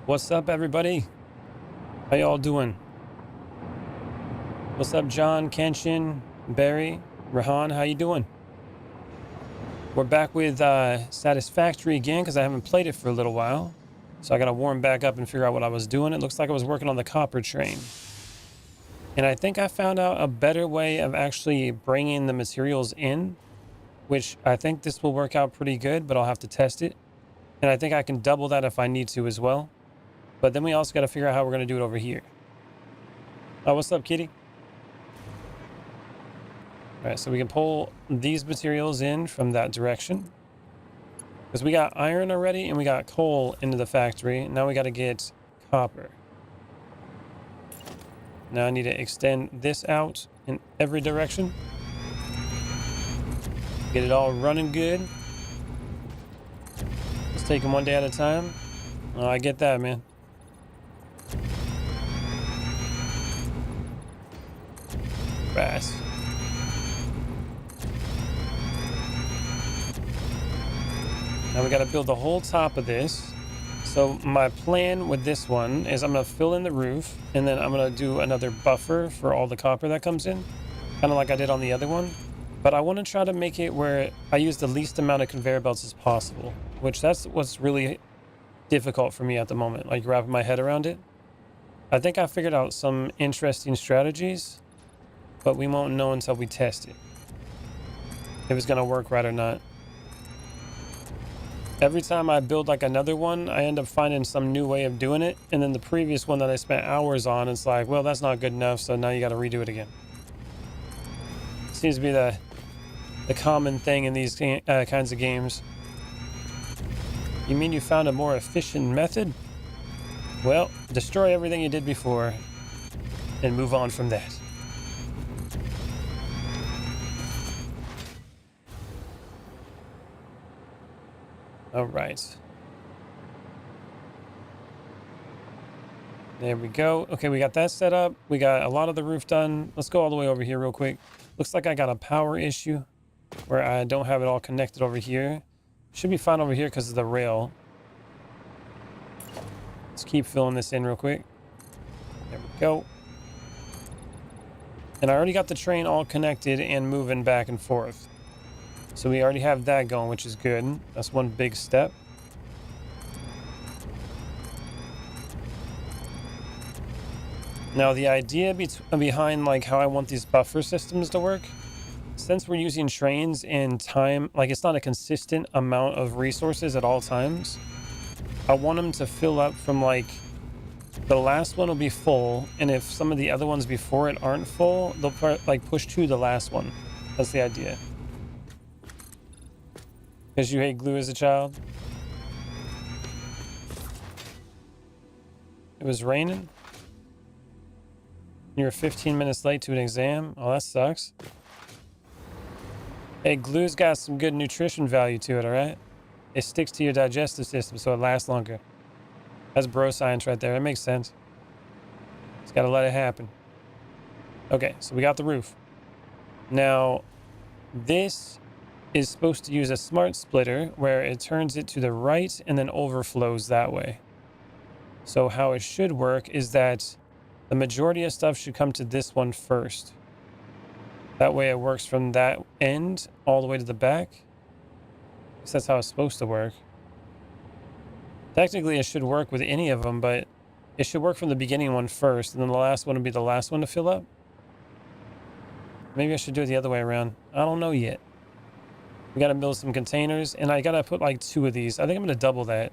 What's up, everybody? How y'all doing? What's up, John, Kenshin, Barry, Rahan? How you doing? We're back with Satisfactory again because I haven't played it for a little while. So I got to warm back up and figure out what I was doing. It looks like I was working on the copper train. And I think I found out a better way of actually bringing the materials in, which I think this will work out pretty good, but I'll have to test it. And I think I can double that if I need to as well. But then we also got to figure out how we're going to do it over here. Oh, what's up, kitty? All right, so we can pull these materials in from that direction. Because we got iron already and we got coal into the factory. Now we got to get copper. Now I need to extend this out in every direction. Get it all running good. Let's take them one day at a time. Oh, I get that, man. Brass. Now we got to build the whole top of this. So my plan with this one is I'm going to fill in the roof and then I'm going to do another buffer for all the copper that comes in, kind of like I did on the other one. But I want to try to make it where I use the least amount of conveyor belts as possible, which that's what's really difficult for me at the moment, like wrapping my head around it. I think I figured out some interesting strategies, but we won't know until we test it, if it's going to work right or not. Every time I build like another one, I end up finding some new way of doing it. And then the previous one that I spent hours on, it's like, well, that's not good enough. So now you got to redo it again. Seems to be the common thing in these kinds of games. You mean you found a more efficient method? Well, destroy everything you did before and move on from that. All right. There we go. Okay, we got that set up. We got a lot of the roof done. Let's go all the way over here real quick. Looks like I got a power issue where I don't have it all connected over here. Should be fine over here because of the rail. Let's keep filling this in real quick. There we go. And I already got the train all connected and moving back and forth. So we already have that going, which is good. That's one big step. Now the idea behind like how I want these buffer systems to work, since we're using trains and time, like it's not a consistent amount of resources at all times, I want them to fill up from like the last one will be full, and if some of the other ones before it aren't full, they'll like push to the last one. That's the idea. Because you hate glue as a child? It was raining? You were 15 minutes late to an exam? Oh, that sucks. Hey, glue's got some good nutrition value to it, alright? It sticks to your digestive system so it lasts longer. That's bro science right there. It makes sense. Just gotta let it happen. Okay, so we got the roof. Now, this is supposed to use a smart splitter where it turns it to the right and then overflows that way. So how it should work is that the majority of stuff should come to this one first. That way it works from that end all the way to the back. I guess that's how it's supposed to work. Technically it should work with any of them, but it should work from the beginning one first and then the last one would be the last one to fill up. Maybe I should do it the other way around. I don't know yet. We got to build some containers, and I got to put like 2 of these. I think I'm going to double that.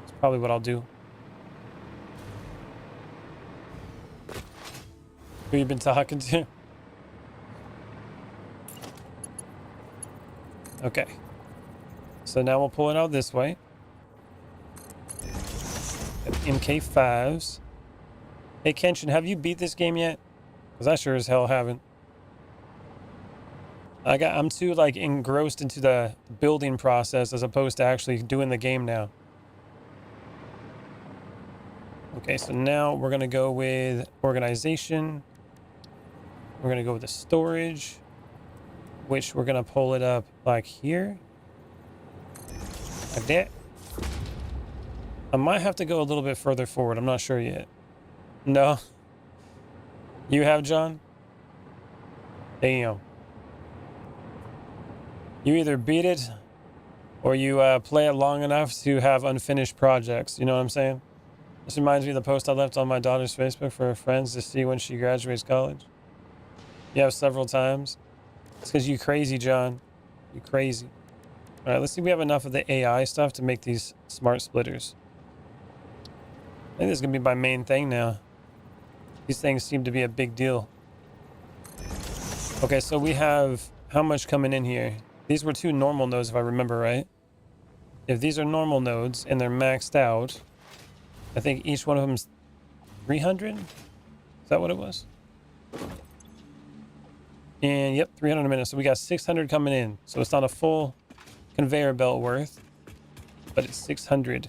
That's probably what I'll do. Who you been talking to? Okay. So now we'll pull it out this way. Got MK5s. Hey, Kenshin, have you beat this game yet? Because I sure as hell haven't. I'm too like engrossed into the building process as opposed to actually doing the game now. Okay, so now we're gonna go with organization. We're gonna go with the storage, which we're gonna pull it up like here. Like that. I might have to go a little bit further forward. I'm not sure yet. No. You have, John? Damn. You either beat it or you play it long enough to have unfinished projects. You know what I'm saying? This reminds me of the post I left on my daughter's Facebook for her friends to see when she graduates college. You have several times. It's because you crazy, John. You crazy. All right, let's see if we have enough of the AI stuff to make these smart splitters. I think this is going to be my main thing now. These things seem to be a big deal. Okay, so we have how much coming in here? These were 2 normal nodes, if I remember right. If these are normal nodes and they're maxed out, I think each one of them's 300? Is that what it was? And yep, 300 a minute. So we got 600 coming in. So it's not a full conveyor belt worth, but it's 600.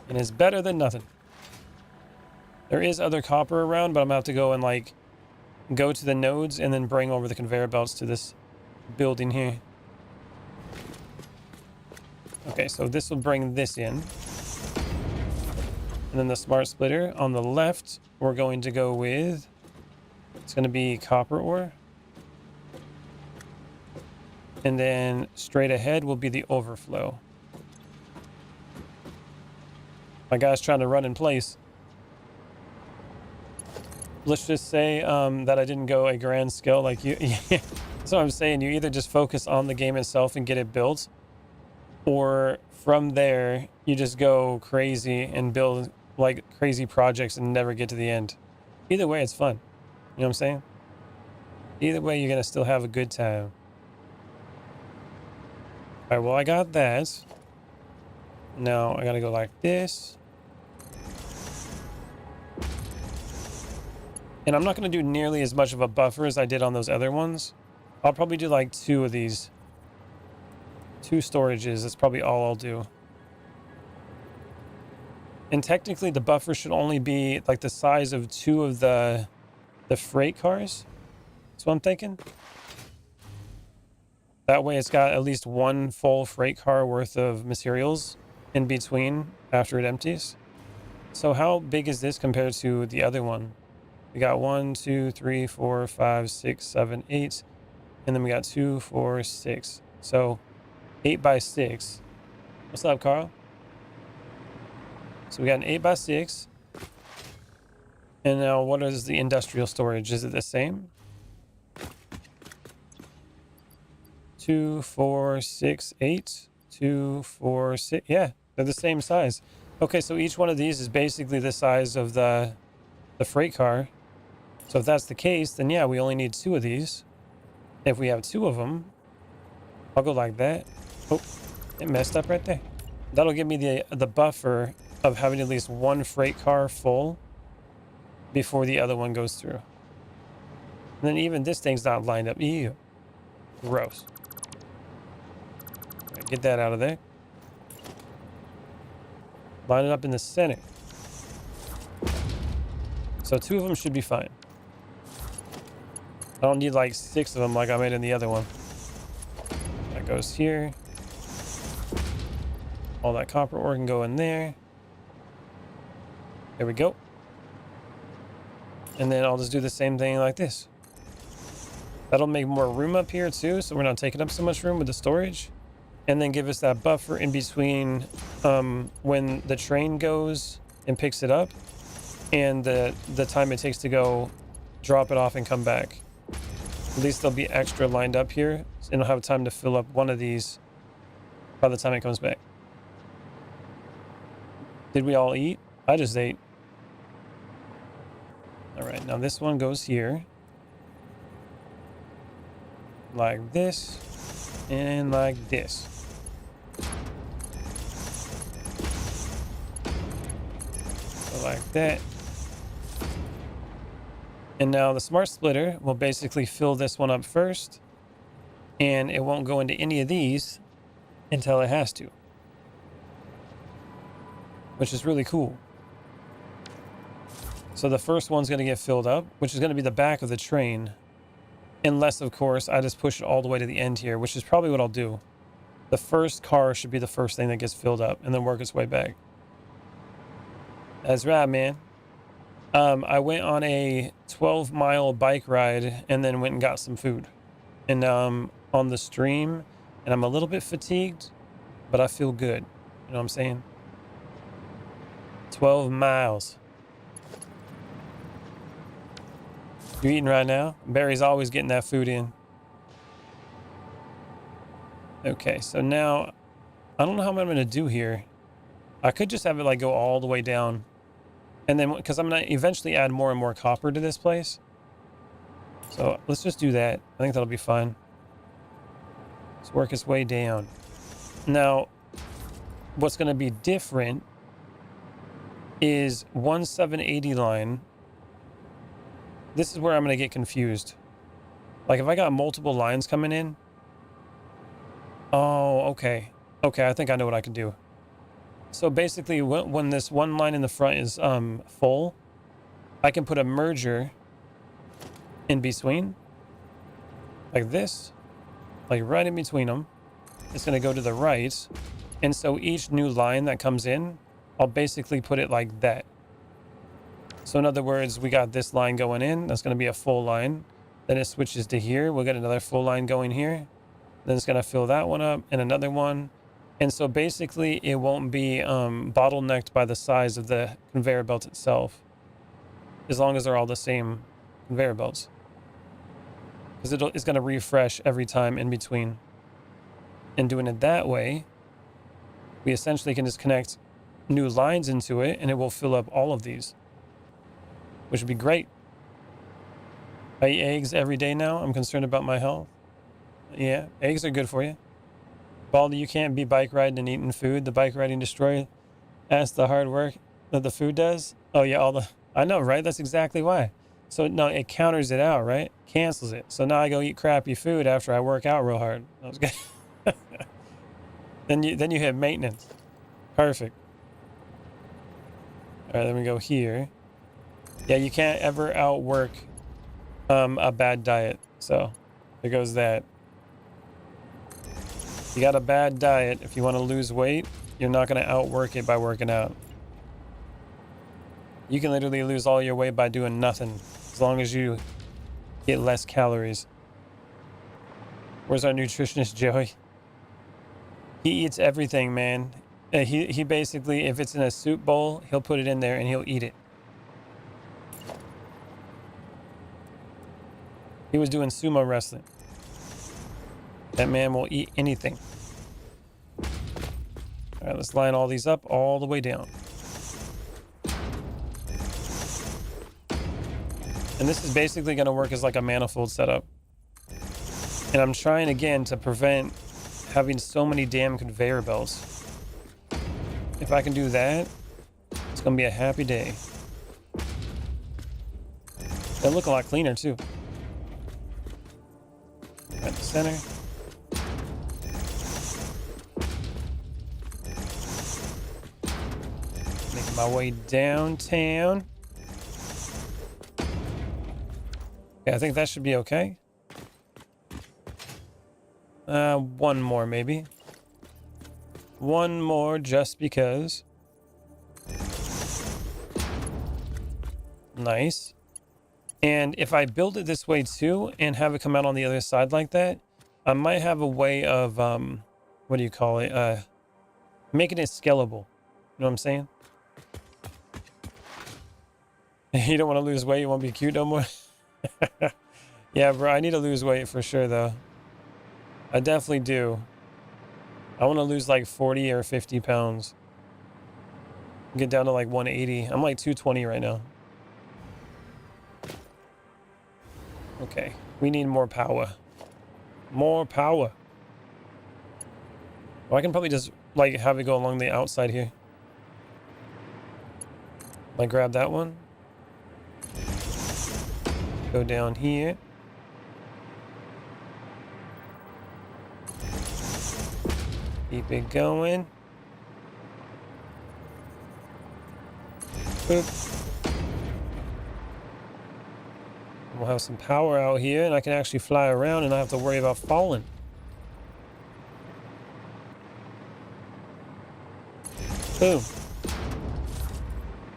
And it's better than nothing. There is other copper around, but I'm gonna have to go and like go to the nodes and then bring over the conveyor belts to this building here. Okay, so this will bring this in. And then the smart splitter on the left, we're going to go with, it's going to be copper ore. And then straight ahead will be the overflow. My guy's trying to run in place. Let's just say that I didn't go a grand scale like you. That's what I'm saying. You either just focus on the game itself and get it built, or from there, you just go crazy and build like crazy projects and never get to the end. Either way, it's fun. You know what I'm saying? Either way, you're going to still have a good time. All right, well, I got that. Now I got to go like this. And I'm not going to do nearly as much of a buffer as I did on those other ones. I'll probably do like 2 of these. 2 storages. That's probably all I'll do. And technically the buffer should only be like the size of 2 of the freight cars. That's what I'm thinking. That way it's got at least 1 full freight car worth of materials in between after it empties. So how big is this compared to the other one? We got 1, 2, 3, 4, 5, 6, 7, 8. And then we got 2, 4, 6. So 8 by 6. What's up, Carl? So we got an 8 by 6. And now what is the industrial storage? Is it the same? 2, 4, 6, 8. 2, 4, 6. Yeah, they're the same size. Okay, so each one of these is basically the size of the freight car. So if that's the case, then yeah, we only need 2 of these. If we have 2 of them, I'll go like that. Oh, it messed up right there. That'll give me the buffer of having at least 1 freight car full before the other one goes through. And then even this thing's not lined up. Ew. Gross. Right, get that out of there. Line it up in the center. So 2 of them should be fine. I don't need like 6 of them like I made in the other one. That goes here. All that copper ore can go in there. There we go. And then I'll just do the same thing like this. That'll make more room up here too, so we're not taking up so much room with the storage. And then give us that buffer in between when the train goes and picks it up and the time it takes to go drop it off and come back. At least there'll be extra lined up here, and I'll have time to fill up one of these by the time it comes back. Did we all eat? I just ate. All right, now this one goes here. Like this, and like this. So like that. And now the smart splitter will basically fill this one up first, and it won't go into any of these until it has to, which is really cool. So the first one's going to get filled up, which is going to be the back of the train, unless of course I just push it all the way to the end here, which is probably what I'll do. The first car should be the first thing that gets filled up and then work its way back. That's right, man. I went on a 12-mile bike ride and then went and got some food. And now I'm on the stream and I'm a little bit fatigued, but I feel good. You know what I'm saying? 12 miles. You eating right now? Barry's always getting that food in. Okay, so now I don't know how I'm going to do here. I could just have it like go all the way down. And then, because I'm going to eventually add more and more copper to this place. So let's just do that. I think that'll be fine. Let's work its way down. Now, what's going to be different is 1780 line. This is where I'm going to get confused. Like if I got multiple lines coming in. Oh, okay. Okay, I think I know what I can do. So basically, when this one line in the front is full, I can put a merger in between, like this, like right in between them. It's going to go to the right, and so each new line that comes in, I'll basically put it like that. So in other words, we got this line going in. That's going to be a full line. Then it switches to here. We'll get another full line going here. Then it's going to fill that one up and another one. And so basically it won't be bottlenecked by the size of the conveyor belt itself, as long as they're all the same conveyor belts, because it's going to refresh every time in between. And doing it that way, we essentially can just connect new lines into it and it will fill up all of these, which would be great. I eat eggs every day now. I'm concerned about my health. Yeah, eggs are good for you. Baldy, you can't be bike riding and eating food. The bike riding destroy. Ask the hard work that the food does. Oh yeah, I know, right? That's exactly why. So no, it counters it out, right? Cancels it. So now I go eat crappy food after I work out real hard. That was good. then you hit maintenance. Perfect. All right, then we go here. Yeah, you can't ever outwork a bad diet. So there goes that. You got a bad diet. If you want to lose weight, you're not going to outwork it by working out. You can literally lose all your weight by doing nothing, as long as you get less calories. Where's our nutritionist, Joey? He eats everything, man. He basically, if it's in a soup bowl, he'll put it in there and he'll eat it. He was doing sumo wrestling. That man will eat anything. All right, let's line all these up all the way down. And this is basically going to work as like a manifold setup. And I'm trying again to prevent having so many damn conveyor belts. If I can do that, it's going to be a happy day. They'll look a lot cleaner too. At the center. Making my way downtown. Okay, I think that should be okay. One more maybe. One more just because. Nice. And if I build it this way too and have it come out on the other side like that, I might have a way of, what do you call it? Making it scalable. You know what I'm saying? You don't want to lose weight. You won't be cute no more. Yeah, bro, I need to lose weight for sure though. I definitely do. I want to lose like 40 or 50 pounds. Get down to like 180. I'm like 220 right now. Okay, we need more power. More power. Well, I can probably just like have it go along the outside here. Like grab that one. Go down here. Keep it going. Boop. We'll have some power out here and I can actually fly around and not have to worry about falling. Boom.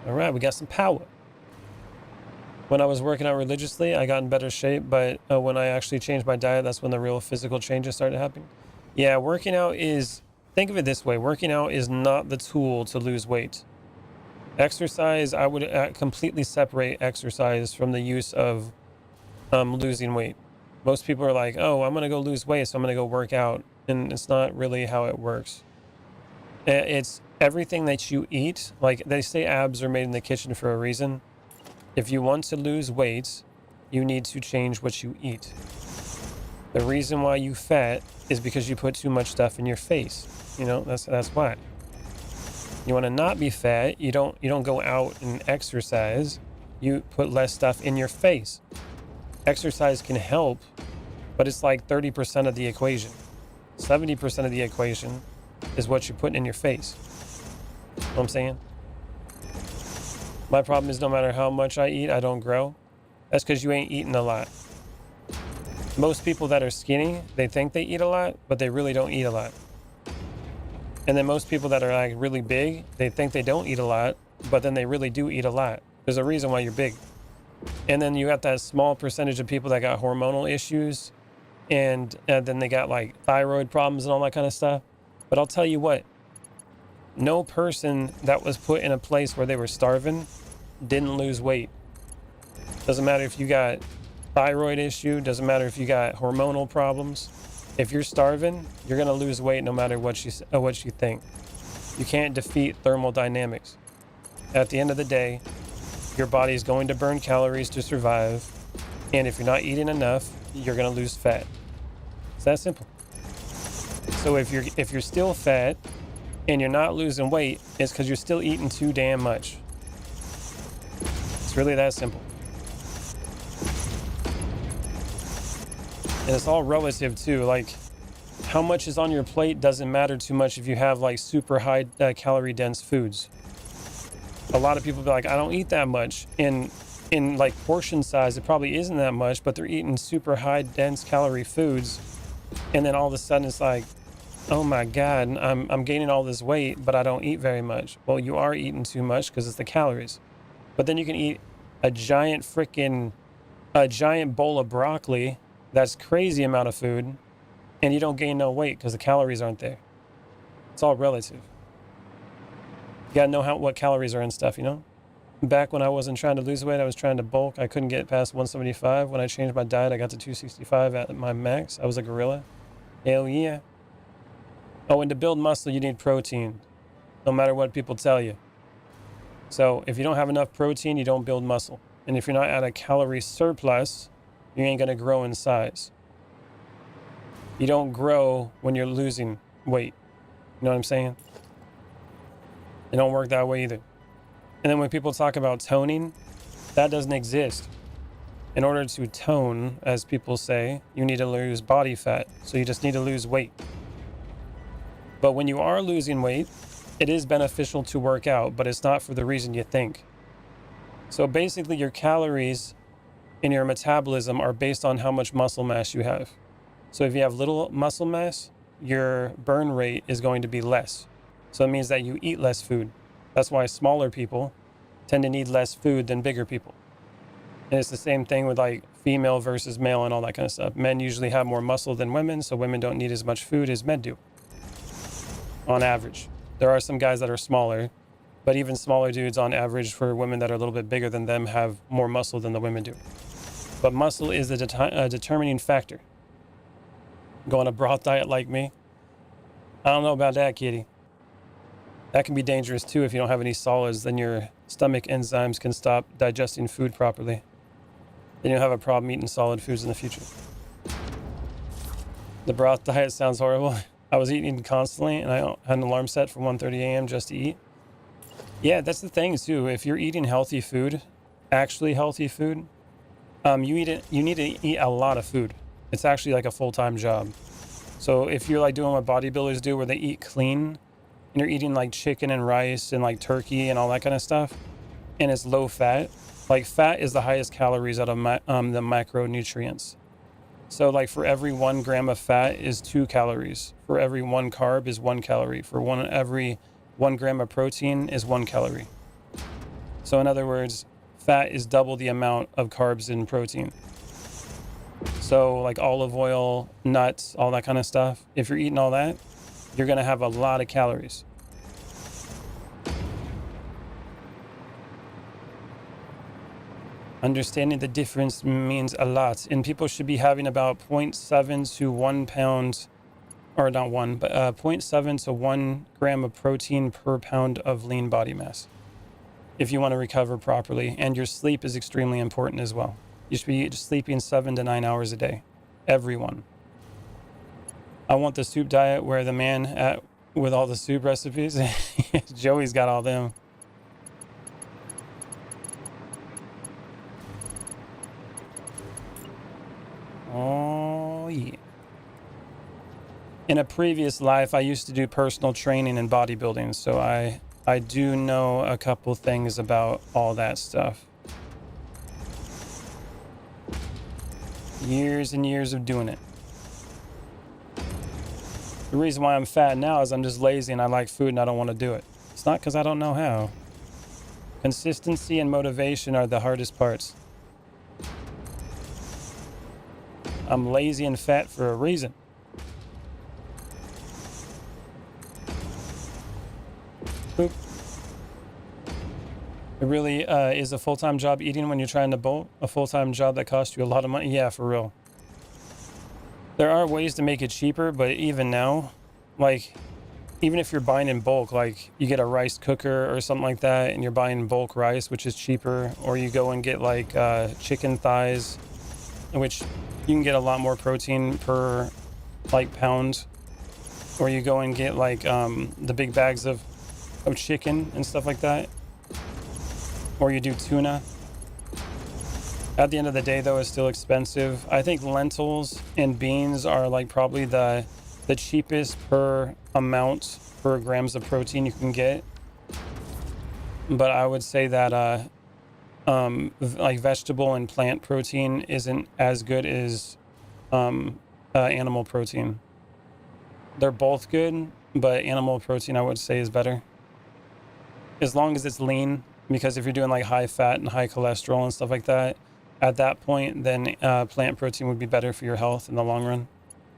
All right, we got some power. When I was working out religiously, I got in better shape, but when I actually changed my diet, that's when the real physical changes started happening. Yeah, working out is, think of it this way, working out is not the tool to lose weight. Exercise, I would completely separate exercise from the use of losing weight. Most people are like, oh, I'm going to go lose weight, so I'm going to go work out. And it's not really how it works. It's everything that you eat. Like they say, abs are made in the kitchen for a reason. If you want to lose weight, you need to change what you eat. The reason why you fat is because you put too much stuff in your face. You know, that's why. You want to not be fat, you don't go out and exercise. You put less stuff in your face. Exercise can help, but it's like 30% of the equation. 70% of the equation is what you're putting in your face. You know what I'm saying? My problem is no matter how much I eat, I don't grow. That's because you ain't eating a lot. Most people that are skinny, they think they eat a lot, but they really don't eat a lot. And then most people that are like really big, they think they don't eat a lot, but then they really do eat a lot. There's a reason why you're big. And then you got that small percentage of people that got hormonal issues, and then they got like thyroid problems and all that kind of stuff. But I'll tell you what, no person that was put in a place where they were starving didn't lose weight. Doesn't matter if you got thyroid issue, doesn't matter if you got hormonal problems. If you're starving, you're going to lose weight no matter what you think. You can't defeat thermodynamics. At the end of the day, your body is going to burn calories to survive. And if you're not eating enough, you're going to lose fat. It's that simple. So if you're still fat and you're not losing weight, it's because you're still eating too damn much. It's really that simple. And it's all relative too. Like how much is on your plate doesn't matter too much if you have like super high calorie dense foods. A lot of people be like, I don't eat that much. In like portion size, it probably isn't that much, but they're eating super high dense calorie foods. And then all of a sudden it's like, oh my God, I'm gaining all this weight, but I don't eat very much. Well, you are eating too much because it's the calories. But then you can eat a giant bowl of broccoli. That's crazy amount of food, and you don't gain no weight because the calories aren't there. It's all relative. You gotta know what calories are in stuff, you know? Back when I wasn't trying to lose weight, I was trying to bulk. I couldn't get past 175. When I changed my diet, I got to 265 at my max. I was a gorilla. Hell yeah. Oh, and to build muscle, you need protein, no matter what people tell you. So if you don't have enough protein, you don't build muscle. And if you're not at a calorie surplus, you ain't gonna grow in size. You don't grow when you're losing weight. You know what I'm saying? It don't work that way either. And then when people talk about toning, that doesn't exist. In order to tone, as people say, you need to lose body fat. So you just need to lose weight. But when you are losing weight, it is beneficial to work out, but it's not for the reason you think. So basically your calories in your metabolism are based on how much muscle mass you have. So if you have little muscle mass, your burn rate is going to be less. So it means that you eat less food. That's why smaller people tend to need less food than bigger people. And it's the same thing with like female versus male and all that kind of stuff. Men usually have more muscle than women, so women don't need as much food as men do, on average. There are some guys that are smaller, but even smaller dudes on average for women that are a little bit bigger than them have more muscle than the women do. But muscle is the determining factor. Go on a broth diet like me, I don't know about that, kitty. That can be dangerous too if you don't have any solids. Then your stomach enzymes can stop digesting food properly. Then you'll have a problem eating solid foods in the future. The broth diet sounds horrible. I was eating constantly, and I had an alarm set for 1:30 a.m. just to eat. Yeah, that's the thing too. If you're eating healthy food, actually healthy food, you need to eat a lot of food. It's actually like a full-time job. So if you're like doing what bodybuilders do, where they eat clean, and you're eating like chicken and rice and like turkey and all that kind of stuff, and it's low fat. Like fat is the highest calories out of the macronutrients. So like for every 1 gram of fat is 2 calories. For every 1 carb is 1 calorie. For every 1 gram of protein is 1 calorie. So in other words, fat is double the amount of carbs and protein. So like olive oil, nuts, all that kind of stuff, if you're eating all that, you're going to have a lot of calories. Understanding the difference means a lot, and people should be having about 0.7 to 1 pound, or not one, but 0.7 to 1 gram of protein per pound of lean body mass if you want to recover properly. And your sleep is extremely important as well. You should be sleeping 7 to 9 hours a day. Everyone. I want the soup diet where the man with all the soup recipes, Joey's got all them. Oh, yeah. In a previous life, I used to do personal training and bodybuilding, so I do know a couple things about all that stuff. Years and years of doing it. The reason why I'm fat now is I'm just lazy and I like food and I don't want to do it. It's not because I don't know how. Consistency and motivation are the hardest parts. I'm lazy and fat for a reason. Boop. It really is a full-time job eating when you're trying to bulk. A full-time job that costs you a lot of money. Yeah, for real. There are ways to make it cheaper, but even now, like, even if you're buying in bulk, like you get a rice cooker or something like that, and you're buying bulk rice, which is cheaper, or you go and get like chicken thighs, which you can get a lot more protein per like pound, or you go and get like the big bags of chicken and stuff like that, or you do tuna. At the end of the day, though, it's still expensive. I think lentils and beans are like probably the cheapest per amount per grams of protein you can get. But I would say that like vegetable and plant protein isn't as good as animal protein. They're both good, but animal protein I would say is better. As long as it's lean, because if you're doing like high fat and high cholesterol and stuff like that, at that point, then plant protein would be better for your health in the long run.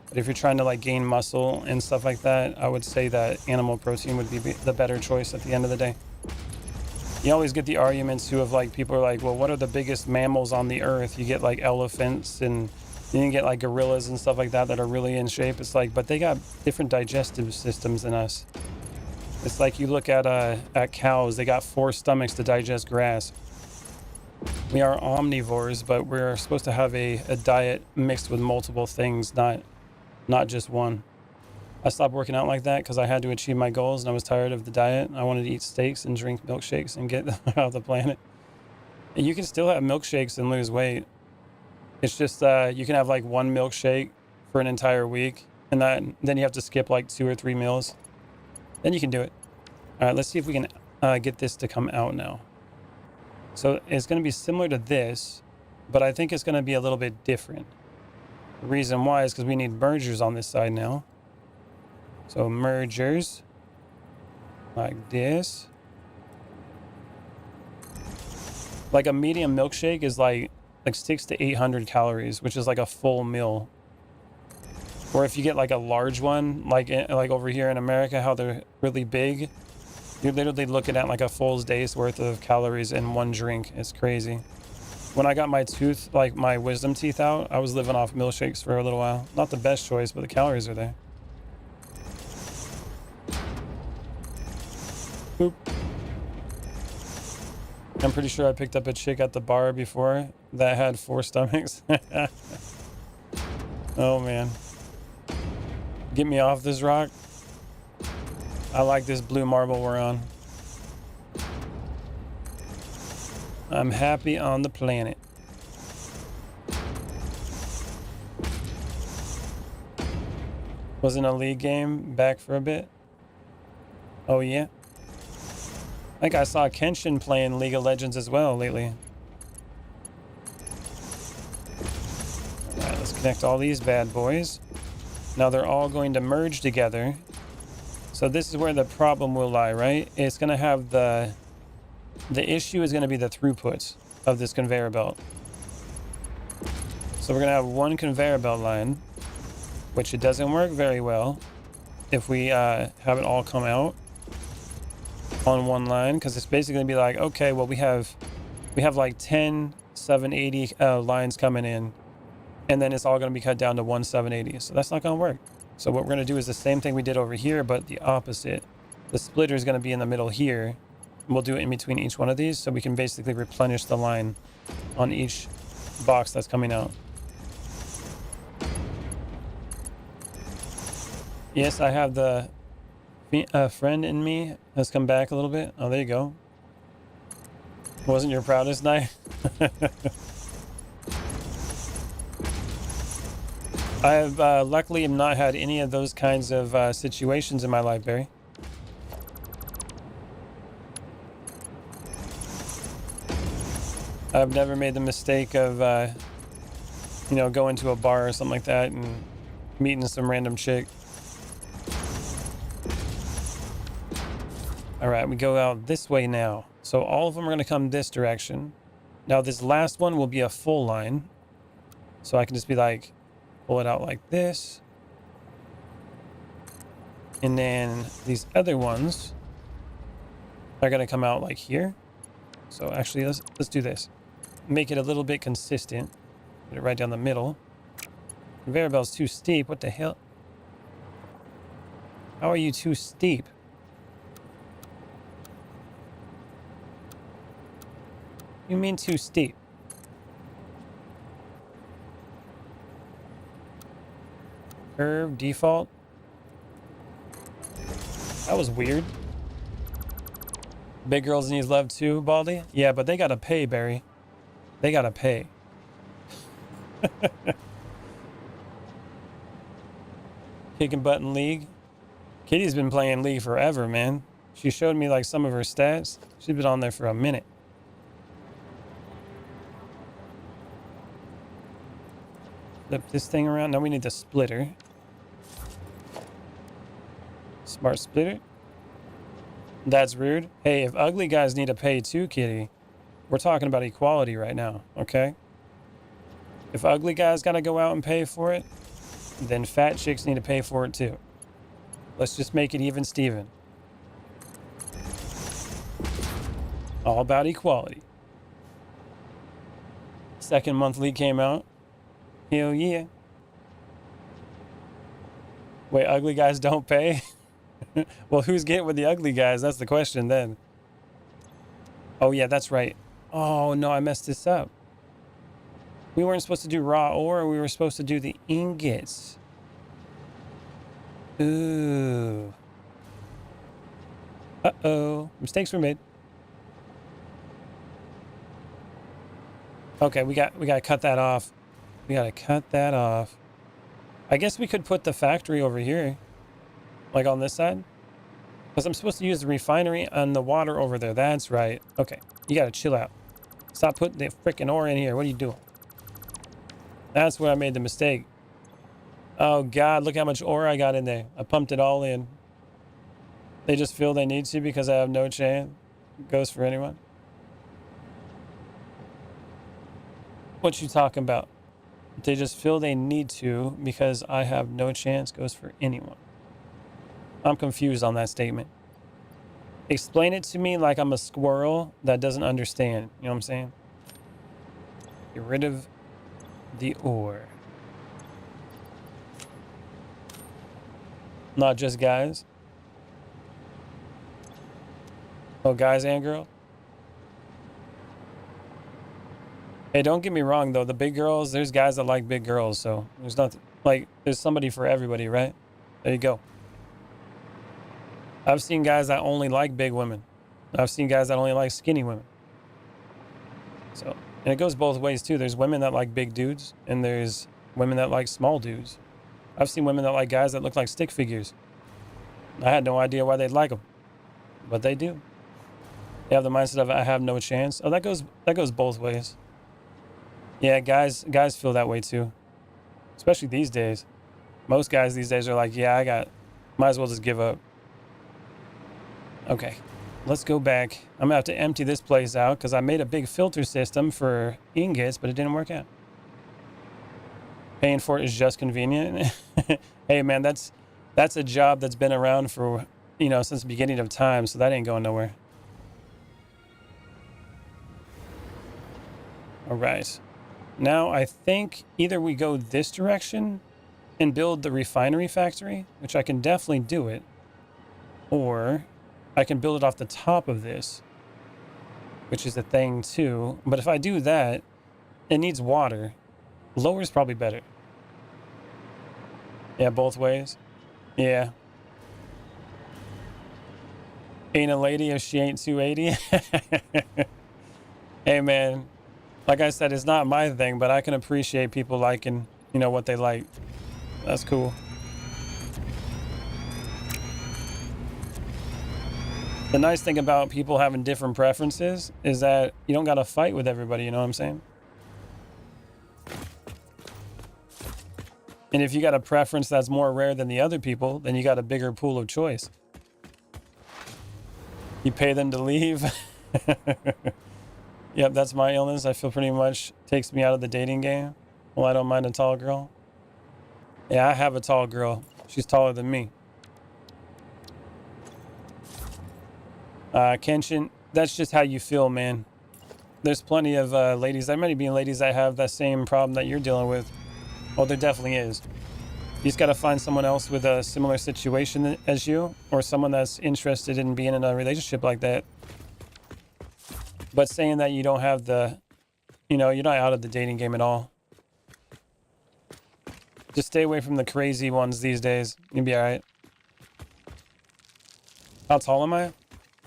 But if you're trying to like gain muscle and stuff like that, I would say that animal protein would be the better choice at the end of the day. You always get the arguments too of like, people are like, well, what are the biggest mammals on the earth? You get like elephants, and you can get like gorillas and stuff like that are really in shape. It's like, but they got different digestive systems than us. It's like you look at cows, they got 4 stomachs to digest grass. We are omnivores, but we're supposed to have a diet mixed with multiple things, not just one. I stopped working out like that because I had to achieve my goals and I was tired of the diet. I wanted to eat steaks and drink milkshakes and get out of the planet. And you can still have milkshakes and lose weight. It's just you can have like 1 milkshake for an entire week, and then you have to skip like 2 or 3 meals. Then you can do it. All right, let's see if we can get this to come out now. So it's going to be similar to this, but I think it's going to be a little bit different. The reason why is because we need mergers on this side now. So mergers, like this. Like a medium milkshake is like 600 to 800 calories, which is like a full meal. Or if you get like a large one, like over here in America, how they're really big, you're literally looking at like a full day's worth of calories in one drink. It's crazy. When I got my tooth, like my wisdom teeth out, I was living off milkshakes for a little while. Not the best choice, but the calories are there. Boop. I'm pretty sure I picked up a chick at the bar before that had 4 stomachs. Oh man. Get me off this rock. I like this blue marble we're on. I'm happy on the planet. Was in a league game back for a bit. Oh yeah. I think I saw Kenshin playing League of Legends as well lately. Alright, let's connect all these bad boys. Now they're all going to merge together. So this is where the problem will lie, right? It's going to have the issue is going to be the throughput of this conveyor belt. So we're going to have one conveyor belt line, which it doesn't work very well if we have it all come out on one line, because it's basically going to be like, okay, well, we have like 10 780 lines coming in, and then it's all going to be cut down to one 780. So that's not going to work. So what we're going to do is the same thing we did over here, but the opposite. The splitter is going to be in the middle here. And we'll do it in between each one of these, so we can basically replenish the line on each box that's coming out. Yes, I have the friend in me has come back a little bit. Oh, there you go. Wasn't your proudest night? I have luckily have not had any of those kinds of situations in my life, Barry. I've never made the mistake of, you know, going to a bar or something like that and meeting some random chick. All right, we go out this way now. So all of them are going to come this direction. Now this last one will be a full line. So I can just be like, pull it out like this. And then these other ones are going to come out like here. So actually, let's do this. Make it a little bit consistent. Put it right down the middle. Conveyor belt's too steep. What the hell? How are you too steep? You mean too steep? Curve, default. That was weird. Big girls need love too, Baldy? Yeah, but they gotta pay, Barry. They gotta pay. Kicking butt in League. Kitty's been playing League forever, man. She showed me like some of her stats. She's been on there for a minute. Flip this thing around. Now we need the splitter. Smart splitter. That's rude. Hey, if ugly guys need to pay too, Kitty, we're talking about equality right now, okay? If ugly guys gotta go out and pay for it, then fat chicks need to pay for it too. Let's just make it even Steven. All about equality. Second monthly came out. Hell yeah. Wait, ugly guys don't pay? Well, who's getting with the ugly guys? That's the question then. Oh yeah, that's right. Oh no, I messed this up. We weren't supposed to do raw ore. We were supposed to do the ingots. Ooh. Uh-oh. Mistakes were made. Okay, we got to cut that off. We got to cut that off. I guess we could put the factory over here. Like on this side. Because I'm supposed to use the refinery and the water over there. That's right. Okay, you got to chill out. Stop putting the freaking ore in here. What are you doing? That's where I made the mistake. Oh God, look how much ore I got in there. I pumped it all in. They just feel they need to because I have no chance. Goes for anyone. What you talking about? They just feel they need to because I have no chance. Goes for anyone. I'm confused on that statement. Explain it to me like I'm a squirrel that doesn't understand. You know what I'm saying? Get rid of the ore. Not just guys. Oh, guys and girls. Hey, don't get me wrong though. The big girls, there's guys that like big girls, so there's nothing like there's somebody for everybody, right? There you go. I've seen guys that only like big women. I've seen guys that only like skinny women. So, and it goes both ways too. There's women that like big dudes, and there's women that like small dudes. I've seen women that like guys that look like stick figures. I had no idea why they'd like them, but they do. They have the mindset of I have no chance. Oh, that goes both ways. Yeah, guys feel that way too, especially these days. Most guys these days are like, yeah, might as well just give up. Okay, let's go back. I'm gonna have to empty this place out because I made a big filter system for ingots, but it didn't work out. Paying for it is just convenient. Hey man, that's a job that's been around for, since the beginning of time, so that ain't going nowhere. All right. Now I think either we go this direction and build the refinery factory, which I can definitely do it, or I can build it off the top of this, which is a thing too. But if I do that, it needs water. Lower is probably better. Yeah, both ways. Yeah. Ain't a lady if she ain't 280. Hey man, like I said, it's not my thing, but I can appreciate people liking, what they like. That's cool. The nice thing about people having different preferences is that you don't got to fight with everybody, you know what I'm saying? And if you got a preference that's more rare than the other people, then you got a bigger pool of choice. You pay them to leave. Yep, that's my illness. I feel pretty much takes me out of the dating game. Well, I don't mind a tall girl. Yeah, I have a tall girl. She's taller than me. Kenshin, that's just how you feel, man. There's plenty of ladies, there might be ladies that have that same problem that you're dealing with. Oh, there definitely is. You just got to find someone else with a similar situation as you, or someone that's interested in being in a relationship like that. But saying that you don't have you're not out of the dating game at all. Just stay away from the crazy ones these days. You'll be all right. How tall am I?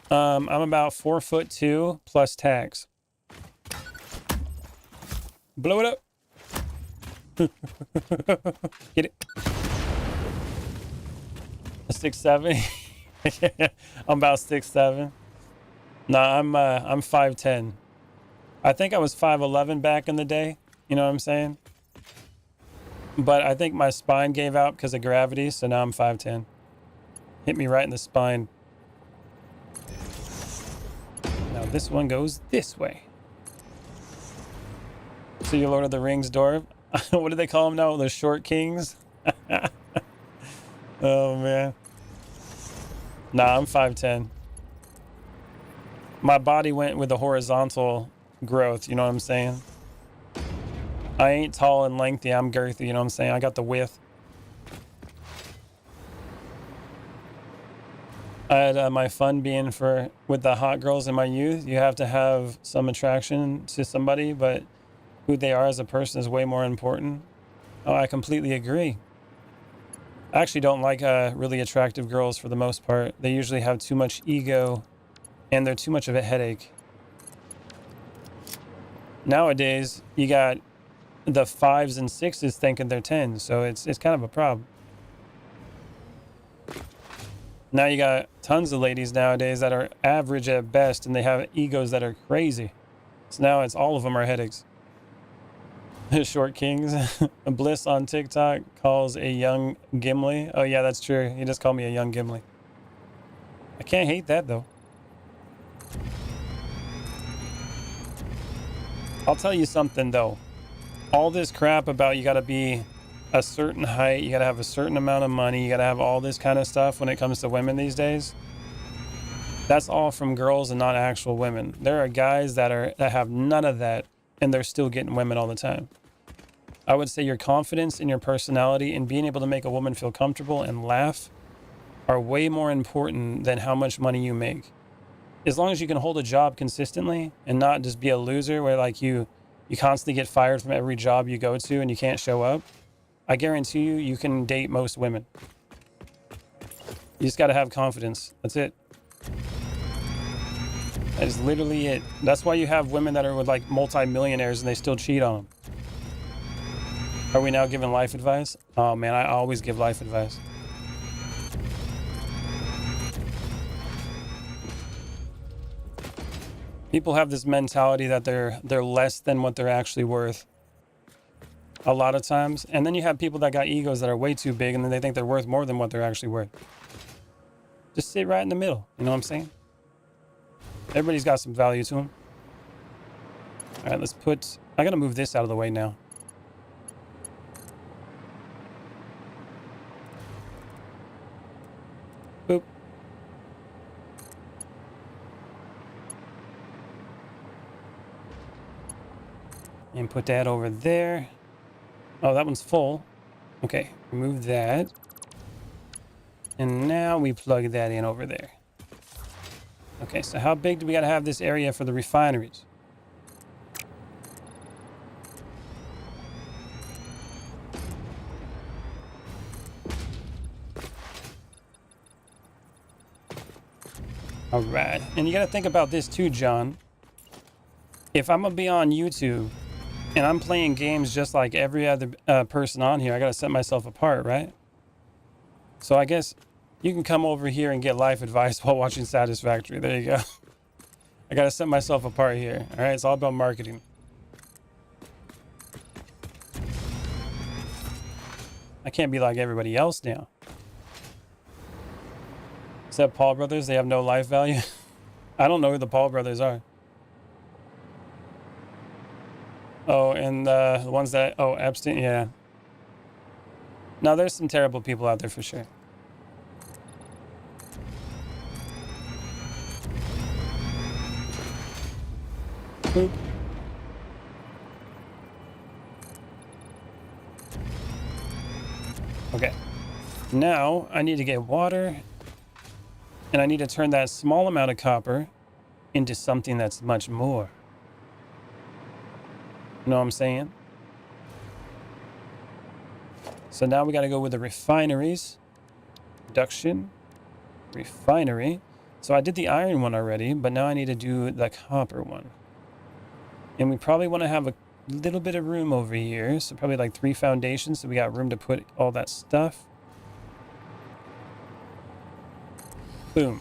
I'm about 4'2" plus tax. Blow it up. Get it. 6'7". I'm about 6'7". Nah, I'm 5'10". I think I was 5'11" back in the day. You know what I'm saying? But I think my spine gave out because of gravity, so now I'm 5'10". Hit me right in the spine. Now this one goes this way. So your Lord of the Rings dwarf. What do they call them now? The short kings? Oh, man. Nah, I'm 5'10". My body went with the horizontal growth, you know what I'm saying? I ain't tall and lengthy, I'm girthy, you know what I'm saying? I got the width. I had my fun being with the hot girls in my youth. You have to have some attraction to somebody, but who they are as a person is way more important. Oh, I completely agree. I actually don't like really attractive girls for the most part. They usually have too much ego and they're too much of a headache. Nowadays, you got the 5s and 6s thinking they're 10s, so it's kind of a problem. Now you got tons of ladies nowadays that are average at best, and they have egos that are crazy. So now it's all of them are headaches. Short Kings. Bliss on TikTok calls a young Gimli. Oh yeah, that's true. He just called me a young Gimli. I can't hate that though. I'll tell you something though. All this crap about you gotta be a certain height, you gotta have a certain amount of money, you gotta have all this kind of stuff when it comes to women these days. That's all from girls and not actual women. There are guys that have none of that and they're still getting women all the time. I would say your confidence in your personality and being able to make a woman feel comfortable and laugh are way more important than how much money you make. As long as you can hold a job consistently and not just be a loser where like you constantly get fired from every job you go to and you can't show up, I guarantee you can date most women. You just got to have confidence. That's it. That is literally it. That's why you have women that are with like multi-millionaires and they still cheat on them. Are we now giving life advice? Oh man, I always give life advice. People have this mentality that they're less than what they're actually worth a lot of times. And then you have people that got egos that are way too big and then they think they're worth more than what they're actually worth. Just sit right in the middle. You know what I'm saying? Everybody's got some value to them. All right, let's put... I got to move this out of the way now. Boop. And put that over there. Oh, that one's full. Okay, remove that. And now we plug that in over there. Okay, so how big do we got to have this area for the refineries? All right. And you got to think about this too, John. If I'm going to be on YouTube and I'm playing games just like every other person on here, I got to set myself apart, right? So I guess you can come over here and get life advice while watching Satisfactory. There you go. I got to set myself apart here. All right. It's all about marketing. I can't be like everybody else now. Except Paul Brothers, they have no life value. I don't know who the Paul Brothers are. Oh, and the ones that... Oh, Epstein, yeah. No, there's some terrible people out there for sure. Boop. Okay. Now, I need to get water. And I need to turn that small amount of copper into something that's much more. You know what I'm saying? So now we got to go with the refineries. Production. Refinery. So I did the iron one already, but now I need to do the copper one. And we probably want to have a little bit of room over here. So probably like 3 foundations. So we got room to put all that stuff. Boom.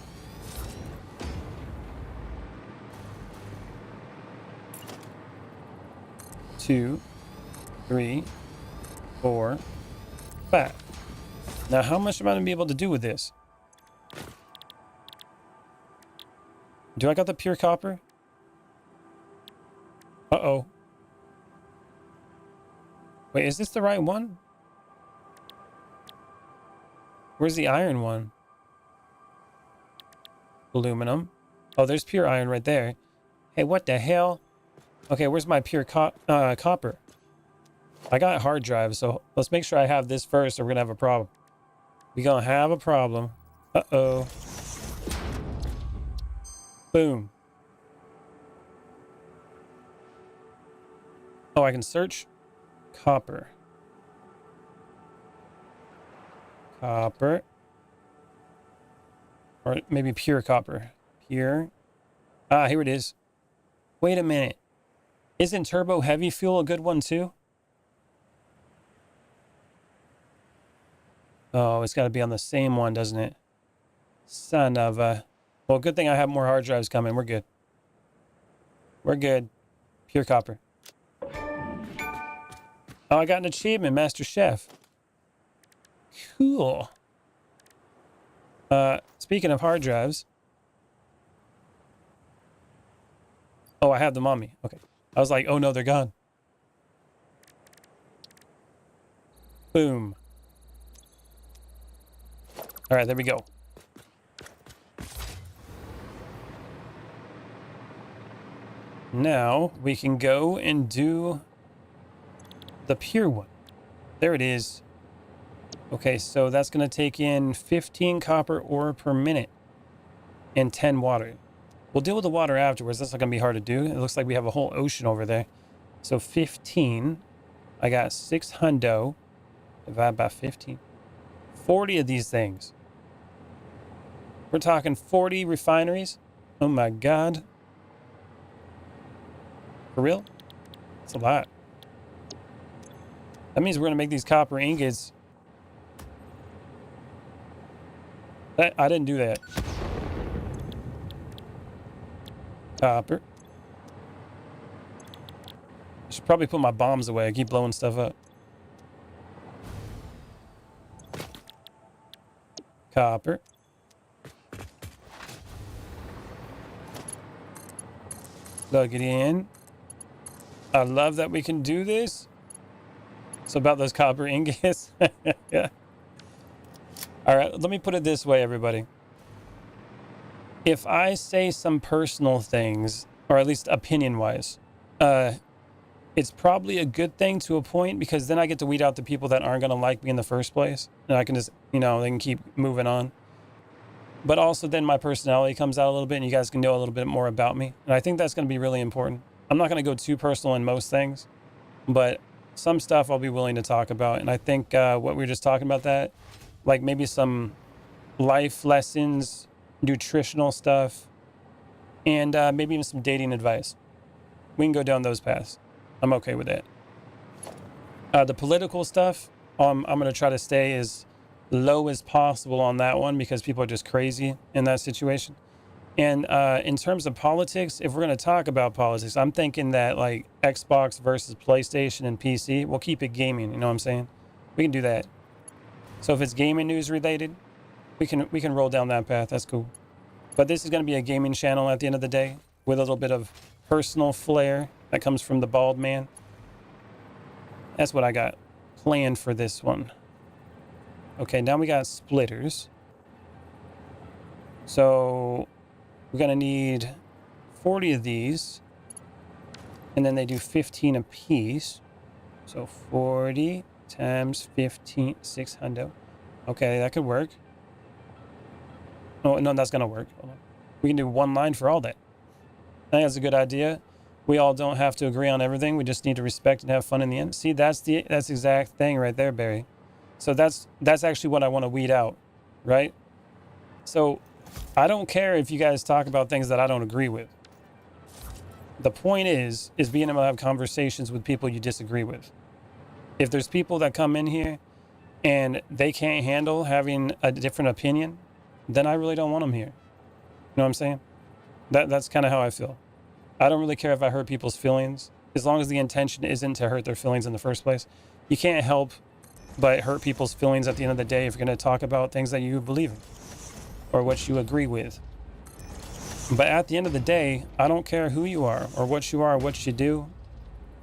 Two, 3, 4, 5. Now, how much am I going to be able to do with this? Do I got the pure copper? Uh-oh. Wait, is this the right one? Where's the iron one? Aluminum. Oh, there's pure iron right there. Hey, what the hell? Okay, where's my pure copper? I got hard drive, so let's make sure I have this first or we're gonna have a problem. We're gonna have a problem. Uh-oh. Boom. Oh, I can search copper. Copper. Or maybe pure copper. Pure. Ah, here it is. Wait a minute. Isn't turbo heavy fuel a good one too? Oh, it's got to be on the same one, doesn't it? Son of a... Well, good thing I have more hard drives coming. We're good. We're good. Pure copper. Oh, I got an achievement, Master Chef. Cool. Speaking of hard drives. Oh, I have them on me. Okay. I was like, oh no, they're gone. Boom. All right, there we go. Now we can go and do the pure one. There it is. Okay, so that's going to take in 15 copper ore per minute and 10 water. We'll deal with the water afterwards. That's not going to be hard to do. It looks like we have a whole ocean over there. So 15. I got 6 hundo. Divide by 15. 40 of these things. We're talking 40 refineries. Oh my God. For real? That's a lot. That means we're going to make these copper ingots. I didn't do that. Copper. I should probably put my bombs away. I keep blowing stuff up. Copper. Plug it in. I love that we can do this. So about those copper ingots. Yeah. All right, let me put it this way, everybody. If I say some personal things, or at least opinion-wise, it's probably a good thing to a point, because then I get to weed out the people that aren't going to like me in the first place. And I can just, they can keep moving on. But also then my personality comes out a little bit and you guys can know a little bit more about me. And I think that's going to be really important. I'm not going to go too personal in most things, but some stuff I'll be willing to talk about. And I think what we were just talking about, that, like maybe some life lessons, nutritional stuff, and maybe even some dating advice. We can go down those paths. I'm okay with that. The political stuff, I'm going to try to stay as low as possible on that one, because people are just crazy in that situation. And in terms of politics, if we're going to talk about politics, I'm thinking that like Xbox versus PlayStation and PC, we'll keep it gaming. You know what I'm saying? We can do that. So if it's gaming news related, we can roll down that path. That's cool. But this is going to be a gaming channel at the end of the day, with a little bit of personal flair that comes from the bald man. That's what I got planned for this one. Okay, now we got splitters. So we're going to need 40 of these. And then they do 15 a piece. So 40 times 15, 600. Okay, that could work. Oh, no, that's going to work. Hold on. We can do one line for all that. I think that's a good idea. We all don't have to agree on everything. We just need to respect and have fun in the end. See, that's the exact thing right there, Barry. So that's actually what I want to weed out, right? So I don't care if you guys talk about things that I don't agree with. The point is being able to have conversations with people you disagree with. If there's people that come in here and they can't handle having a different opinion, then I really don't want them here. You know what I'm saying? That's kind of how I feel. I don't really care if I hurt people's feelings, as long as the intention isn't to hurt their feelings in the first place. You can't help but hurt people's feelings at the end of the day if you're going to talk about things that you believe in or what you agree with. But at the end of the day, I don't care who you are or what you are or what you do.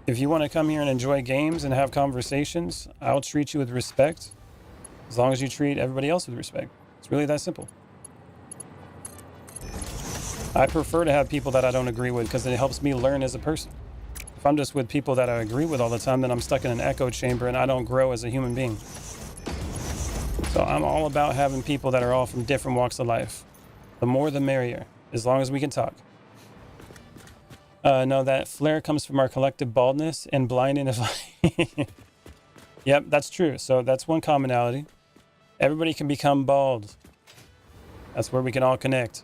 If you want to come here and enjoy games and have conversations, I'll treat you with respect, as long as you treat everybody else with respect. It's really that simple. I prefer to have people that I don't agree with, because it helps me learn as a person. If I'm just with people that I agree with all the time, then I'm stuck in an echo chamber and I don't grow as a human being. So I'm all about having people that are all from different walks of life. The more the merrier, as long as we can talk. No, that flare comes from our collective baldness and blinding. Yep, that's true. So that's one commonality. Everybody can become bald. That's where we can all connect.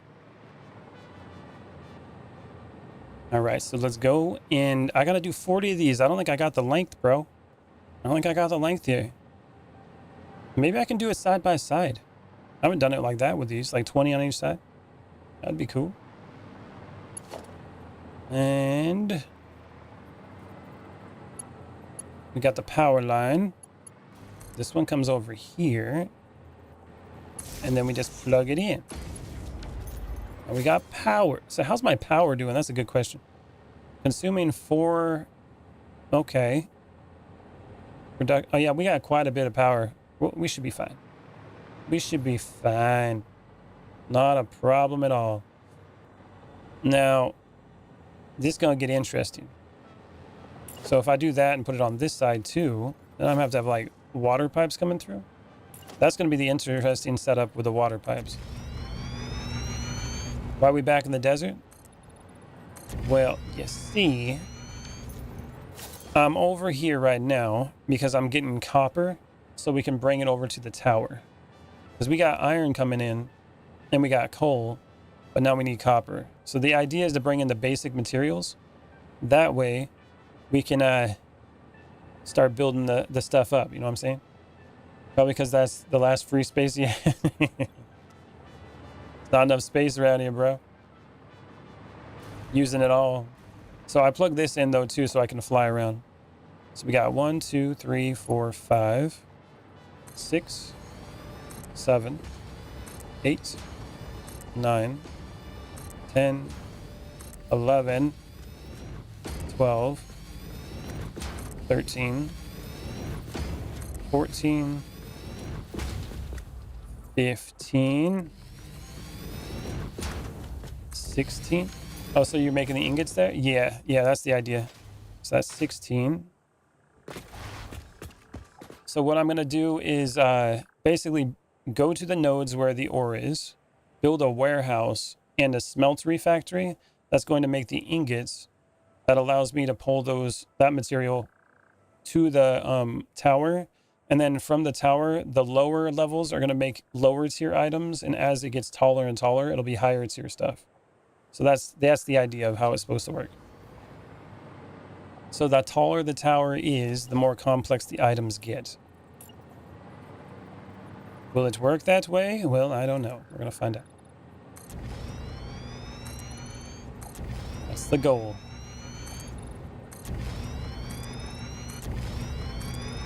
All right, so let's go. And I got to do 40 of these. I don't think I got the length, bro. I don't think I got the length here. Maybe I can do it side by side. I haven't done it like that with these, like 20 on each side. That'd be cool. And we got the power line. This one comes over here. And then we just plug it in. And we got power. So how's my power doing? That's a good question. Consuming 4. Okay. Oh yeah, we got quite a bit of power. We should be fine. We should be fine. Not a problem at all. Now, this is going to get interesting. So if I do that and put it on this side too, then I'm going to have like water pipes coming through. That's going to be the interesting setup with the water pipes. Why are we back in the desert? Well, you see, I'm over here right now because I'm getting copper so we can bring it over to the tower. Because we got iron coming in and we got coal, but now we need copper. So the idea is to bring in the basic materials. That way we can start building the stuff up. You know what I'm saying? Probably because that's the last free space you have. Not enough space around here, bro. Using it all. So I plug this in though too, so I can fly around. So we got 1, 2, 3, 4, 5, 6, 7, 8, 9, 10, 11, 12, 13, 14, 15, 16. Oh, so you're making the ingots there? Yeah, that's the idea. So that's 16. So what I'm going to do is basically go to the nodes where the ore is, build a warehouse and a smeltery factory that's going to make the ingots that allows me to pull that material to the tower. And then from the tower, the lower levels are going to make lower tier items. And as it gets taller and taller, it'll be higher tier stuff. So that's the idea of how it's supposed to work. So the taller the tower is, the more complex the items get. Will it work that way? Well, I don't know. We're going to find out. That's the goal.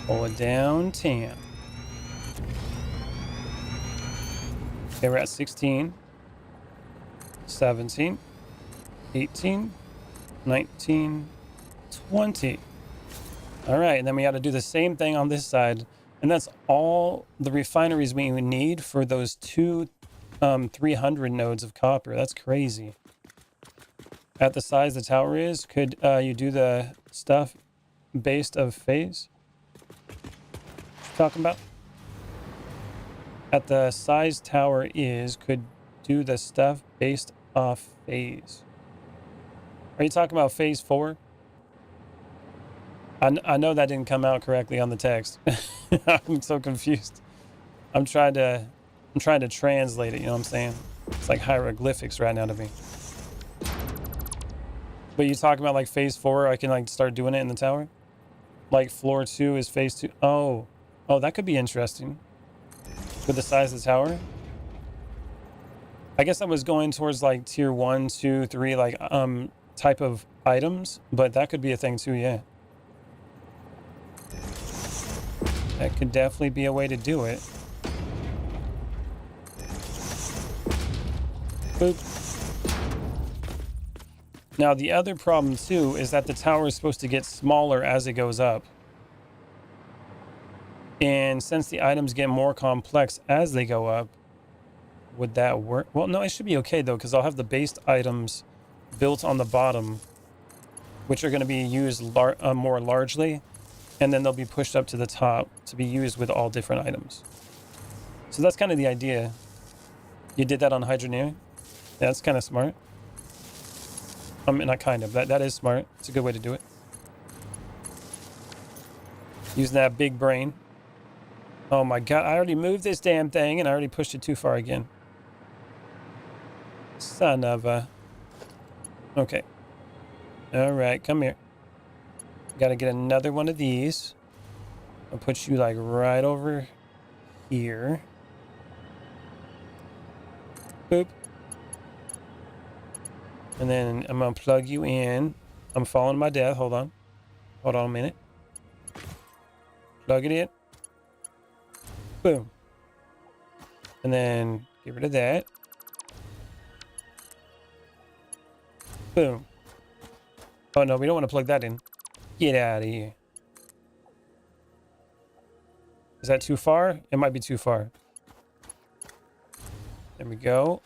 Pull it down 10. Okay, we're at 16, 17, 18, 19, 20. All right, and then we got to do the same thing on this side. And that's all the refineries we need for those two 300 nodes of copper. That's crazy. At the size the tower is, could you do the stuff based of phase? Talking about? At the size tower is, could do the stuff based off phase. Are you talking about phase 4? I know that didn't come out correctly on the text. I'm so confused. I'm trying to translate it, you know what I'm saying? It's like hieroglyphics right now to me. But you talking about like phase 4, I can like start doing it in the tower? Like floor 2 is phase 2. Oh, that could be interesting. With the size of the tower. I guess I was going towards like tier 1, 2, 3, like type of items, but that could be a thing too, yeah. That could definitely be a way to do it. Boop. Now, the other problem, too, is that the tower is supposed to get smaller as it goes up. And since the items get more complex as they go up, would that work? Well, no, it should be okay, though, because I'll have the based items built on the bottom, which are going to be used more largely. And then they'll be pushed up to the top to be used with all different items. So that's kind of the idea. You did that on Hydroneer? Yeah, that's kind of smart. Not kind of. That is smart. It's a good way to do it. Using that big brain. Oh my god, I already moved this damn thing and I already pushed it too far again. Son of a... Okay. Alright, come here. Gotta get another one of these. I'll put you like right over here. Boop. And then I'm gonna plug you in. I'm falling to my death. Hold on. Hold on a minute. Plug it in. Boom. And then get rid of that. Boom. Oh no, we don't want to plug that in. Get out of here. Is that too far? It might be too far. There we go.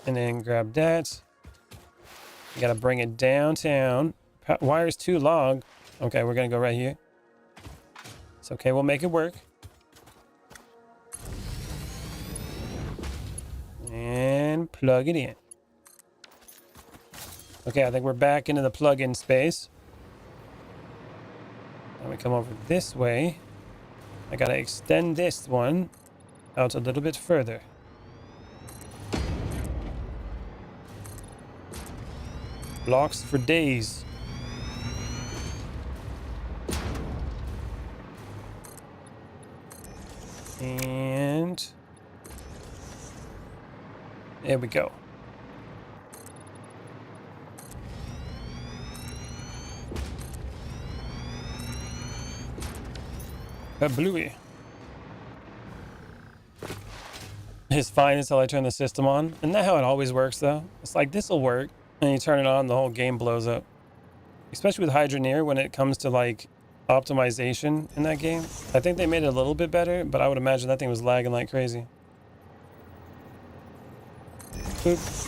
And then grab that. You gotta bring it downtown. Wire's too long. Okay, we're gonna go right here. It's okay, we'll make it work. And plug it in. Okay, I think we're back into the plug-in space. Now we come over this way. I gotta extend this one out a little bit further. Blocks for days. And there we go. A bluey. It's fine until I turn the system on. Isn't that how it always works, though? It's like, this'll work. And you turn it on, the whole game blows up. especially with Hydroneer when it comes to like optimization in that game. I think they made it a little bit better, but I would imagine that thing was lagging like crazy. Boop.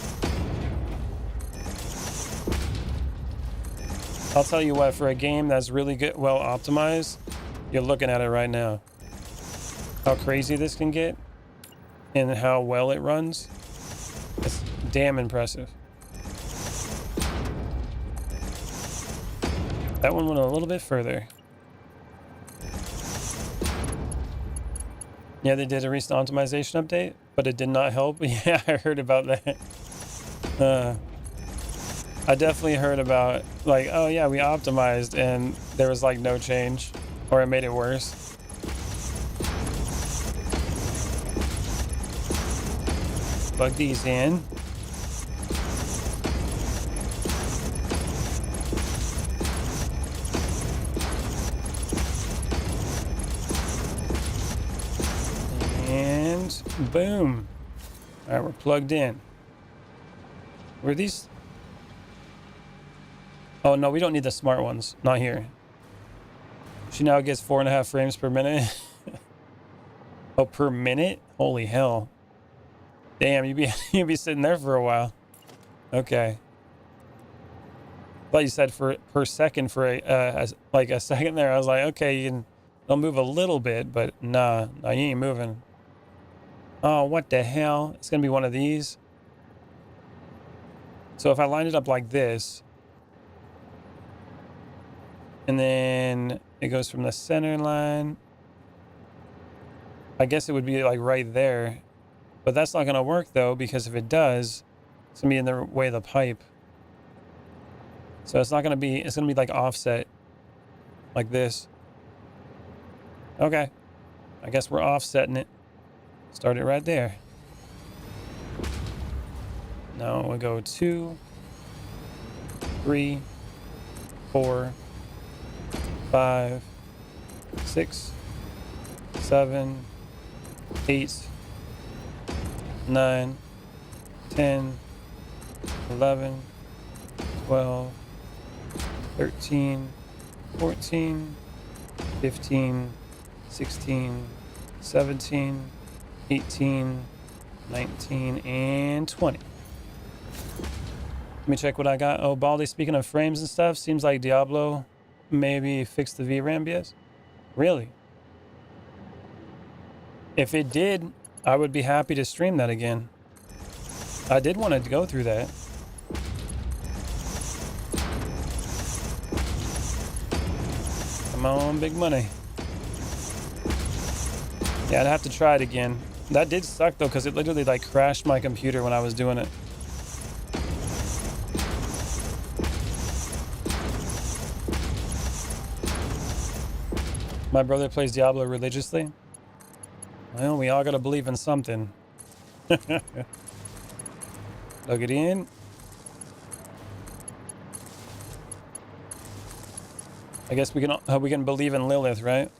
I'll tell you what, for a game that's really good, well optimized, you're looking at it right now. How crazy this can get and how well it runs. It's damn impressive. That one went a little bit further. Yeah, they did a recent optimization update, but it did not help. Yeah, I heard about that. I definitely heard about, like, oh yeah, we optimized and there was like no change, or it made it worse. Plug these in. And boom. All right, we're plugged in. Were these? Oh no, we don't need the smart ones. Not here. She now gets 4.5 frames per minute. Oh, per minute? Holy hell. Damn, you'd be sitting there for a while. Okay. Thought you said for per second for like a second there. I was like, okay, they'll move a little bit, but nah, you ain't moving. Oh, what the hell? It's gonna be one of these. So if I line it up like this, and then it goes from the center line, I guess it would be like right there, but that's not gonna work though, because if it does, it's gonna be in the way of the pipe. So it's gonna be like offset like this. Okay, I guess we're offsetting it. Start it right there. Now we'll go 2, 3, 4, 5, 6, 7, 8, 9, 10, 11, 12, 13, 14, 15, 16, 17, 18, 19, and 20. Let me check what I got. Oh, Baldy, speaking of frames and stuff, seems like Diablo maybe fixed the VRAM BS. Really? If it did, I would be happy to stream that again. I did want to go through that. Come on, big money. Yeah, I'd have to try it again. That did suck though, because it literally like crashed my computer when I was doing it. My brother plays Diablo religiously. Well, we all gotta believe in something. Plug it in. I guess we can believe in Lilith, right?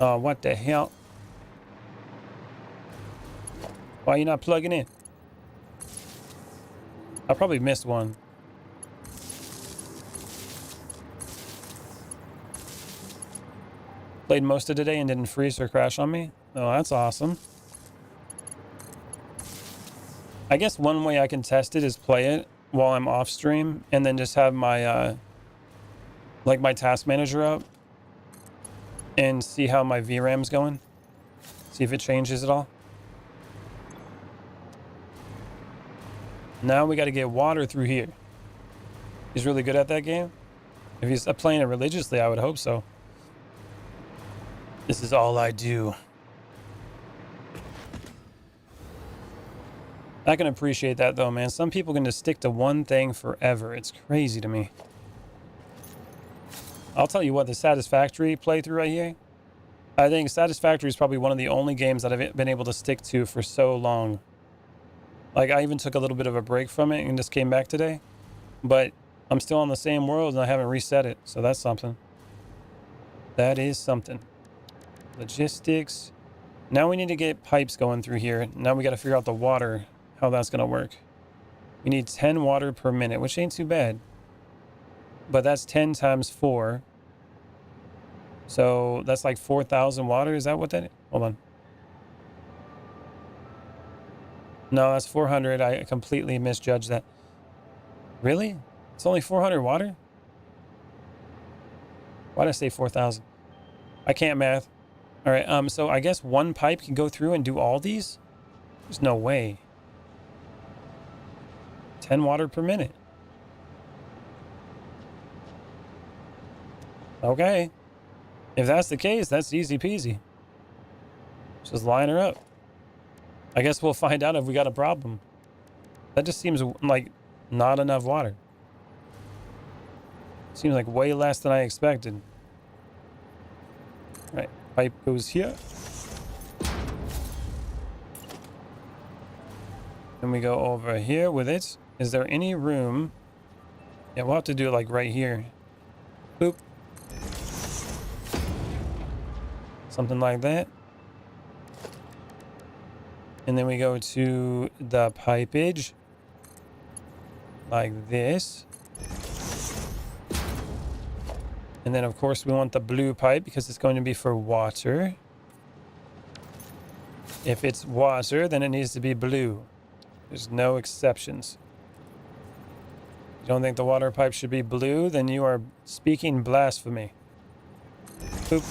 Oh, what the hell? Why are you not plugging in? I probably missed one. Played most of today and didn't freeze or crash on me. Oh, that's awesome. I guess one way I can test it is play it while I'm off stream and then just have my like my task manager up and see how my VRAM's going. See if it changes at all. Now we got to get water through here. He's really good at that game. If he's playing it religiously, I would hope so. This is all I do. I can appreciate that though, man. Some people can just stick to one thing forever. It's crazy to me. I'll tell you what, the Satisfactory playthrough right here, I think Satisfactory is probably one of the only games that I've been able to stick to for so long. Like, I even took a little bit of a break from it and just came back today. But I'm still on the same world and I haven't reset it. So that's something. That is something. Logistics. Now we need to get pipes going through here. Now we got to figure out the water, how that's going to work. We need 10 water per minute, which ain't too bad. But that's 10 times 4. So that's like 4,000 water. Is that what that is? Hold on. No, that's 400. I completely misjudged that. Really? It's only 400 water? Why did I say 4,000? I can't math. All right. So I guess one pipe can go through and do all these? There's no way. 10 water per minute. Okay. If that's the case, that's easy peasy. Just line her up. I guess we'll find out if we got a problem. That just seems like not enough water. Seems like way less than I expected. All right, pipe goes here. And we go over here with it. Is there any room? Yeah, we'll have to do it like right here. Boop. Something like that. And then we go to the pipage. Like this. And then, of course, we want the blue pipe because it's going to be for water. If it's water, then it needs to be blue. There's no exceptions. If you don't think the water pipe should be blue, then you are speaking blasphemy. Boop.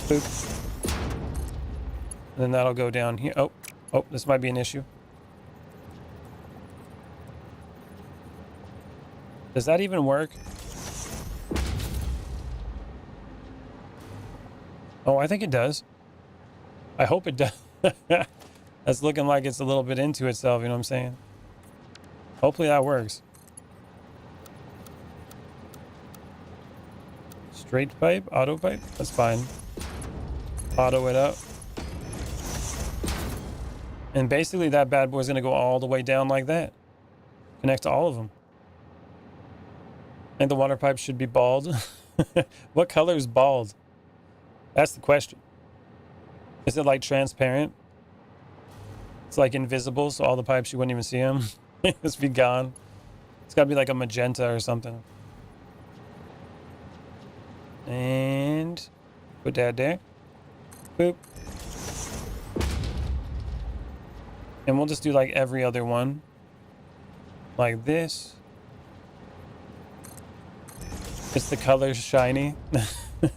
Boop. And then that'll go down here. Oh, this might be an issue. Does that even work? Oh, I think it does. I hope it does. That's looking like it's a little bit into itself, you know what I'm saying? Hopefully that works. Straight pipe, auto pipe, that's fine. Auto it up. And basically that bad boy's gonna go all the way down like that. Connect to all of them. I think the water pipe should be bald. What color is bald? That's the question. Is it like transparent? It's like invisible, so all the pipes you wouldn't even see them. Just be gone. It's got to be like a magenta or something. And put that there. Boop. And we'll just do like every other one. Like this. It's the color shiny.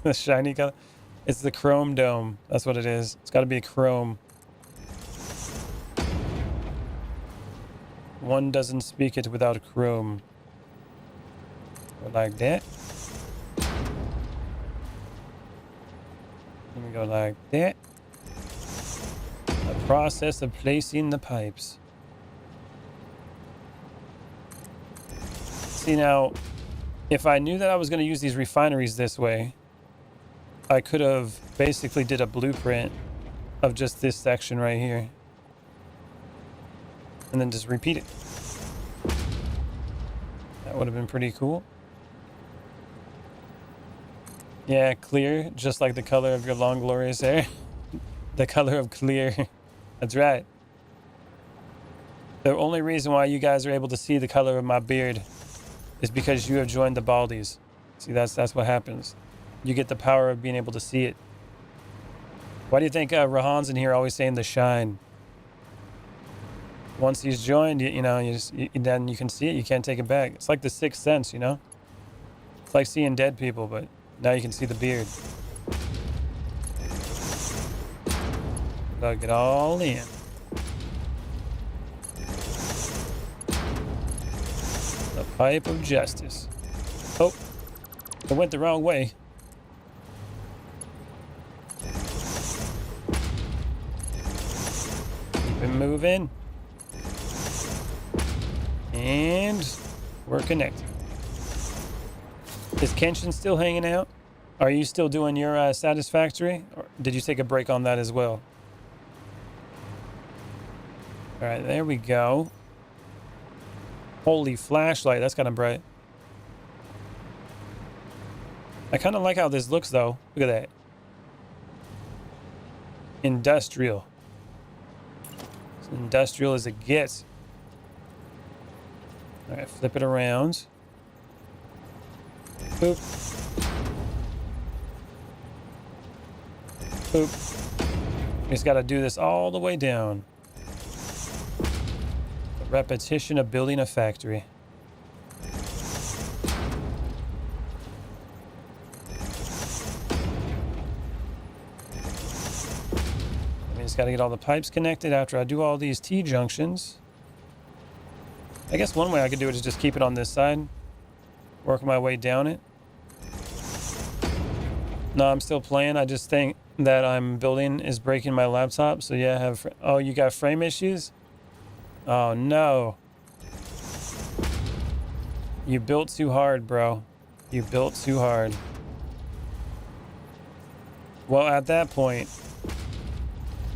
The shiny color. It's the chrome dome. That's what it is. It's got to be chrome. One doesn't speak it without chrome. Go like that. Then we go like that. The process of placing the pipes. See now, if I knew that I was going to use these refineries this way, I could have basically did a blueprint of just this section right here. And then just repeat it. That would have been pretty cool. Yeah, clear, just like the color of your long glorious hair. The color of clear. That's right. The only reason why you guys are able to see the color of my beard is because you have joined the Baldies. See, that's what happens. You get the power of being able to see it. Why do you think Rahan's in here always saying the shine? Once he's joined, then you can see it. You can't take it back. It's like the sixth sense, you know? It's like seeing dead people, but now you can see the beard. Plug it all in. The pipe of justice. Oh, it went the wrong way. Keep it moving. And we're connected. Is Kenshin still hanging out? Are you still doing your Satisfactory? Or did you take a break on that as well? All right, there we go. Holy flashlight, that's kind of bright. I kind of like how this looks, though. Look at that. Industrial. Industrial as it gets. All right, flip it around. Boop. Boop. We just got to do this all the way down. The repetition of building a factory. We just got to get all the pipes connected after I do all these T-junctions. I guess one way I could do it is just keep it on this side. Work my way down it. No, I'm still playing. I just think that I'm building is breaking my laptop. So yeah, I have... Oh, you got frame issues? Oh, no. You built too hard, bro. You built too hard. Well, at that point,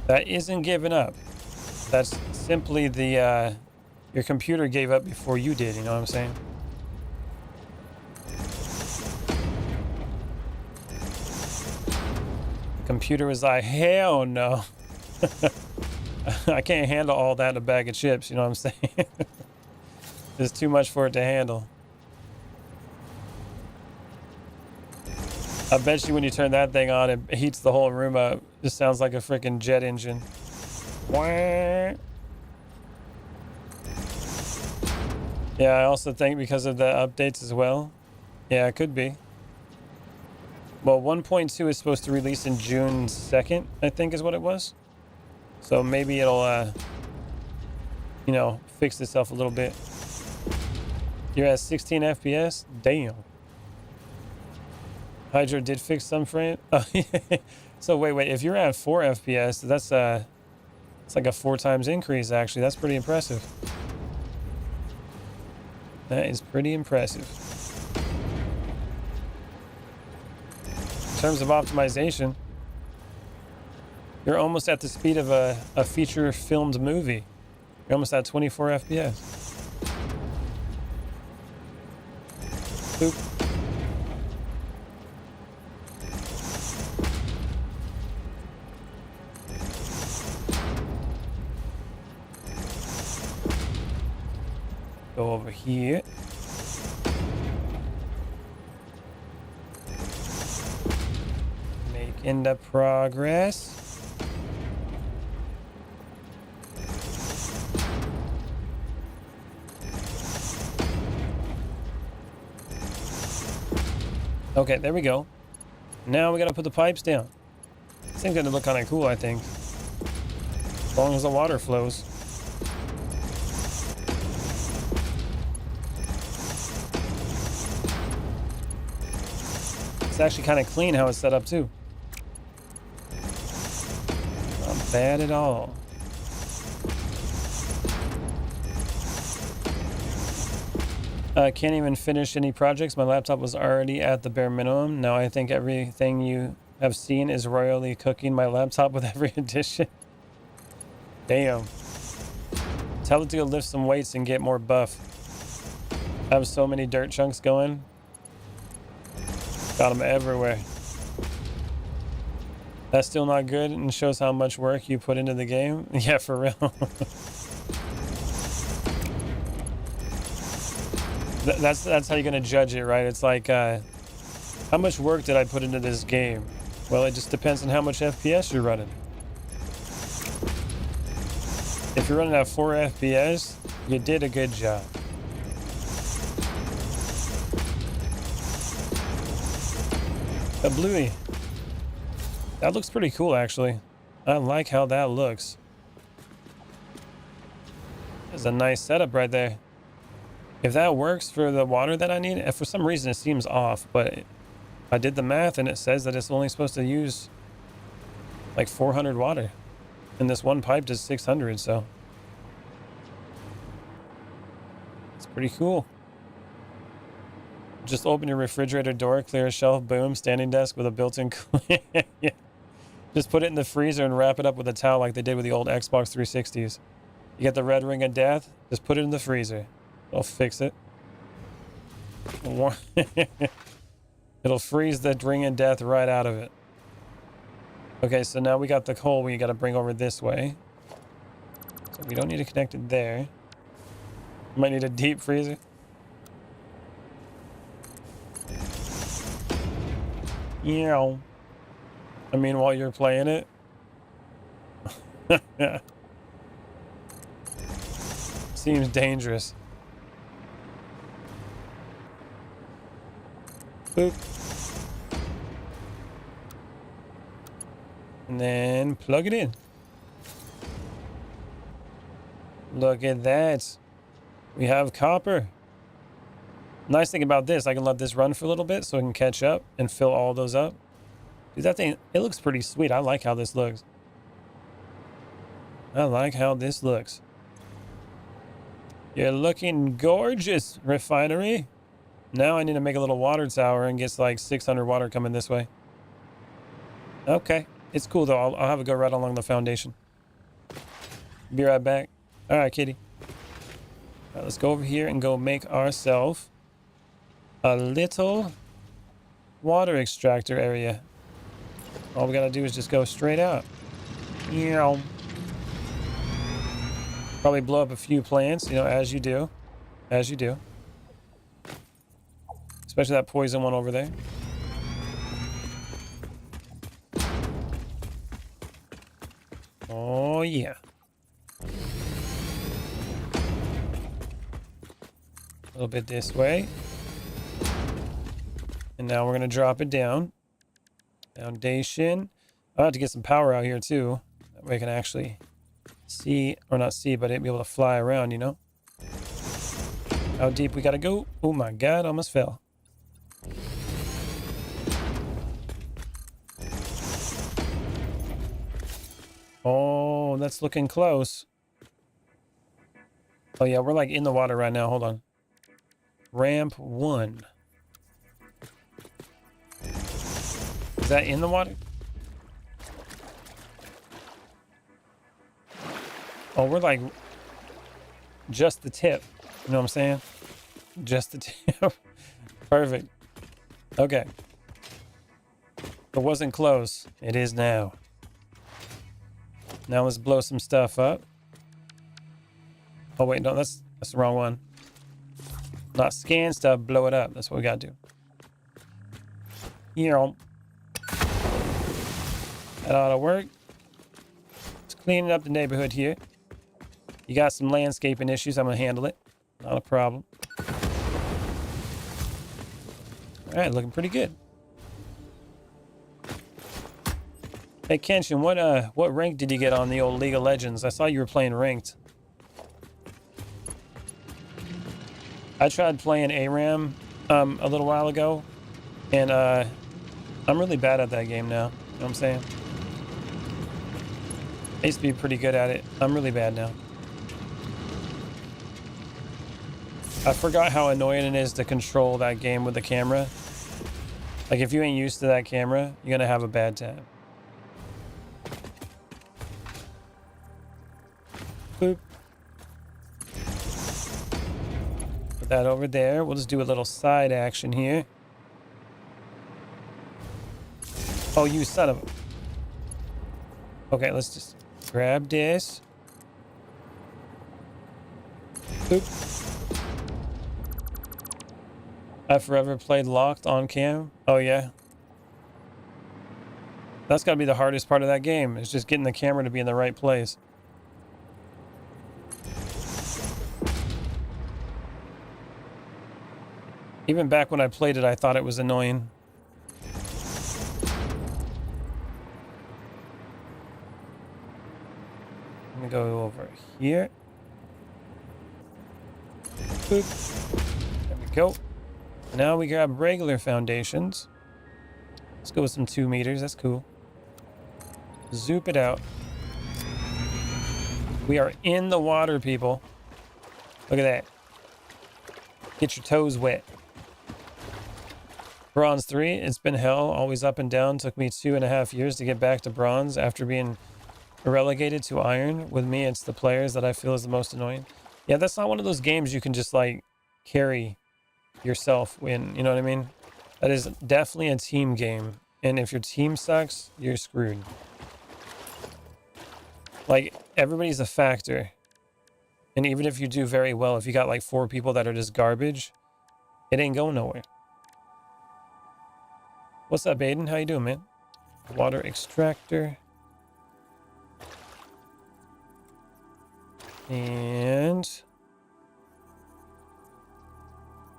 that isn't giving up. That's simply the... your computer gave up before you did, you know what I'm saying? The computer was like, hell no. I can't handle all that in a bag of chips, you know what I'm saying? There's too much for it to handle. I bet you when you turn that thing on, it heats the whole room up. It sounds like a freaking jet engine. Wah. Yeah, I also think because of the updates as well. Yeah, it could be. Well, 1.2 is supposed to release in June 2nd, I think is what it was. So maybe it'll, you know, fix itself a little bit. You're at 16 FPS? Damn. Hydro did fix some frame. Oh, so wait. If you're at 4 FPS, that's it's like a 4 times increase, actually. That's pretty impressive. That is pretty impressive. In terms of optimization, you're almost at the speed of a feature filmed movie. You're almost at 24 FPS. Boop. Go over here. Making the progress. Okay, there we go. Now we gotta put the pipes down. This thing's gonna look kind of cool, I think. As long as the water flows. It's actually kind of clean how it's set up too. Not bad at all. Can't even finish any projects. My laptop was already at the bare minimum. Now I think everything you have seen is royally cooking my laptop with every addition. Damn. Tell it to go lift some weights and get more buff. I have so many dirt chunks going. Got them everywhere. That's still not good and shows how much work you put into the game. Yeah, for real. That's how you're gonna judge it, right? It's like, how much work did I put into this game? Well, it just depends on how much FPS you're running. If you're running at 4 FPS, you did a good job. A bluey. That looks pretty cool, actually. I like how that looks. There's a nice setup right there. If that works for the water that I need, for some reason it seems off, but I did the math and it says that it's only supposed to use like 400 water. And this one pipe does 600, so it's pretty cool. Just open your refrigerator door, clear a shelf, boom, standing desk with a built-in cooling. Yeah. Just put it in the freezer and wrap it up with a towel like they did with the old Xbox 360s. You get the red ring of death, just put it in the freezer. It'll fix it. It'll freeze the ring of death right out of it. Okay, so now we got the coal we got to bring over this way. So we don't need to connect it there. Might need a deep freezer. Yeah. I mean, while you're playing it. Seems dangerous. Boop. And then plug it in. Look at that. We have copper. Nice thing about this, I can let this run for a little bit so I can catch up and fill all those up. Dude, that thing, it looks pretty sweet. I like how this looks. I like how this looks. You're looking gorgeous, refinery. Now I need to make a little water tower and get like 600 water coming this way. Okay. It's cool though. I'll have it go right along the foundation. Be right back. All right, kitty. All right, let's go over here and go make ourselves a little water extractor area. All we gotta do is just go straight out. Yeah. Probably blow up a few plants, you know, as you do. As you do. Especially that poison one over there. Oh, yeah. A little bit this way. And now we're going to drop it down. Foundation. I'll have to get some power out here, too. That way I can actually see, or not see, but be able to fly around, you know? How deep we got to go? Oh, my God. Almost fell. Oh, that's looking close. Oh, yeah, we're like in the water right now. Hold on. Ramp 1. Is that in the water? Oh, we're like just the tip. You know what I'm saying? Just the tip. Perfect. Okay. It wasn't close. It is now. Now let's blow some stuff up. Oh wait, no, that's the wrong one. Not scan stuff, blow it up. That's what we gotta do. Here, that ought to work. Just cleaning up the neighborhood here. You got some landscaping issues, I'm gonna handle it. Not a problem. All right, looking pretty good. Hey Kenshin, what rank did you get on the old League of Legends? I saw you were playing ranked. I tried playing ARAM a little while ago, and I'm really bad at that game now. You know what I'm saying? I used to be pretty good at it. I'm really bad now. I forgot how annoying it is to control that game with the camera. Like if you ain't used to that camera, you're gonna have a bad time. Boop. Put that over there. We'll just do a little side action here. Oh, you son of a... Okay, let's just grab this. Boop. I forever played locked on cam. Oh, yeah. That's got to be the hardest part of that game. Is just getting the camera to be in the right place. Even back when I played it, I thought it was annoying. I'm gonna go over here. Boop. There we go. Now we grab regular foundations. Let's go with some 2 meters. That's cool. Zoop it out. We are in the water, people. Look at that. Get your toes wet. Bronze 3, it's been hell, always up and down. Took me 2.5 years to get back to bronze after being relegated to iron. With me, it's the players that I feel is the most annoying. Yeah, that's not one of those games you can just like carry yourself in, you know what I mean? That is definitely a team game. And if your team sucks, you're screwed. Like, everybody's a factor. And even if you do very well, if you got like 4 people that are just garbage, it ain't going nowhere. What's up, Aiden? How you doing, man? Water extractor. And...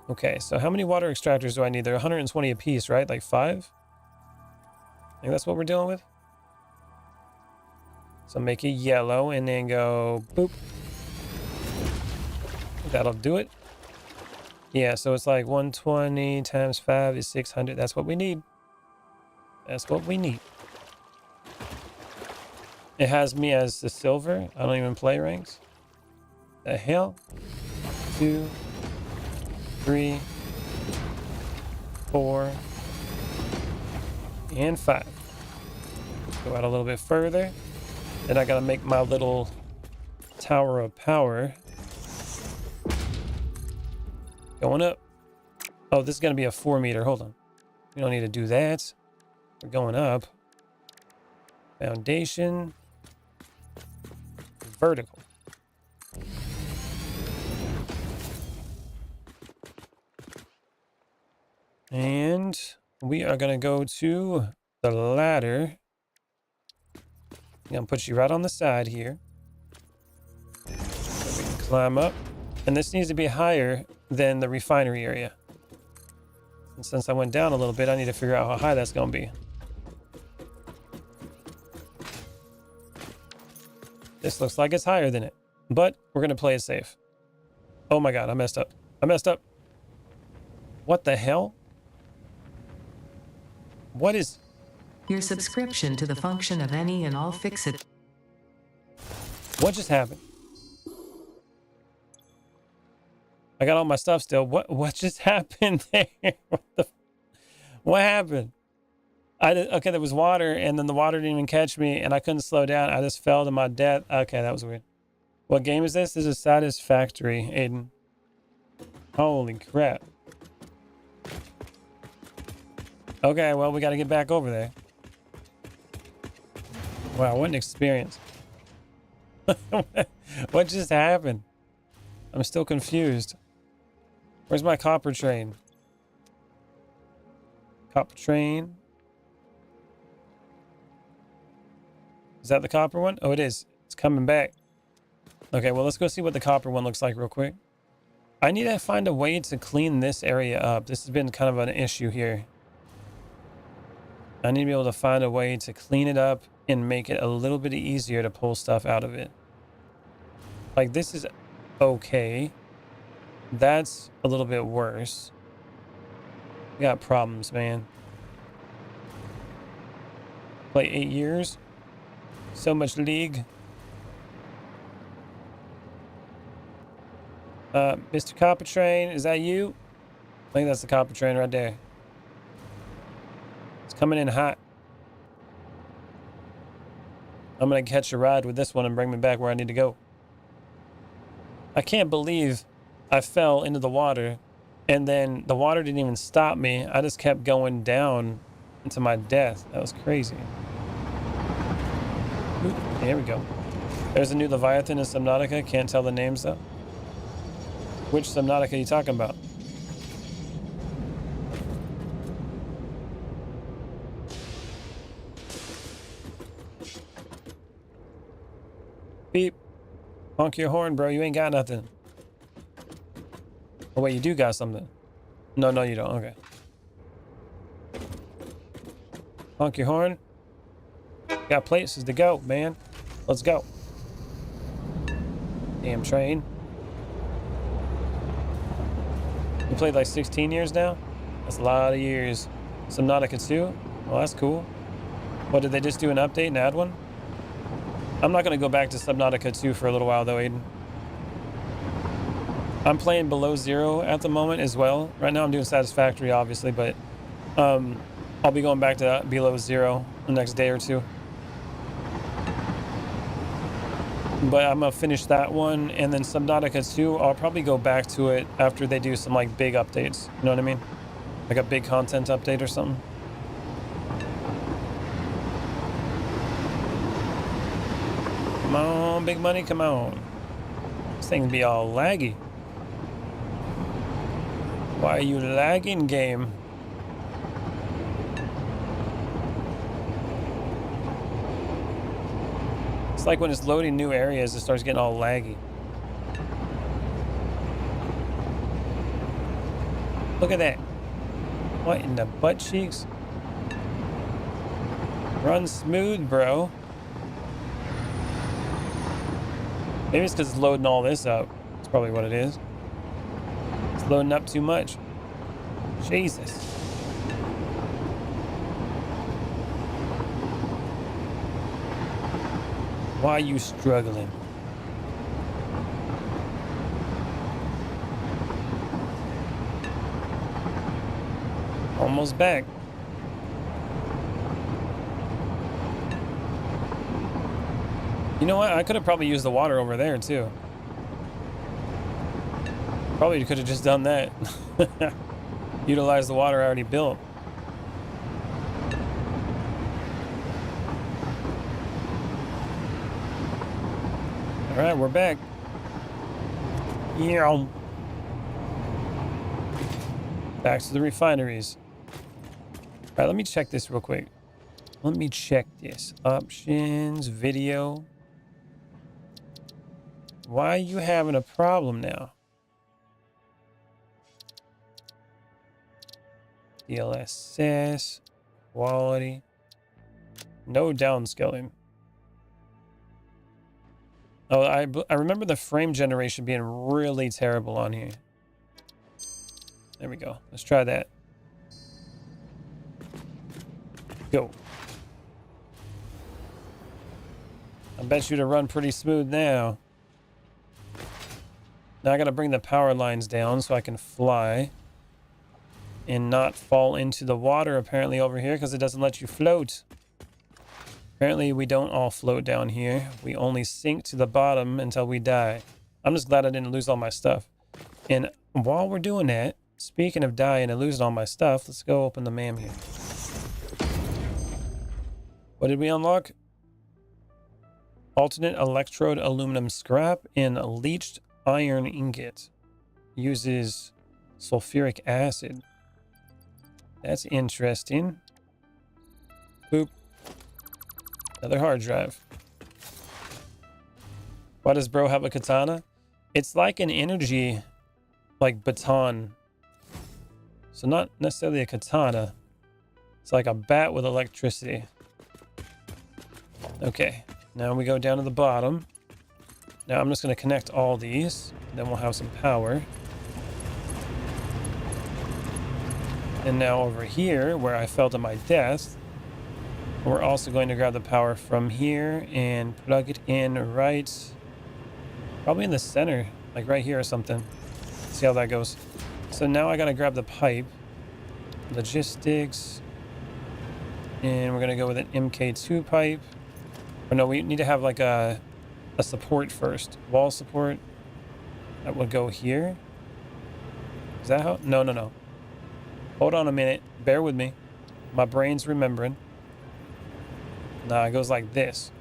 okay, so how many water extractors do I need? They're 120 apiece, right? Like 5? I think that's what we're dealing with. So make it yellow and then go boop. That'll do it. Yeah, so it's like 120 times 5 is 600. That's what we need. That's what we need. It has me as the silver. I don't even play ranks. The hell? 2, 3, 4, and 5. Go out a little bit further. Then I gotta make my little tower of power. Going up. Oh, this is gonna be a 4 meter. Hold on. We don't need to do that. We're going up. Foundation. Vertical. And we are gonna go to the ladder. I'm gonna put you right on the side here. So we can climb up. And this needs to be higher than the refinery area. And since I went down a little bit, I need to figure out how high that's gonna be. This looks like it's higher than it, but we're gonna play it safe. Oh my God, I messed up. I messed up. What the hell? What is... your subscription to the function of any and all fix-it. what just happened? I got all my stuff still. What just happened there? What happened? Okay, there was water, and then the water didn't even catch me, and I couldn't slow down. I just fell to my death. Okay, that was weird. What game is this? This is Satisfactory, Aiden. Holy crap. Okay, well, we got to get back over there. Wow, what an experience. What just happened? I'm still confused. Where's my copper train? Copper train. Is that the copper one? Oh, it is. It's coming back. Okay, well, let's go see what the copper one looks like real quick. I need to find a way to clean this area up. This has been kind of an issue here. I need to be able to find a way to clean it up and make it a little bit easier to pull stuff out of it. Like, this is okay. That's a little bit worse. We got problems, man. Play 8 years. So much league. Mr. Copper Train, is that you? I think that's the Copper Train right there. It's coming in hot. I'm gonna catch a ride with this one and bring me back where I need to go. I can't believe I fell into the water and then the water didn't even stop me. I just kept going down into my death. That was crazy. Ooh, there we go. There's a new Leviathan in Subnautica. Can't tell the names though. Which Subnautica are you talking about? Beep. Honk your horn, bro. You ain't got nothing. Oh, wait, you do got something. No, you don't. Okay. Honk your horn. Got places to go, man. Let's go. Damn train. You played like 16 years now? That's a lot of years. Subnautica 2? Well, that's cool. What, did they just do an update and add one? I'm not going to go back to Subnautica 2 for a little while, though, Aiden. I'm playing Below Zero at the moment as well. Right now I'm doing Satisfactory, obviously, but I'll be going back to Below Zero the next day or two. But I'm going to finish that one, and then Subnautica 2, I'll probably go back to it after they do some, like, big updates. You know what I mean? Like a big content update or something. Come on, big money, come on. This thing be all laggy. Why are you lagging, game? It's like when it's loading new areas, it starts getting all laggy. Look at that. What in the butt cheeks? Run smooth, bro. Maybe it's because it's loading all this up. That's probably what it is. It's loading up too much. Jesus. Why are you struggling? Almost back. You know what? I could have probably used the water over there too. Probably could have just done that. Utilize the water I already built. All right, we're back. Yeah. Back to the refineries. All right, let me check this real quick. Let me check this. Options, video. Why are you having a problem now? DLSS, quality, no downscaling. Oh, I remember the frame generation being really terrible on here. There we go. Let's try that. Go. I bet you to run pretty smooth now. Now I gotta bring the power lines down so I can fly and not fall into the water apparently over here because it doesn't let you float. Apparently we don't all float down here. We only sink to the bottom until we die. I'm just glad I didn't lose all my stuff. And while we're doing that, speaking of dying and losing all my stuff, let's go open the MAM here. What did we unlock? Alternate electrode aluminum scrap and leached iron ingot. Uses sulfuric acid. That's interesting. Boop. Another hard drive. Why does bro have a katana? It's like an energy, like baton. So not necessarily a katana. It's like a bat with electricity. Okay, now we go down to the bottom. Now I'm just going to connect all these. Then we'll have some power. And now over here, where I fell to my death, we're also going to grab the power from here and plug it in right, probably in the center, like right here or something. See how that goes. So now I got to grab the pipe, logistics, and we're going to go with an MK2 pipe. Or no, we need to have like a support first. Wall support. That would go here. Is that how? No, no, no. Hold on a minute. Bear with me. My brain's remembering. Nah, it goes like this.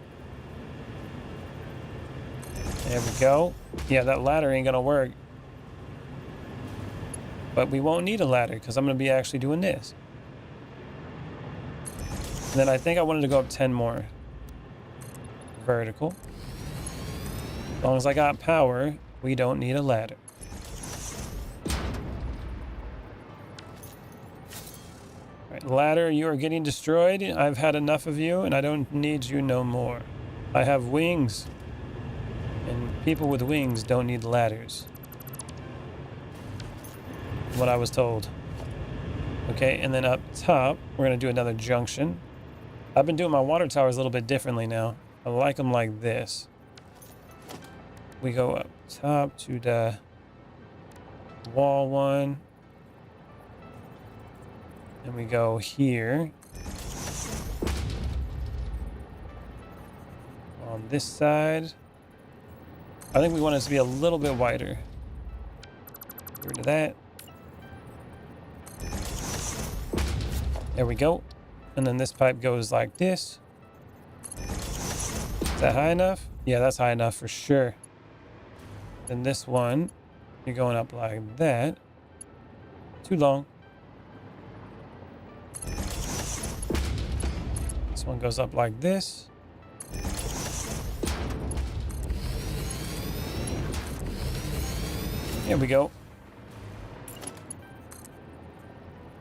There we go. Yeah, that ladder ain't gonna work. But we won't need a ladder because I'm gonna be actually doing this. And then I think I wanted to go up 10 more. Vertical. As long as I got power, we don't need a ladder. Right, ladder, you are getting destroyed. I've had enough of you, and I don't need you no more. I have wings. And people with wings don't need ladders. What I was told. Okay, and then up top, we're going to do another junction. I've been doing my water towers a little bit differently now. I like them like this. We go up top to the wall one. And we go here. On this side. I think we want it to be a little bit wider. Get rid of that. There we go. And then this pipe goes like this. Is that high enough? Yeah, that's high enough for sure. Then this one, you're going up like that. Too long. This one goes up like this. Here we go.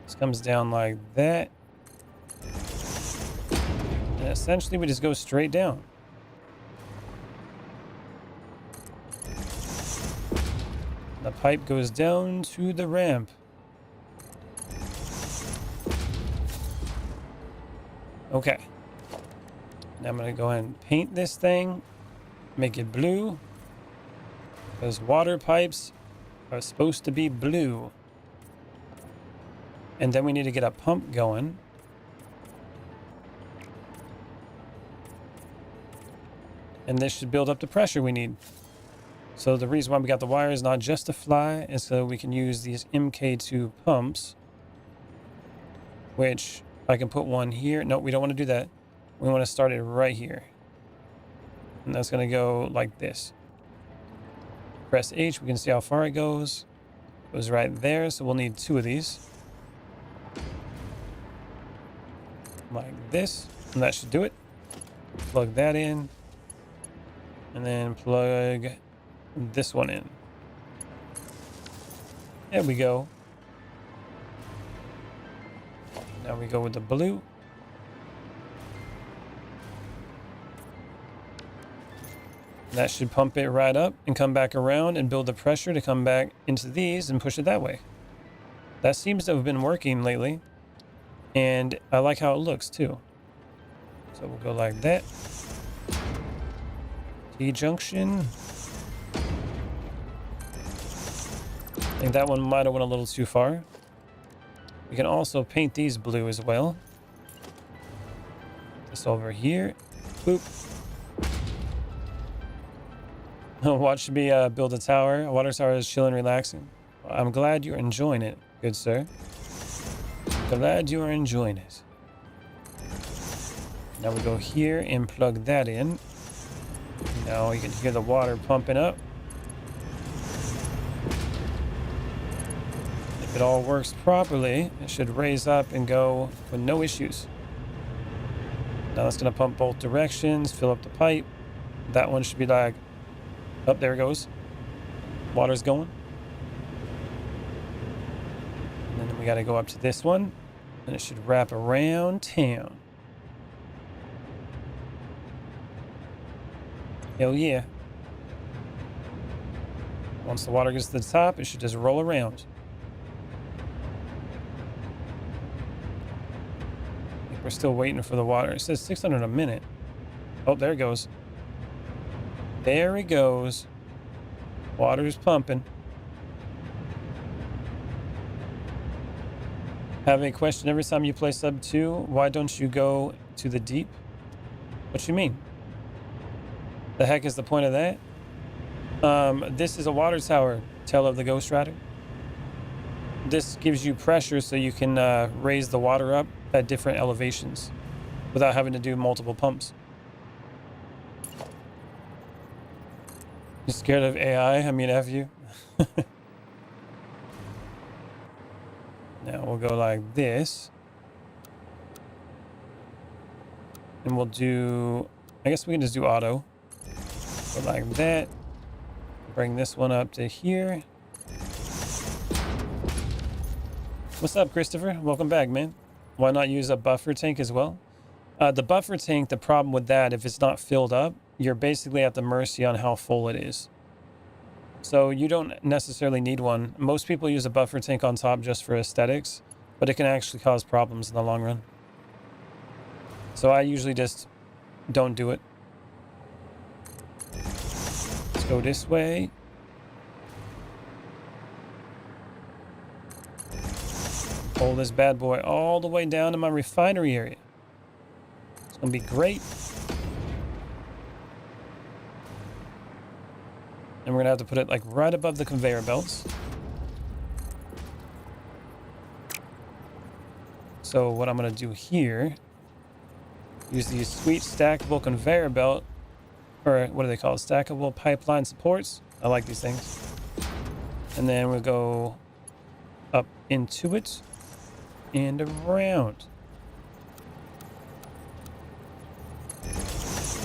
This comes down like that. And essentially we just go straight down. The pipe goes down to the ramp. Okay. Now I'm going to go ahead and paint this thing. Make it blue. Because water pipes are supposed to be blue. And then we need to get a pump going. And this should build up the pressure we need. So the reason why we got the wire is not just to fly, is so we can use these MK2 pumps. Which I can put one here. No, we don't want to do that. We want to start it right here. And that's going to go like this. Press H, we can see how far it goes. It goes right there, so we'll need 2 of these. Like this, and that should do it. Plug that in. And then plug this one in. There we go. Now we go with the blue. That should pump it right up and come back around and build the pressure to come back into these and push it that way. That seems to have been working lately. And I like how it looks too. So we'll go like that. T-junction. I think that one might have went a little too far. We can also paint these blue as well. This over here. Boop. Watch me build a tower. A water tower is chilling, relaxing. I'm glad you're enjoying it, good sir. Glad you are enjoying it. Now we go here and plug that in. Now you can hear the water pumping up. If it all works properly, it should raise up and go with no issues. Now it's going to pump both directions, fill up the pipe. That one should be like, oh, there it goes. Water's going. And then we got to go up to this one, and it should wrap around town. Hell yeah. Once the water gets to the top, it should just roll around. I think we're still waiting for the water. It says 600 a minute. Oh, there it goes. There it goes. Water's pumping. Have a question every time you play sub 2. Why don't you go to the deep? What you mean? The heck is the point of that? This is a water tower, Tale of the Ghost Rider. This gives you pressure so you can raise the water up at different elevations without having to do multiple pumps. You scared of AI? I mean, F you. Now we'll go like this. And we'll do, I guess we can just do auto. Go like that. Bring this one up to here. What's up, Christopher? Welcome back, man. Why not use a buffer tank as well? The buffer tank, the problem with that, if it's not filled up, you're basically at the mercy on how full it is. So you don't necessarily need one. Most people use a buffer tank on top just for aesthetics, but it can actually cause problems in the long run. So I usually just don't do it. Let's go this way. Pull this bad boy all the way down to my refinery area. It's gonna be great. And we're gonna have to put it like right above the conveyor belts. So what I'm gonna do here, use these sweet stackable conveyor belt, or what do they call it? Stackable pipeline supports. I like these things. And then we'll go up into it and around.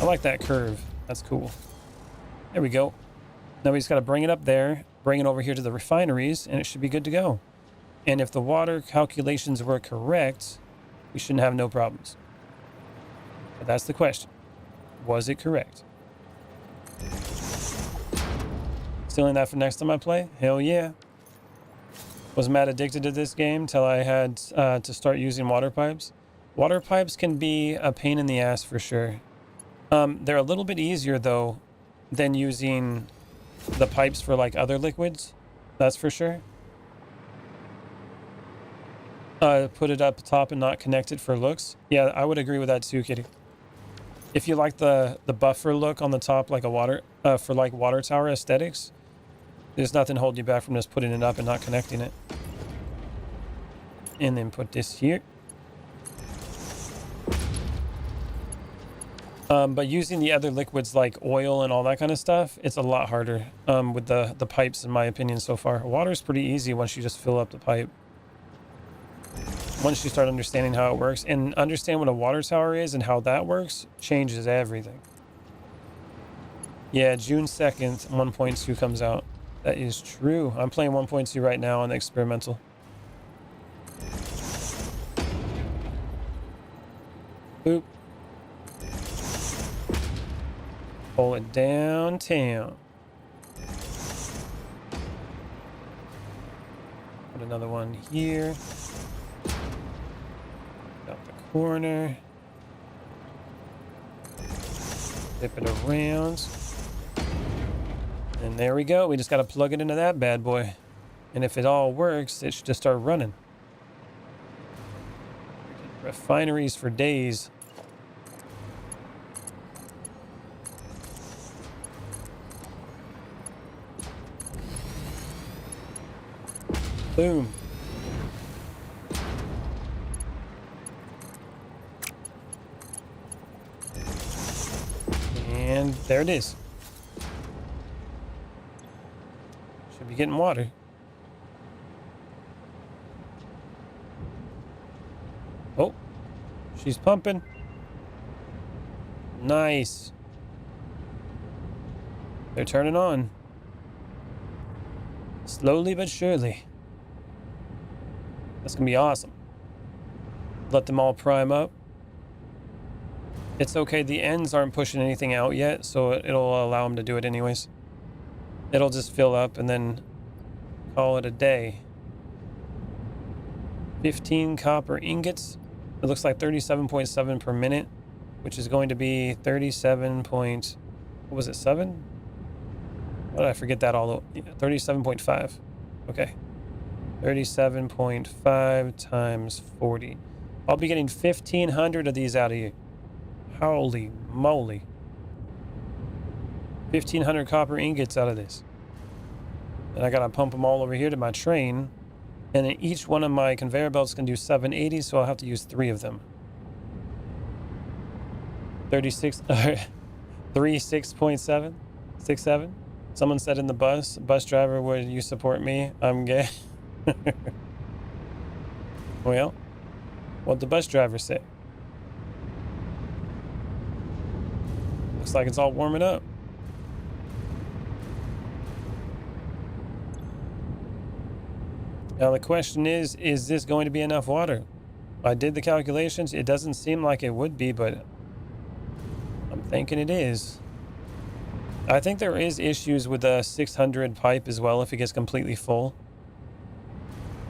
I like that curve. That's cool. There we go. Now we just got to bring it up there, bring it over here to the refineries, and it should be good to go. And if the water calculations were correct, we shouldn't have no problems. But that's the question. Was it correct? Stealing that for next time I play? Hell yeah. Was mad addicted to this game till I had to start using water pipes. Water pipes can be a pain in the ass for sure. They're a little bit easier though than using the pipes for like other liquids. That's for sure. Put it up top and not connect it for looks. Yeah, I would agree with that too, Kitty. If you like the buffer look on the top, like a water for like water tower aesthetics, there's nothing holding you back from just putting it up and not connecting it. And then put this here. But using the other liquids like oil and all that kind of stuff, it's a lot harder with the pipes, in my opinion, so far. Water's pretty easy once you just fill up the pipe. Once you start understanding how it works and understand what a water tower is and how that works, changes everything. Yeah, June 2nd, 1.2 comes out. That is true. I'm playing 1.2 right now on the experimental. Boop. Pull it downtown. Put another one here. Out the corner. Flip it around. And there we go. We just got to plug it into that bad boy. And if it all works, it should just start running. Refineries for days. Boom. And there it is. Should be getting water. Oh, she's pumping. Nice. They're turning on. Slowly but surely. That's gonna be awesome. Let them all prime up. It's okay, the ends aren't pushing anything out yet, so it'll allow them to do it anyways. It'll just fill up and then call it a day. 15 copper ingots. It looks like 37.7 per minute, which is going to be 37 point, what was it, 7? Why did I forget that all? 37.5. Okay. 37.5 times 40. I'll be getting 1,500 of these out of you. Holy moly. 1,500 copper ingots out of this. And I gotta pump them all over here to my train. And then each one of my conveyor belts can do 780, so I'll have to use 3 of them. 36.7? 67? Someone said in the bus driver, would you support me? I'm gay. Well, what'd the bus driver say? Looks like it's all warming up. Now the question is this going to be enough water? I did the calculations. It doesn't seem like it would be, but I'm thinking it is. I think there is issues with the 600 pipe as well if it gets completely full.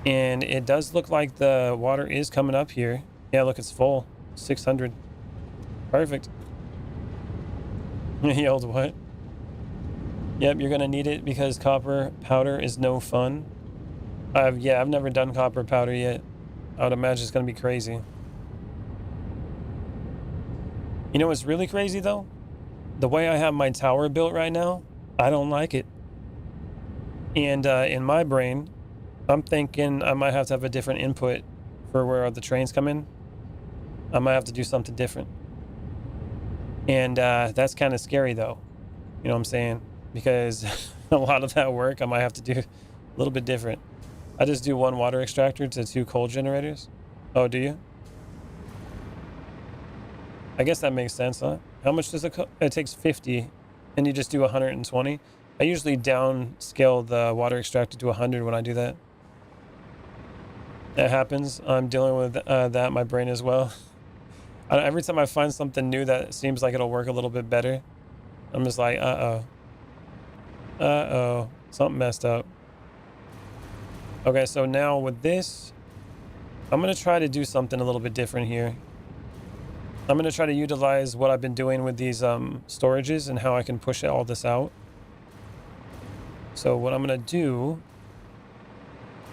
And it does look like the water is coming up here. Yeah, look, it's full. 600. Perfect. He yelled, what? Yep, you're gonna need it because copper powder is no fun. I've never done copper powder yet. I would imagine it's gonna be crazy. You know what's really crazy though? The way I have my tower built right now, I don't like it. And in my brain, I'm thinking I might have to have a different input for where the trains come in. I might have to do something different. And that's kind of scary though. You know what I'm saying? because a lot of that work I might have to do a little bit different. I just do 1 water extractor to 2 coal generators. Oh, do you? I guess that makes sense, huh? How much does it takes 50 and you just do 120? I usually downscale the water extractor to 100 when I do that. That happens. I'm dealing with that, my brain as well. Every time I find something new that seems like it'll work a little bit better, I'm just like, something messed up. Okay, so now with this, I'm going to try to do something a little bit different here. I'm going to try to utilize what I've been doing with these storages and how I can push all this out. So what I'm going to do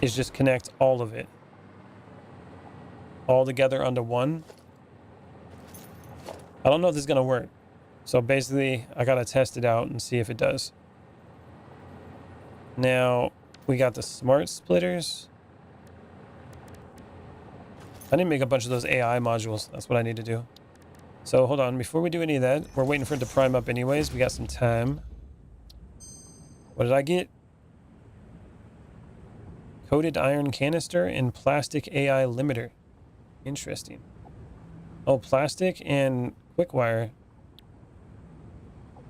is just connect all of it all together onto one. I don't know if this is going to work. So basically, I got to test it out and see if it does. Now, we got the smart splitters. I need to make a bunch of those AI modules. That's what I need to do. So hold on, before we do any of that, we're waiting for it to prime up anyways. We got some time. What did I get? Coated iron canister and plastic AI limiter. Interesting. Oh, plastic and quick wire.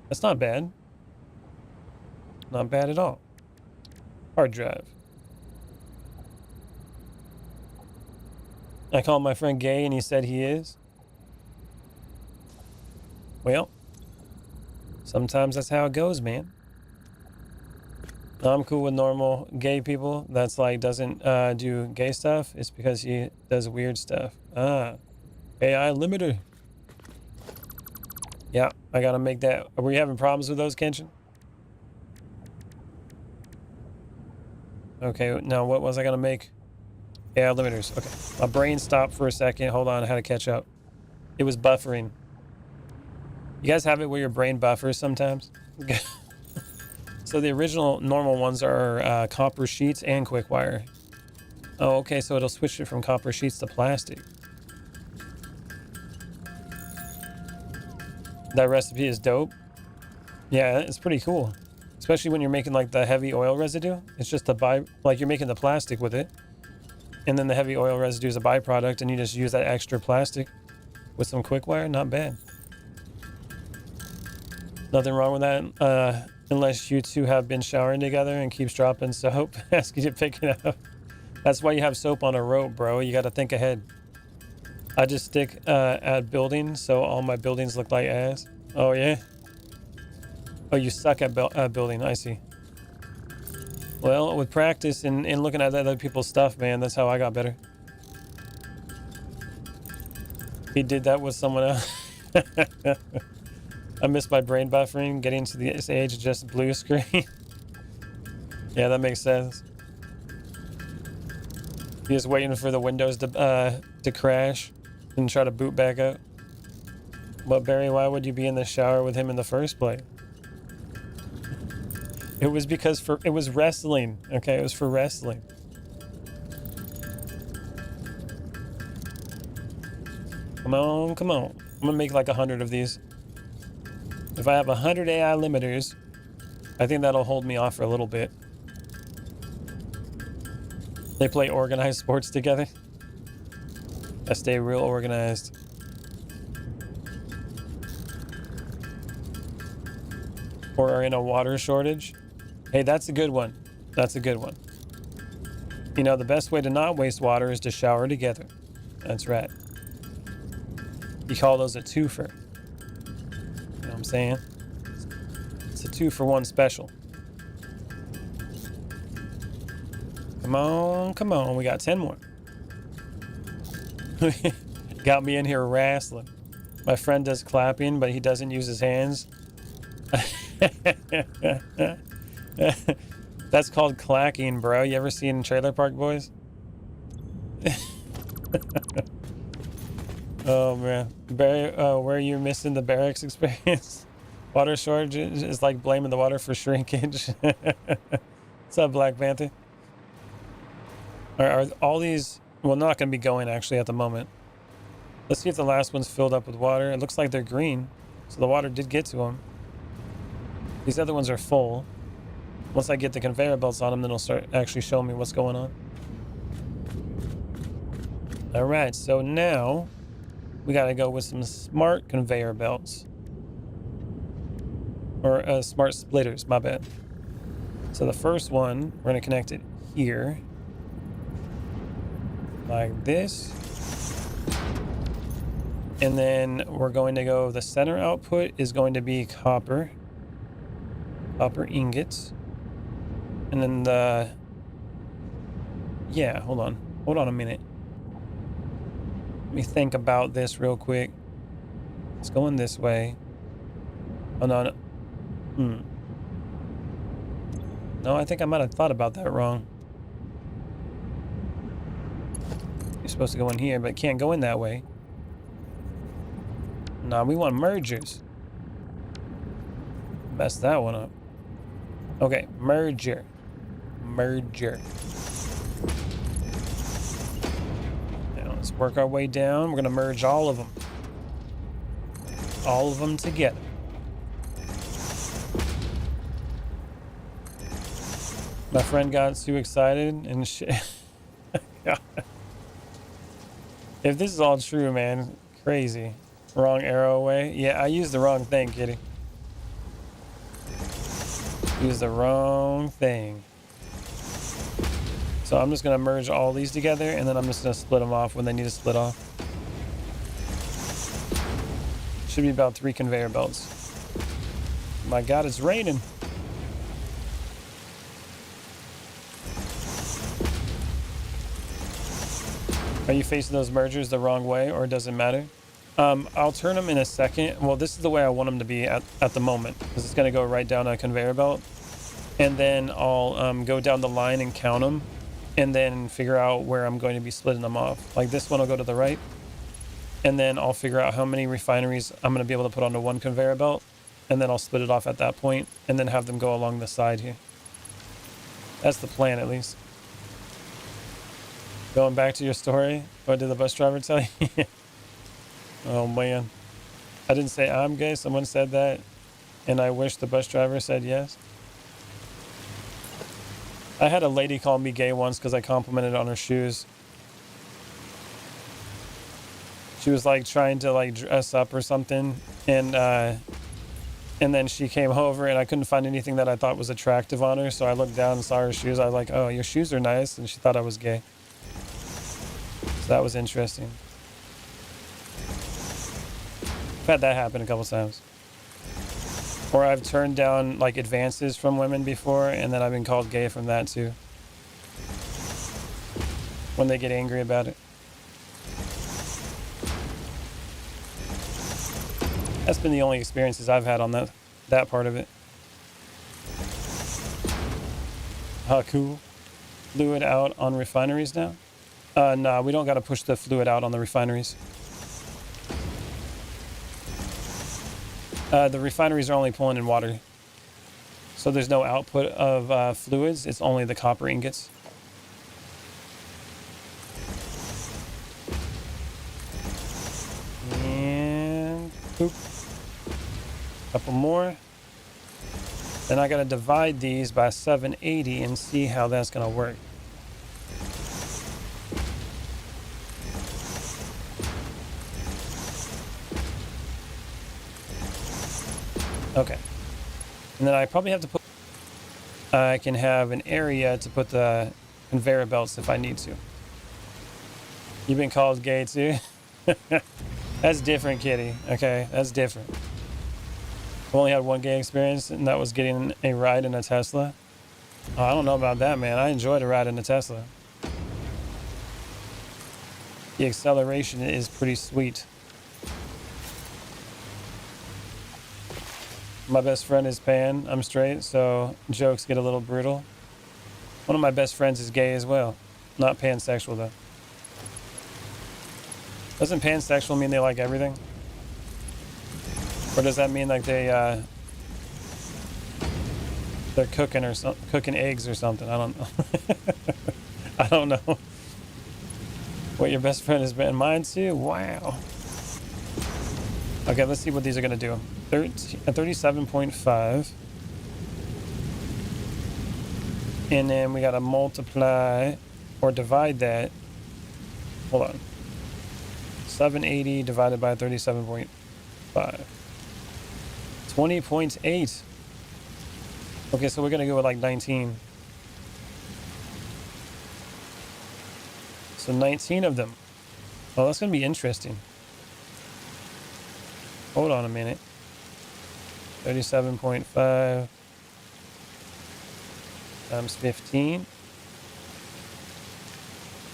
That's not bad. Not bad at all. Hard drive. I called my friend gay and he said he is. Well, sometimes that's how it goes, man. I'm cool with normal gay people. That's like doesn't do gay stuff. It's because he does weird stuff. Ah, AI limiter. Yeah, I gotta make that. Are we having problems with those, Kenshin? Okay, now what was I gonna make? AI limiters. Okay, my brain stopped for a second. Hold on, I had to catch up. It was buffering. You guys have it where your brain buffers sometimes? So the original normal ones are copper sheets and quick wire. Oh, okay, so it'll switch it from copper sheets to plastic. That recipe is dope. Yeah, it's pretty cool. Especially when you're making like the heavy oil residue. It's just like you're making the plastic with it. And then the heavy oil residue is a byproduct and you just use that extra plastic with some quick wire. Not bad. Nothing wrong with that. Unless you two have been showering together and keeps dropping soap, asking you to pick it up. That's why you have soap on a rope, bro. You got to think ahead. I just stick at buildings, so all my buildings look like ass. Oh, yeah? Oh, you suck at building. I see. Well, with practice and looking at other people's stuff, man, that's how I got better. He did that with someone else. I miss my brain buffering, getting to this age, just blue screen. Yeah, that makes sense. You're just waiting for the Windows to crash and try to boot back up. But Barry, why would you be in the shower with him in the first place? It was because it was wrestling. Okay, it was for wrestling. Come on, come on. I'm gonna make like 100 of these. If I have 100 AI limiters, I think that'll hold me off for a little bit. They play organized sports together. I stay real organized. Or are in a water shortage. Hey, that's a good one. That's a good one. You know, the best way to not waste water is to shower together. That's right. You call those a twofer. You know what I'm saying? It's a 2-for-1 special. Come on, come on. We got 10 more. Got me in here wrestling. My friend does clapping, but he doesn't use his hands. That's called clacking, bro. You ever seen Trailer Park Boys? Oh man, where you missing the barracks experience? Water shortage is like blaming the water for shrinkage. What's up, Black Panther? Are all these? Well, not going to be going actually at the moment. Let's see if the last one's filled up with water. It looks like they're green, so the water did get to them. These other ones are full. Once I get the conveyor belts on them, then it'll start actually showing me what's going on. All right, so now we got to go with some smart conveyor belts. Or smart splitters, my bad. So the first one, we're going to connect it here. Like this. And then we're going to go, the center output is going to be copper ingots. And then hold on a minute. Let me think about this real quick. It's going this way. Oh, no. No, I think I might have thought about that wrong. You're supposed to go in here, but it can't go in that way. Nah, we want mergers. Messed that one up. Okay, merger. Now let's work our way down. We're gonna merge all of them. All of them together. My friend got too excited and shit. If this is all true, man, crazy. Wrong arrow away. Yeah, I used the wrong thing, kitty. Used the wrong thing. So I'm just going to merge all these together, and then I'm just going to split them off when they need to split off. Should be about 3 conveyor belts. My God, it's raining. Are you facing those mergers the wrong way, or does it matter? I'll turn them in a second. Well, this is the way I want them to be at the moment, because it's going to go right down a conveyor belt. And then I'll go down the line and count them, and then figure out where I'm going to be splitting them off. Like this one will go to the right, and then I'll figure out how many refineries I'm going to be able to put onto one conveyor belt, and then I'll split it off at that point, and then have them go along the side here. That's the plan, at least. Going back to your story, what did the bus driver tell you? Oh man, I didn't say I'm gay. Someone said that, and I wish the bus driver said yes. I had a lady call me gay once because I complimented on her shoes. She was like trying to like dress up or something, and then she came over and I couldn't find anything that I thought was attractive on her. So I looked down and saw her shoes. I was like, "Oh, your shoes are nice," and she thought I was gay. So that was interesting. I've had that happen a couple times. Or I've turned down like advances from women before, and then I've been called gay from that too. When they get angry about it. That's been the only experiences I've had on that part of it. How cool. Fluid out on refineries now? Nah, we don't got to push the fluid out on the refineries. The refineries are only pulling in water. So there's no output of fluids. It's only the copper ingots. And poop. Couple more. Then I got to divide these by 780 and see how that's going to work. Okay. And then I probably have to put... I can have an area to put the conveyor belts if I need to. You've been called gay too? That's different, kitty. Okay, that's different. I've only had one gay experience, and that was getting a ride in a Tesla. Oh, I don't know about that, man. I enjoyed a ride in a Tesla. The acceleration is pretty sweet. My best friend is pan. I'm straight, so jokes get a little brutal. One of my best friends is gay as well. Not pansexual, though. Doesn't pansexual mean they like everything? Or does that mean like they're cooking or cooking eggs or something? I don't know. I don't know. What your best friend has been. Mine too? Wow. Okay, let's see what these are going to do. 37.5. And then we got to multiply or divide that. Hold on. 780 divided by 37.5. 20.8. Okay, so we're going to go with like 19. So 19 of them. Oh, that's going to be interesting. Hold on a minute. 37.5 times 15.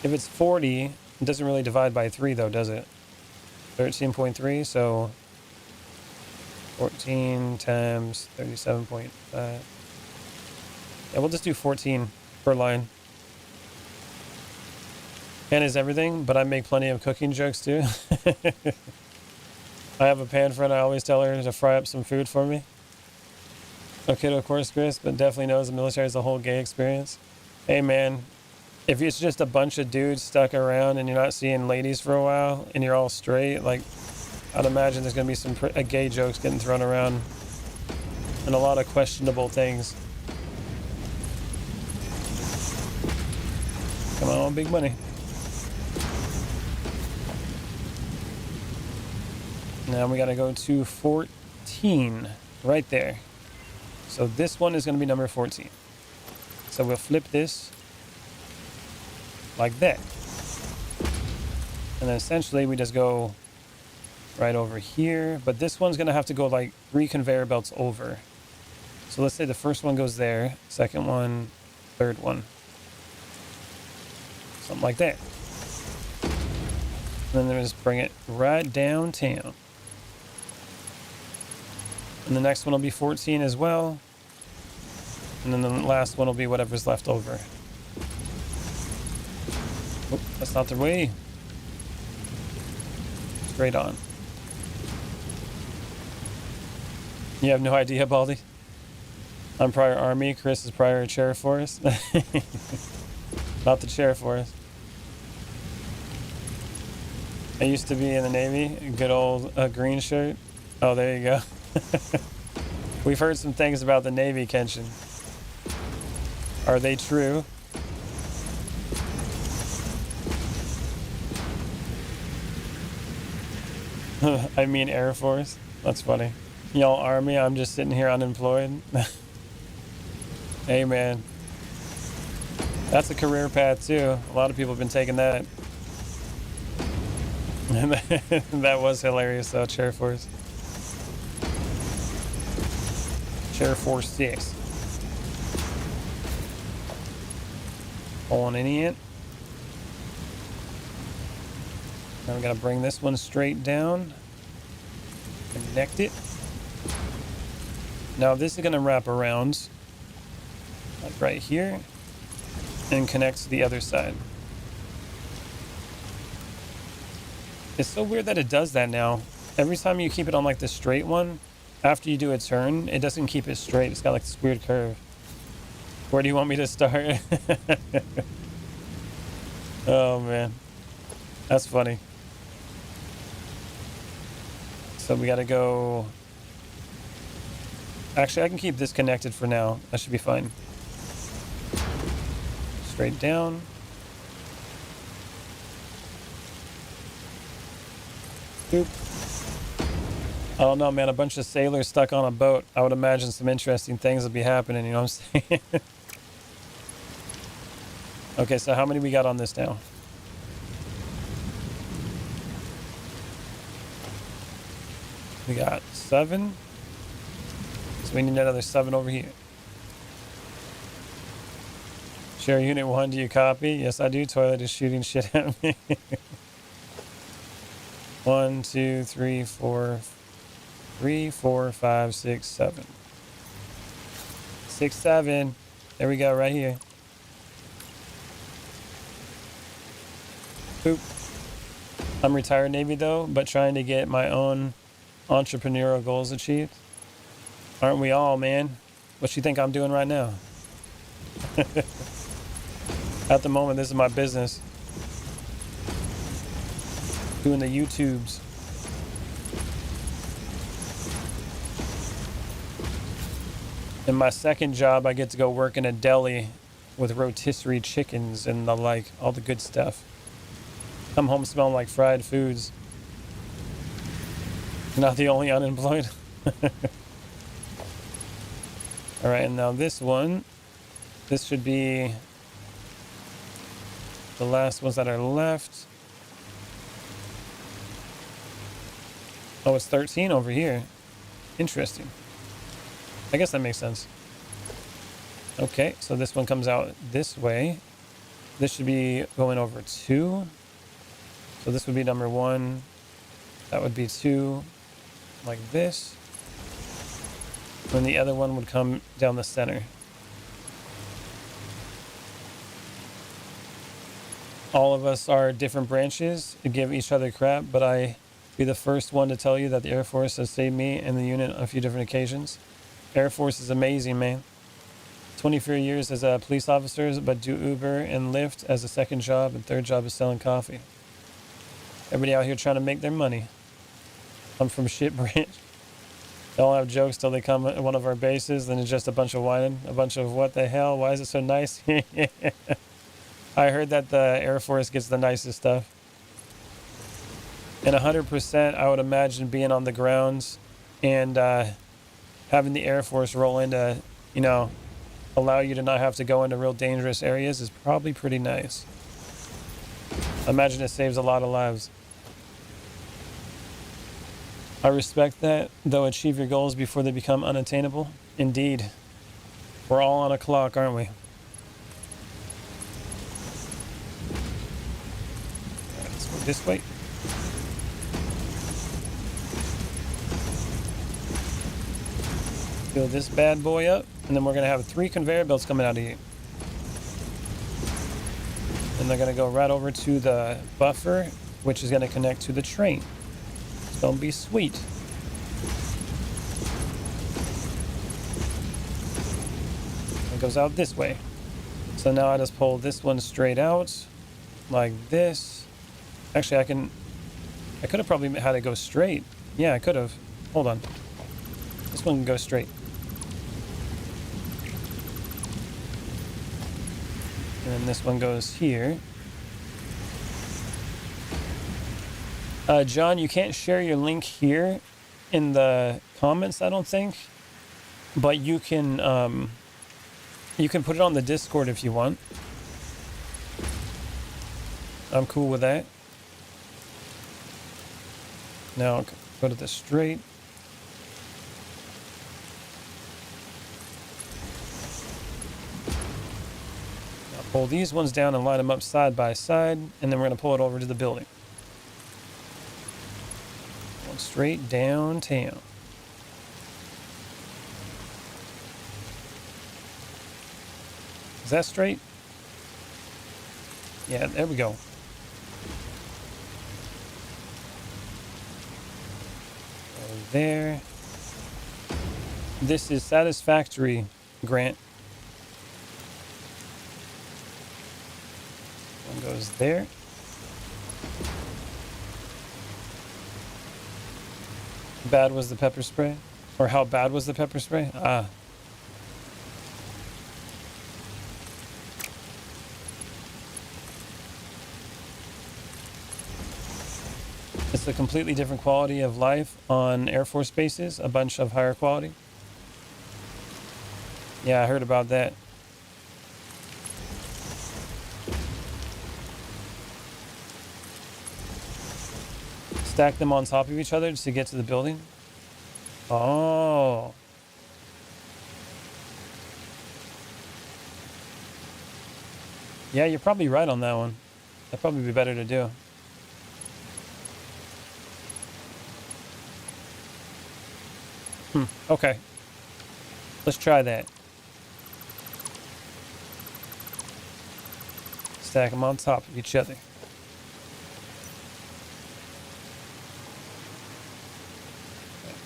If it's 40, it doesn't really divide by 3 though, does it? 13.3, so 14 times 37.5. Yeah, we'll just do 14 per line. Pan is everything, but I make plenty of cooking jokes too. I have a pan friend, I always tell her to fry up some food for me. Okay, of course, Chris, but definitely knows the military is a whole gay experience. Hey man, if it's just a bunch of dudes stuck around and you're not seeing ladies for a while and you're all straight, like, I'd imagine there's going to be some gay jokes getting thrown around and a lot of questionable things. Come on, big money. Now we got to go to 14 right there. So this one is going to be number 14. So we'll flip this like that. And then essentially we just go right over here. But this one's going to have to go like 3 conveyor belts over. So let's say the first one goes there, second one, third one. Something like that. And then we just bring it right downtown. And the next one will be 14 as well. And then the last one will be whatever's left over. Oh, that's not the way. Straight on. You have no idea, Baldy? I'm prior Army. Chris is prior Chair Force. Not the Chair Force. I used to be in the Navy. Good old green shirt. Oh, there you go. We've heard some things about the Navy, Kenshin. Are they true? I mean Air Force. That's funny. Y'all Army, I'm just sitting here unemployed. Hey man. That's a career path too. A lot of people have been taking that. That was hilarious though, Chair Force. Chair Force 6. Pulling in. Now we gotta bring this one straight down. Connect it. Now this is gonna wrap around like right here and connect to the other side. It's so weird that it does that now. Every time you keep it on like the straight one, after you do a turn, it doesn't keep it straight. It's got like this weird curve. Where do you want me to start? Oh man, that's funny. So we gotta go. Actually, I can keep this connected for now. That should be fine. Straight down. Boop. I don't know, man. A bunch of sailors stuck on a boat. I would imagine some interesting things would be happening. You know what I'm saying? Okay, so how many we got on this now? We got 7. So we need another 7 over here. Share Unit 1, do you copy? Yes, I do. Toilet is shooting shit at me. 1, 2, 3, 4, 5, 6, 7. 6, 7. There we go, right here. Boop. I'm retired Navy though, but trying to get my own entrepreneurial goals achieved. Aren't we all, man? What you think I'm doing right now? At the moment, this is my business. Doing the YouTubes. In my second job, I get to go work in a deli with rotisserie chickens and the like, all the good stuff. Come home smelling like fried foods. Not the only unemployed. All right, and now this one. This should be the last ones that are left. Oh, it's 13 over here. Interesting. I guess that makes sense. Okay, so this one comes out this way. This should be going over 2. So this would be number 1. That would be 2, like this. And the other one would come down the center. All of us are different branches to give each other crap, but I be the first one to tell you that the Air Force has saved me and the unit on a few different occasions. Air Force is amazing, man. 24 years as a police officer, but do Uber and Lyft as a second job, and third job is selling coffee. Everybody out here trying to make their money. I'm from shit branch. They all have jokes till they come at one of our bases, then it's just a bunch of whining, a bunch of what the hell, why is it so nice? I heard that the Air Force gets the nicest stuff. And 100%, I would imagine being on the grounds and having the Air Force roll in to, you know, allow you to not have to go into real dangerous areas is probably pretty nice. I imagine it saves a lot of lives. I respect that, though. Achieve your goals before they become unattainable. Indeed. We're all on a clock, aren't we? Let's go this way. Fill this bad boy up, and then we're going to have 3 conveyor belts coming out of here. And they're going to go right over to the buffer, which is going to connect to the train. It's going to be sweet. It goes out this way. So now I just pull this one straight out like this. Actually, I could have probably had it go straight. Yeah, I could have. Hold on. This one can go straight. And then this one goes here. John, you can't share your link here in the comments, I don't think. But you can put it on the Discord if you want. I'm cool with that. Now go to the straight. Pull these ones down and line them up side by side, and then we're going to pull it over to the building. Going straight downtown. Is that straight? Yeah, there we go. Over there. This is Satisfactory, Grant. One goes there. Bad was the pepper spray? Or how bad was the pepper spray? Ah. It's a completely different quality of life on Air Force bases, a bunch of higher quality. Yeah, I heard about that. Stack them on top of each other just to get to the building? Oh. Yeah, you're probably right on that one. That'd probably be better to do. Okay. Let's try that. Stack them on top of each other.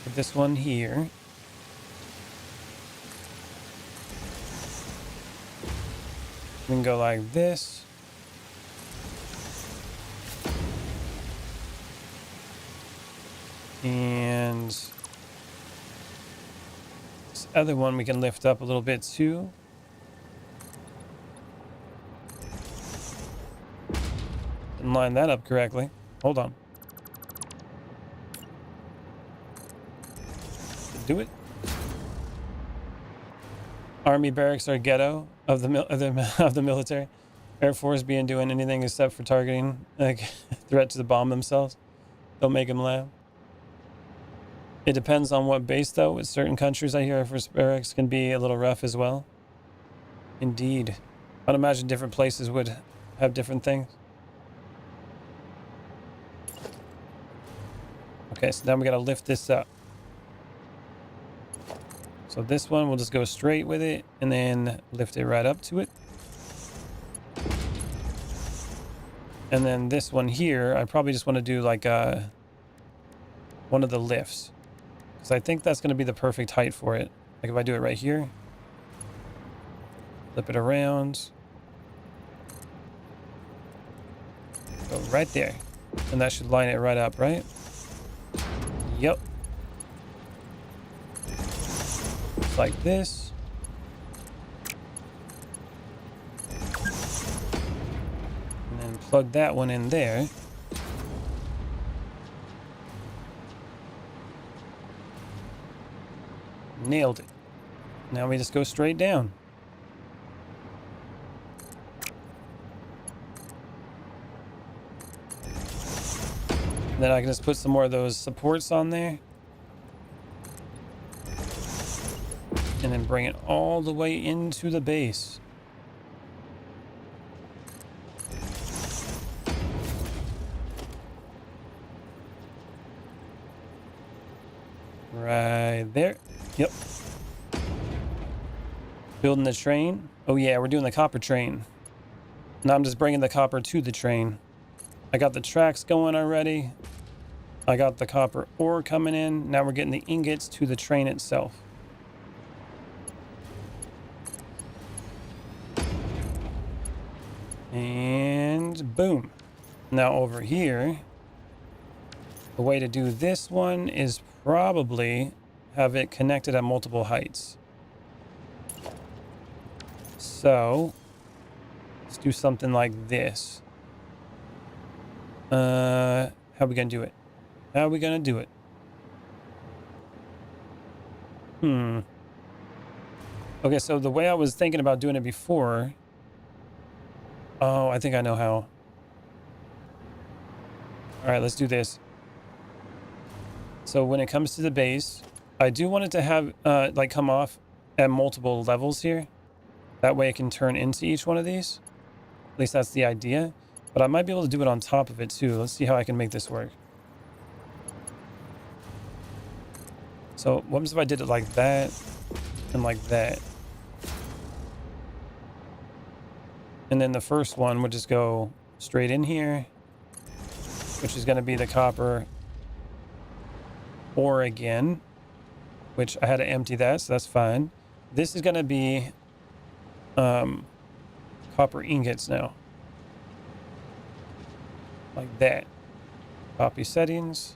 Put this one here. We can go like this. And this other one we can lift up a little bit too. Didn't line that up correctly. Hold on. Do it. Army barracks are ghetto of the military. Air Force being doing anything except for targeting, like threat to bomb themselves. Don't make them laugh. It depends on what base, though. With certain countries, I hear Air Force barracks can be a little rough as well. Indeed. I'd imagine different places would have different things. Okay, so now we got to lift this up. So this one, we'll just go straight with it and then lift it right up to it. And then this one here, I probably just want to do like one of the lifts. Because I think that's going to be the perfect height for it. Like if I do it right here. Flip it around. Go right there. And that should line it right up, right? Yep. Like this. And then plug that one in there. Nailed it. Now we just go straight down. And then I can just put some more of those supports on there. And then bring it all the way into the base. Right there. Yep. Building the train. Oh yeah, we're doing the copper train. Now I'm just bringing the copper to the train. I got the tracks going already. I got the copper ore coming in. Now we're getting the ingots to the train itself. And boom. Now over here, the way to do this one is probably have it connected at multiple heights. So let's do something like this. How are we gonna do it? How are we gonna do it? Okay, so the way I was thinking about doing it before. Oh, I think I know how. All right, let's do this. So when it comes to the base, I do want it to have like come off at multiple levels here. That way it can turn into each one of these. At least that's the idea. But I might be able to do it on top of it too. Let's see how I can make this work. So what happens if I did it like that and like that? And then the first one would just go straight in here, which is going to be the copper ore again, which I had to empty that, so that's fine. This is going to be copper ingots now. Like that. Copy settings.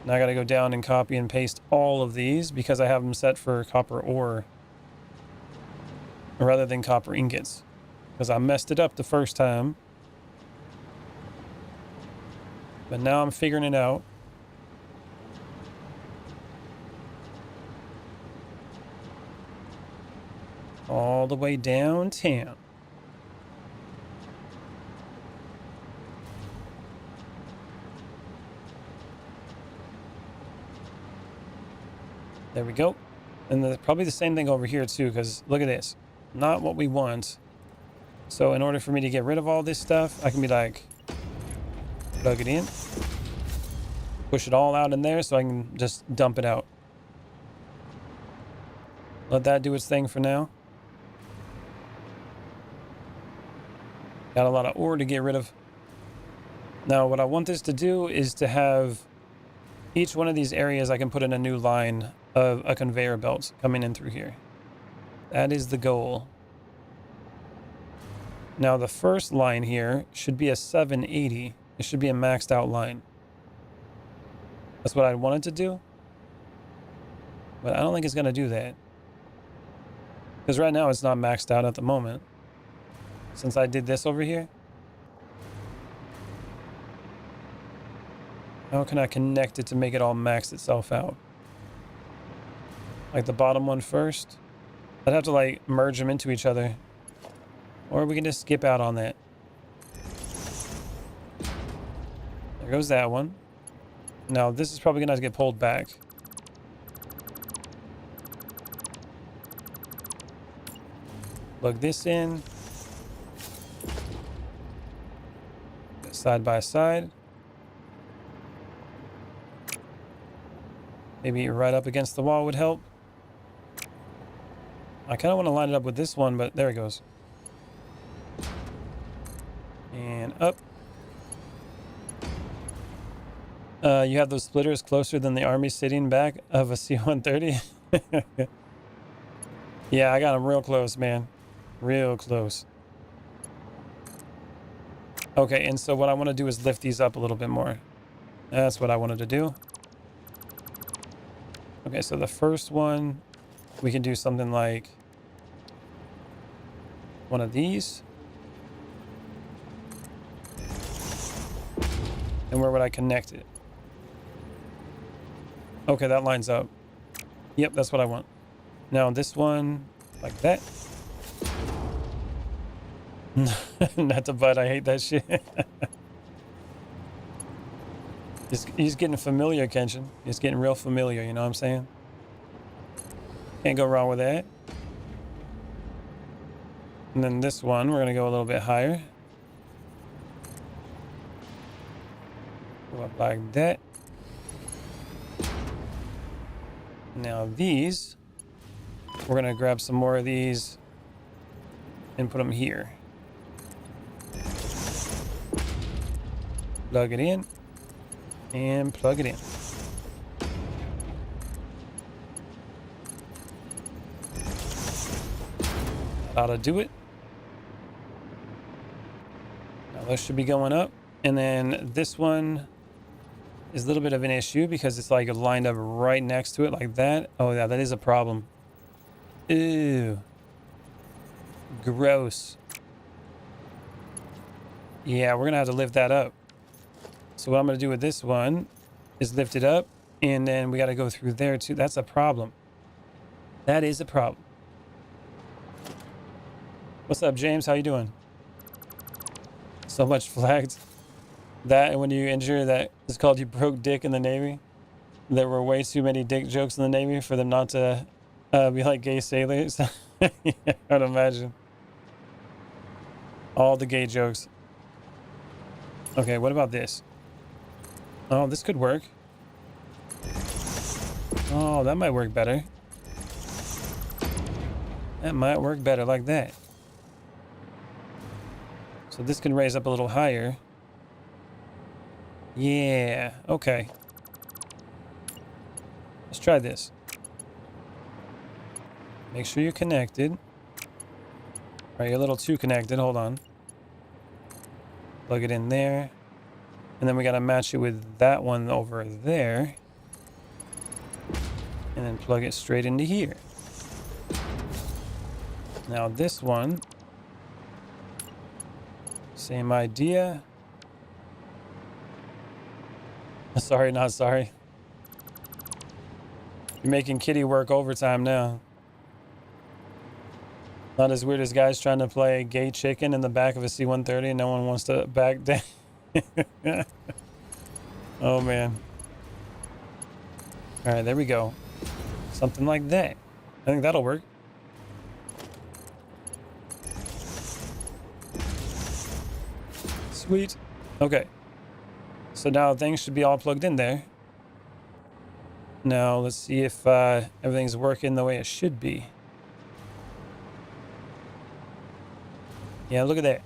Now I got to go down and copy and paste all of these because I have them set for copper ore rather than copper ingots, because I messed it up the first time. But now I'm figuring it out. All the way downtown. There we go. And probably the same thing over here too, because look at this. Not what we want. So in order for me to get rid of all this stuff, I can be like, plug it in, push it all out in there so I can just dump it out. Let that do its thing for now. Got a lot of ore to get rid of. Now what I want this to do is to have each one of these areas I can put in a new line of a conveyor belt coming in through here. That is the goal. Now the first line here should be a 780. It should be a maxed out line. That's what I wanted to do. But I don't think it's going to do that. Because right now it's not maxed out at the moment. Since I did this over here. How can I connect it to make it all max itself out? Like the bottom one first? I'd have to like merge them into each other. Or we can just skip out on that. There goes that one. Now this is probably gonna have to get pulled back. Plug this in. Side by side. Maybe right up against the wall would help. I kind of want to line it up with this one, but there it goes. And up. You have those splitters closer than the army sitting back of a C-130? Yeah, I got them real close, man. Real close. Okay, and so what I want to do is lift these up a little bit more. That's what I wanted to do. Okay, so the first one, we can do something like one of these. And where would I connect it? Okay, that lines up. Yep, that's what I want. Now this one, like that. Not the butt, I hate that shit. He's getting familiar, Kenshin. He's getting real familiar, you know what I'm saying? Can't go wrong with that. And then this one, we're gonna go a little bit higher. Go up like that. Now these, we're gonna grab some more of these and put them here. Plug it in and plug it in. That ought to do it. Now those should be going up. And then this one is a little bit of an issue because it's like lined up right next to it like that. Oh yeah, that is a problem. Ew. Gross. Yeah, we're gonna have to lift that up. So what I'm gonna do with this one is lift it up, and then we gotta go through there too. That's a problem. That is a problem. What's up, James? How you doing? So much flagged. That and when you injure that is called you broke dick in the Navy. There were way too many dick jokes in the Navy for them not to be like gay sailors. Yeah, I'd imagine. All the gay jokes. Okay, what about this? Oh, this could work. Oh, that might work better. That might work better like that. So this can raise up a little higher. Yeah, okay. Let's try this. Make sure you're connected. All right, you're a little too connected. Hold on. Plug it in there. And then we got to match it with that one over there. And then plug it straight into here. Now this one. Same idea. Sorry, not sorry. You're making Kitty work overtime now. Not as weird as guys trying to play gay chicken in the back of a C-130 and no one wants to back down. Oh, man. All right, there we go. Something like that. I think that'll work. Sweet. Okay. So now things should be all plugged in there. Now let's see if everything's working the way it should be. Yeah, look at that.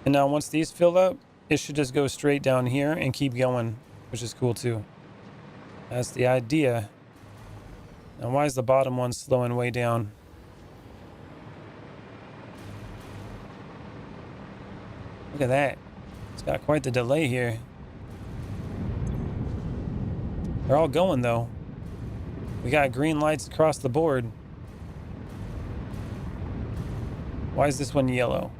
And now once these fill up, it should just go straight down here and keep going, which is cool too. That's the idea. Now why is the bottom one slowing way down? Look at that. It's got quite the delay here. They're all going though. We got green lights across the board. Why is this one yellow?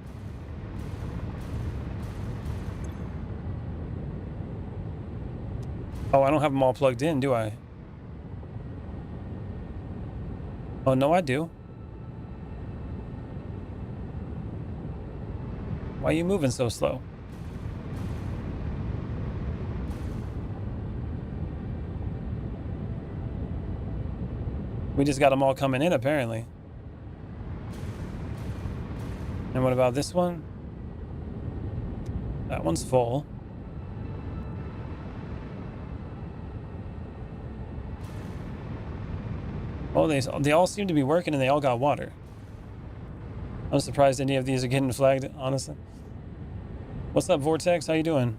Oh, I don't have them all plugged in, do I? Oh, no, I do. Why are you moving so slow? We just got them all coming in, apparently. And what about this one? That one's full. Oh, they all seem to be working and they all got water. I'm surprised any of these are getting flagged, honestly. What's up, Vortex? How you doing?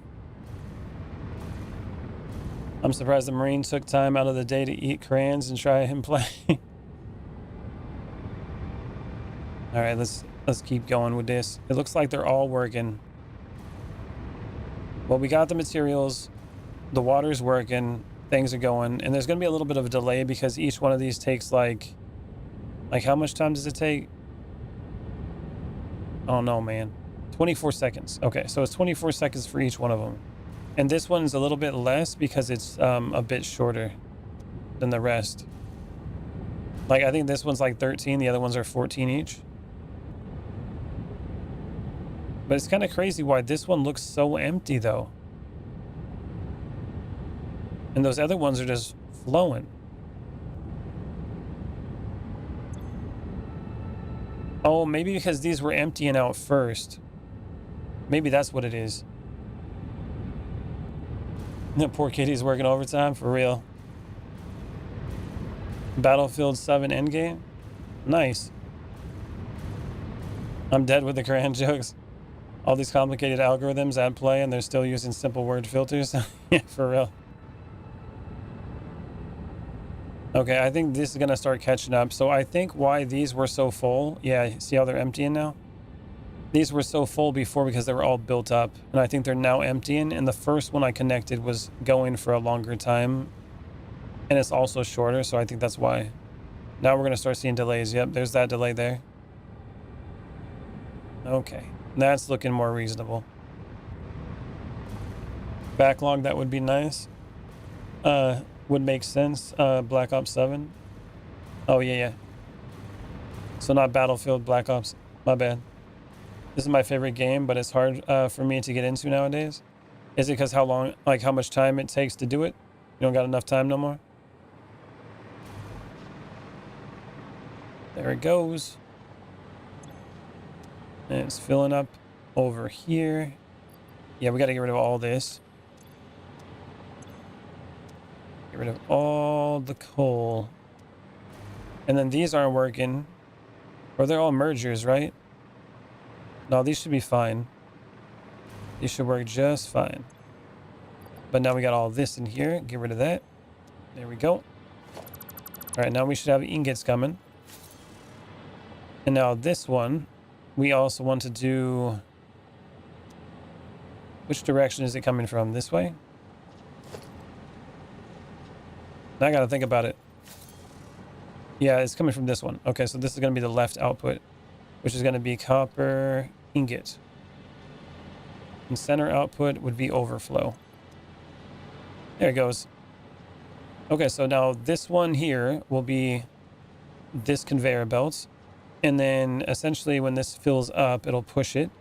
I'm surprised the Marine took time out of the day to eat crayons and try him play. All right, let's keep going with this. It looks like they're all working. Well, we got the materials. The water's working. Things are going. And there's going to be a little bit of a delay because each one of these takes like how much time does it take? Oh, no, man. 24 seconds. Okay, so it's 24 seconds for each one of them. And this one's a little bit less because it's a bit shorter than the rest. Like, I think this one's like 13. The other ones are 14 each. But it's kind of crazy why this one looks so empty, though. And those other ones are just flowing. Oh, maybe because these were emptying out first. Maybe that's what it is. The poor kitty's working overtime, for real. Battlefield 7 endgame? Nice. I'm dead with the crayon jokes. All these complicated algorithms at play and they're still using simple word filters. Yeah, for real. Okay, I think this is going to start catching up. So I think why these were so full. Yeah, see how they're emptying now? These were so full before because they were all built up. And I think they're now emptying. And the first one I connected was going for a longer time. And it's also shorter, so I think that's why. Now we're going to start seeing delays. Yep, there's that delay there. Okay, that's looking more reasonable. Backlog, that would be nice. Would make sense. Black Ops 7. Oh, yeah. So not Battlefield, Black Ops. My bad. This is my favorite game, but it's hard for me to get into nowadays. Is it because how much time it takes to do it? You don't got enough time no more? There it goes. And it's filling up over here. Yeah, we got to get rid of all this. Get rid of all the coal. And then these aren't working. Or they're all mergers, right? No, these should be fine. These should work just fine. But now we got all this in here. Get rid of that. There we go. All right, now we should have ingots coming. And now this one, we also want to do... Which direction is it coming from? This way? Now I gotta think about it. Yeah, it's coming from this one. Okay, so this is gonna be the left output, which is gonna be copper ingot. And center output would be overflow. There it goes. Okay, so now this one here will be this conveyor belt. And then essentially when this fills up, it'll push it.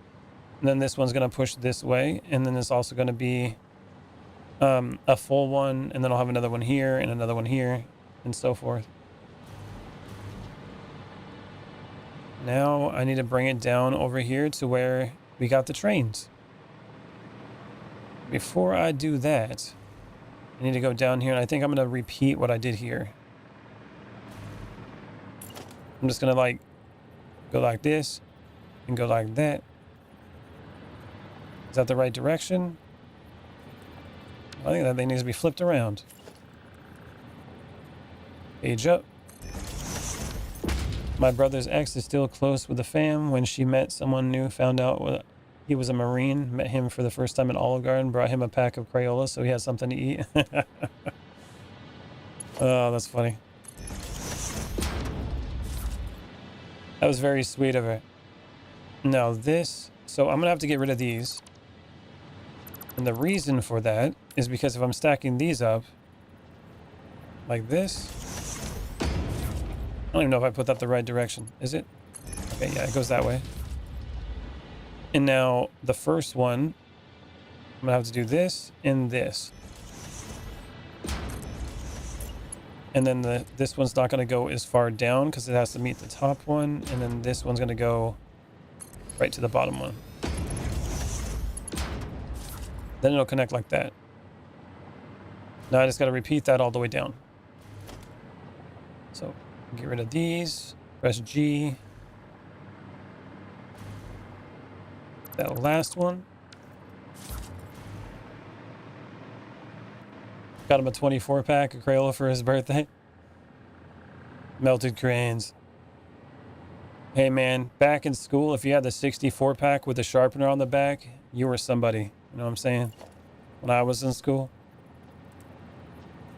And then this one's going to push this way. And then there's also going to be a full one. And then I'll have another one here and another one here and so forth. Now I need to bring it down over here to where we got the trains. Before I do that, I need to go down here. And I think I'm going to repeat what I did here. I'm just going to go like this and go like that. Is that the right direction? I think that thing needs to be flipped around. Page up. My brother's ex is still close with the fam. When she met someone new, found out he was a Marine, met him for the first time in Olive Garden, brought him a pack of Crayolas so he has something to eat. Oh, that's funny. That was very sweet of her. Now this, so I'm gonna have to get rid of these. And the reason for that is because if I'm stacking these up like this, I don't even know if I put that the right direction. Is it? Okay, yeah, it goes that way. And now the first one, I'm gonna have to do this and this. And then this one's not gonna go as far down because it has to meet the top one. And then this one's gonna go right to the bottom one. Then it'll connect like that. Now I just gotta repeat that all the way down. So get rid of these, press G. That last one. Got him a 24 pack of Crayola for his birthday. Melted crayons. Hey man, back in school, if you had the 64 pack with the sharpener on the back, you were somebody. You know what I'm saying? When I was in school,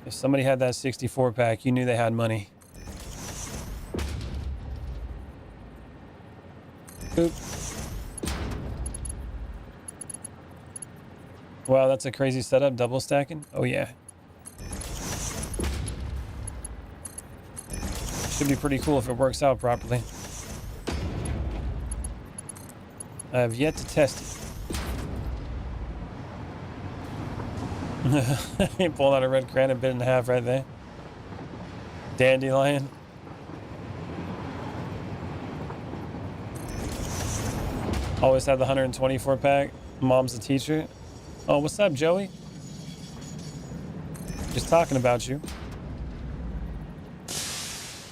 if somebody had that 64 pack, you knew they had money. Oop. Wow, that's a crazy setup, double stacking. Oh yeah. Should be pretty cool if it works out properly. I have yet to test it. He pulled out a red crayon and bit it in half right there. Dandelion. Always have the 124 pack. Mom's a teacher. Oh, what's up, Joey? Just talking about you.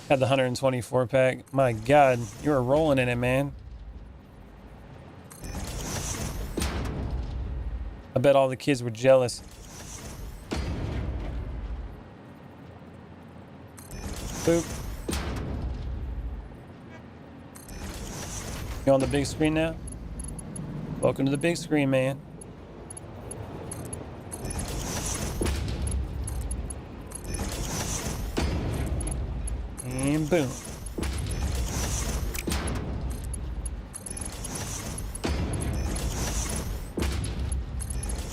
Had the 124 pack. My God, you were rolling in it, man. I bet all the kids were jealous. Boop. You on the big screen now? Welcome to the big screen, man. And boom.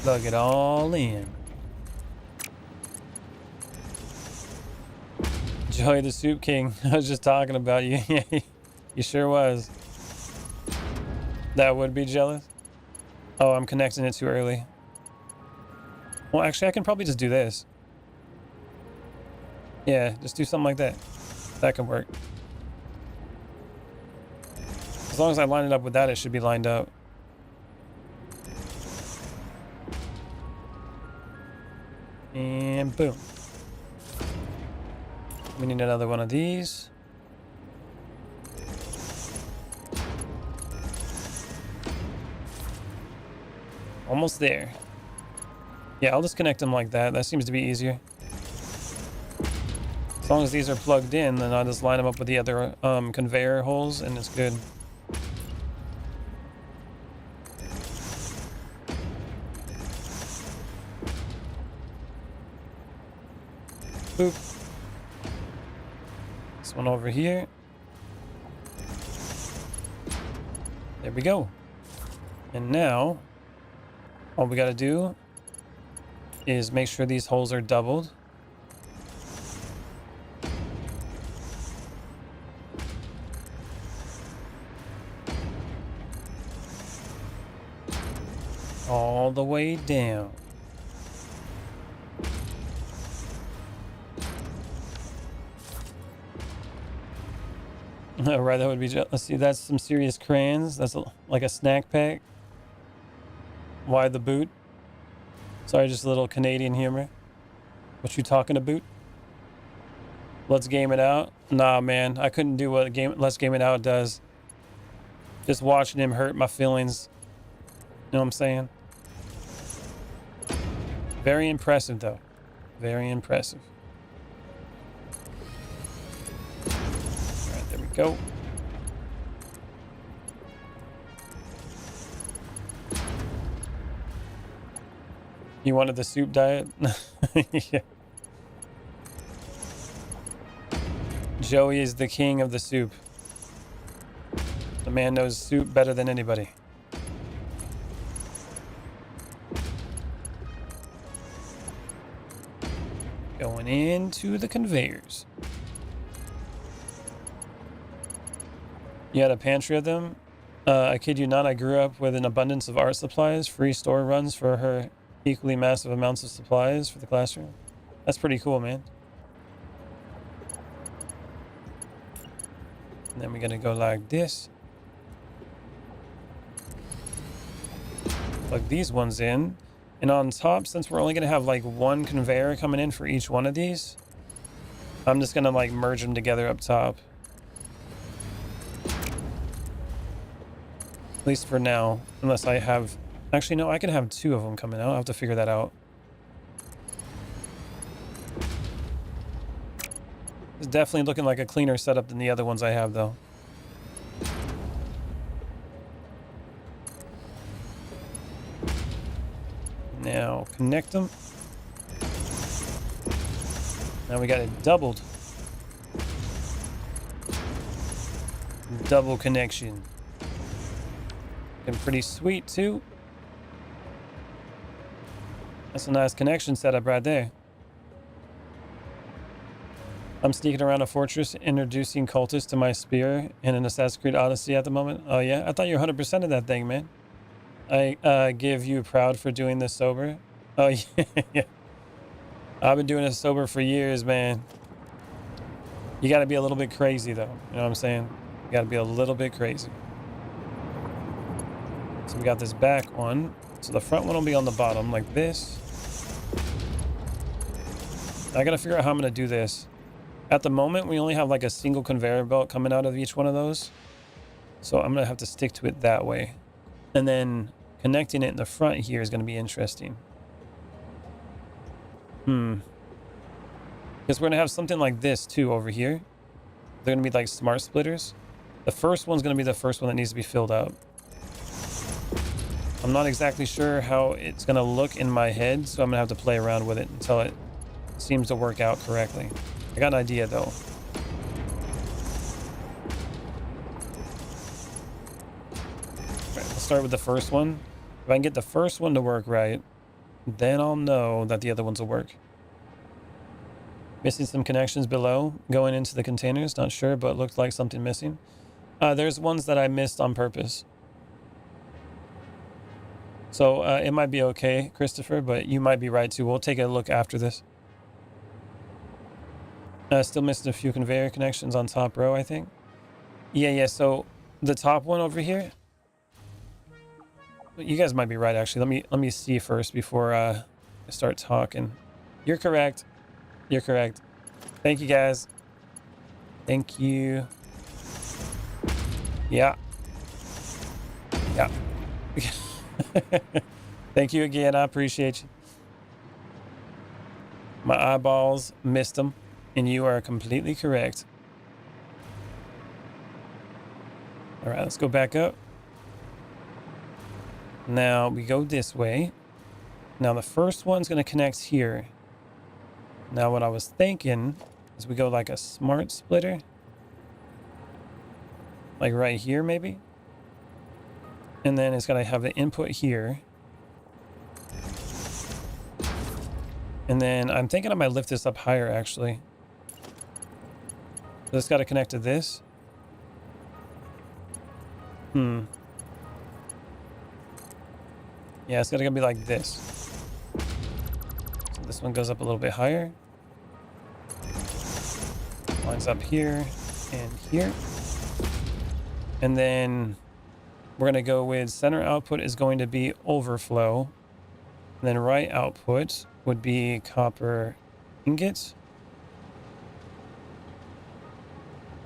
Plug it all in. Joey the Soup King. I was just talking about you. You sure was. That would be jealous. Oh, I'm connecting it too early. Well, actually, I can probably just do this. Yeah, just do something like that. That can work. As long as I line it up with that, it should be lined up. And boom. We need another one of these. Almost there. Yeah, I'll just connect them like that. That seems to be easier. As long as these are plugged in, then I'll just line them up with the other conveyor holes and it's good. Boop. This one over here. There we go. And now, all we gotta do is make sure these holes are doubled. All the way down. Right, that would be. Let's see, that's some serious crayons. That's like a snack pack. Why the boot? Sorry, just a little Canadian humor. What you talking about? Let's game it out. Nah, man, I couldn't do what Let's Game It Out does. Just watching him hurt my feelings. You know what I'm saying? Very impressive, though. Very impressive. All right, there we go. You wanted the soup diet? Yeah. Joey is the king of the soup. The man knows soup better than anybody. into the conveyors. You had a pantry of them? I kid you not, I grew up with an abundance of art supplies, free store runs for her equally massive amounts of supplies for the classroom. That's pretty cool, man. And then we're gonna go like this. Plug these ones in. And on top, since we're only gonna have like one conveyor coming in for each one of these, I'm just gonna like merge them together up top. At least for now, unless I have... Actually, no, I can have two of them coming out. I'll have to figure that out. It's definitely looking like a cleaner setup than the other ones I have, though. Now, connect them. Now we got it doubled. Double connection. And pretty sweet, too. That's a nice connection setup right there. I'm sneaking around a fortress, introducing cultists to my spear in an Assassin's Creed Odyssey at the moment. Oh, yeah? I thought you were 100% of that thing, man. I give you proud for doing this sober. Oh, yeah. I've been doing this sober for years, man. You got to be a little bit crazy, though. You know what I'm saying? You got to be a little bit crazy. So we got this back one. So the front one will be on the bottom like this. I got to figure out how I'm going to do this. At the moment, we only have like a single conveyor belt coming out of each one of those. So I'm going to have to stick to it that way. And then connecting it in the front here is going to be interesting. Because we're going to have something like this too over here. They're going to be like smart splitters. The first one's going to be the first one that needs to be filled up. I'm not exactly sure how it's going to look in my head, so I'm going to have to play around with it until it seems to work out correctly. I got an idea, though. Right, let's start with the first one. If I can get the first one to work right, then I'll know that the other ones will work. Missing some connections below, going into the containers. Not sure, but it looked like something missing. There's ones that I missed on purpose. So it might be okay, Christopher, but you might be right too. We'll take a look after this. Still missing a few conveyor connections on top row, I think. Yeah. So the top one over here. You guys might be right, actually. Let me see first before I start talking. You're correct. You're correct. Thank you, guys. Thank you. Yeah. Yeah. Thank you again. I appreciate you. My eyeballs missed them, and you are completely correct. All right, let's go back up. Now we go this way. Now the first one's going to connect here. Now what I was thinking is we go like a smart splitter. Like right here, maybe. And then it's going to have the input here. And then I'm thinking I might lift this up higher, actually. So it's got to connect to this. Yeah, it's going to be like this. So this one goes up a little bit higher. Lines up here and here. And then we're going to go with center output is going to be overflow. And then right output would be copper ingot.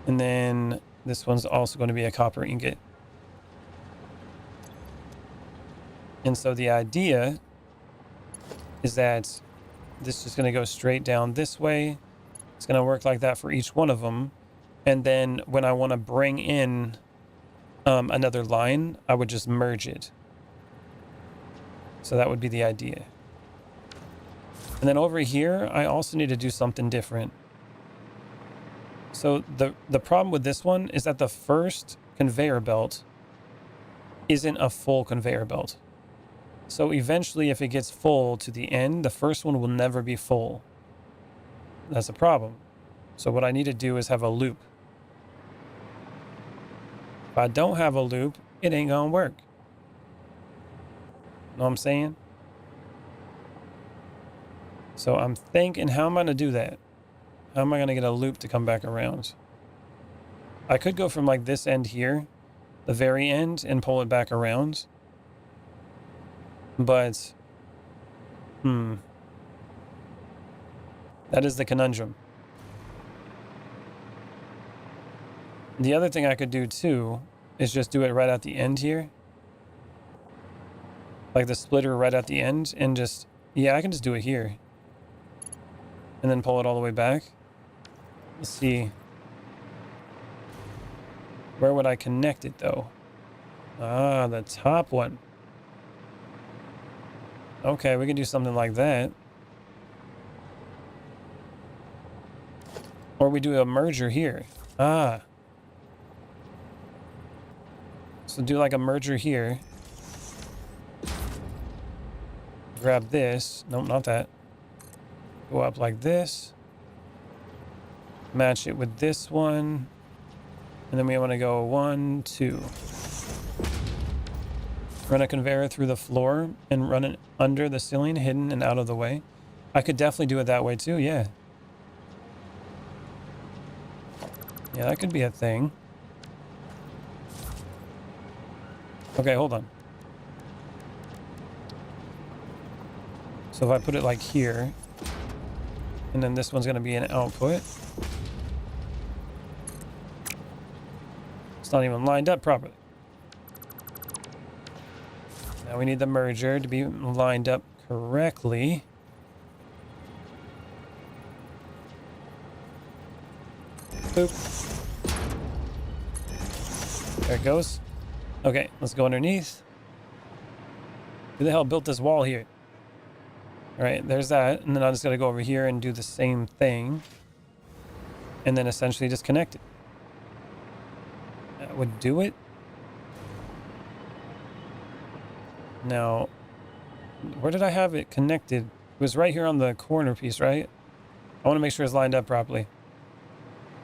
And then this one's also going to be a copper ingot. And so the idea is that this is going to go straight down this way. It's going to work like that for each one of them. And then when I want to bring in another line, I would just merge it. So that would be the idea. And then over here, I also need to do something different. So the problem with this one is that the first conveyor belt isn't a full conveyor belt. So eventually, if it gets full to the end, the first one will never be full. That's a problem. So what I need to do is have a loop. If I don't have a loop, it ain't gonna work. Know what I'm saying? So I'm thinking, how am I gonna do that? How am I gonna get a loop to come back around? I could go from like this end here, the very end, and pull it back around. But, that is the conundrum. The other thing I could do too is just do it right at the end here. Like the splitter right at the end, and just, yeah, I can just do it here. And then pull it all the way back. Let's see. Where would I connect it though? Ah, the top one. Okay, we can do something like that. Or we do a merger here. Ah. So do like a merger here. Grab this. Nope, not that. Go up like this. Match it with this one. And then we want to go 1, 2. Run a conveyor through the floor and run it under the ceiling, hidden and out of the way. I could definitely do it that way too, yeah. Yeah, that could be a thing. Okay, hold on. So if I put it like here, and then this one's going to be an output. It's not even lined up properly. Now we need the merger to be lined up correctly. Boop. There it goes. Okay, let's go underneath. Who the hell built this wall here? All right, there's that. And then I'm just going to go over here and do the same thing. And then essentially just connect it. That would do it. Now, where did I have it connected? It was right here on the corner piece, right? I want to make sure it's lined up properly.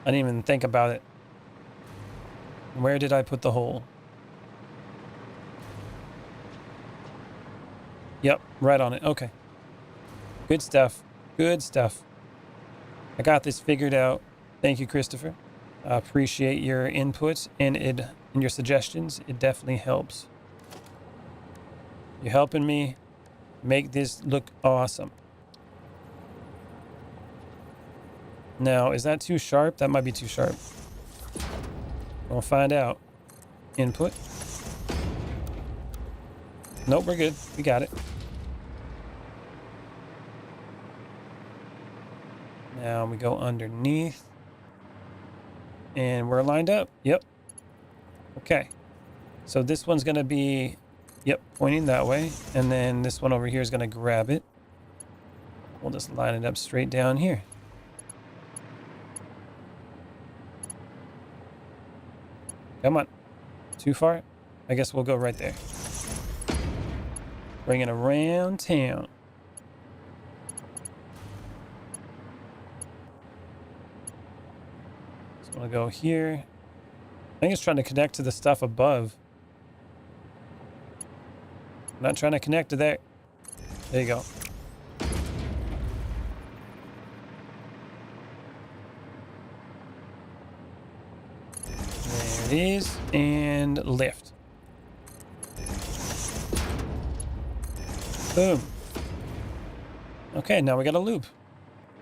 I didn't even think about it. Where did I put the hole? Yep, right on it. Okay. Good stuff. Good stuff. I got this figured out. Thank you, Christopher. I appreciate your input and your suggestions. It definitely helps. You're helping me make this look awesome. Now, is that too sharp? That might be too sharp. We'll find out. Input. Nope, we're good. We got it. Now we go underneath. And we're lined up. Yep. Okay. So this one's going to be, yep, pointing that way. And then this one over here is going to grab it. We'll just line it up straight down here. Come on. Too far? I guess we'll go right there. Bring it around town. So we'll go here. I think it's trying to connect to the stuff above. I'm not trying to connect to that. There you go. There it is. And lift. Boom. Okay, now we got a loop.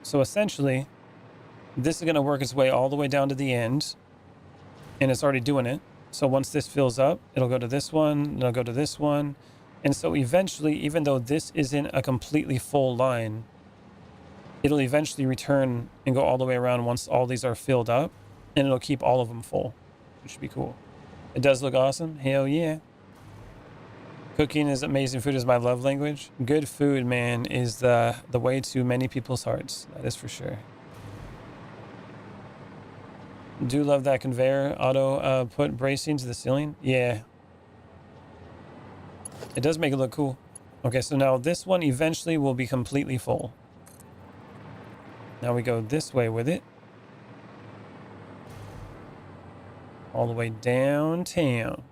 So essentially, this is going to work its way all the way down to the end. And it's already doing it. So once this fills up, it'll go to this one, it'll go to this one. And so eventually, even though this isn't a completely full line, it'll eventually return and go all the way around once all these are filled up. And it'll keep all of them full, which should be cool. It does look awesome. Hell yeah. Cooking is amazing. Food is my love language. Good food, man, is the way to many people's hearts. That is for sure. Do love that conveyor auto put bracing to the ceiling. Yeah. It does make it look cool. Okay, so now this one eventually will be completely full. Now we go this way with it. All the way downtown.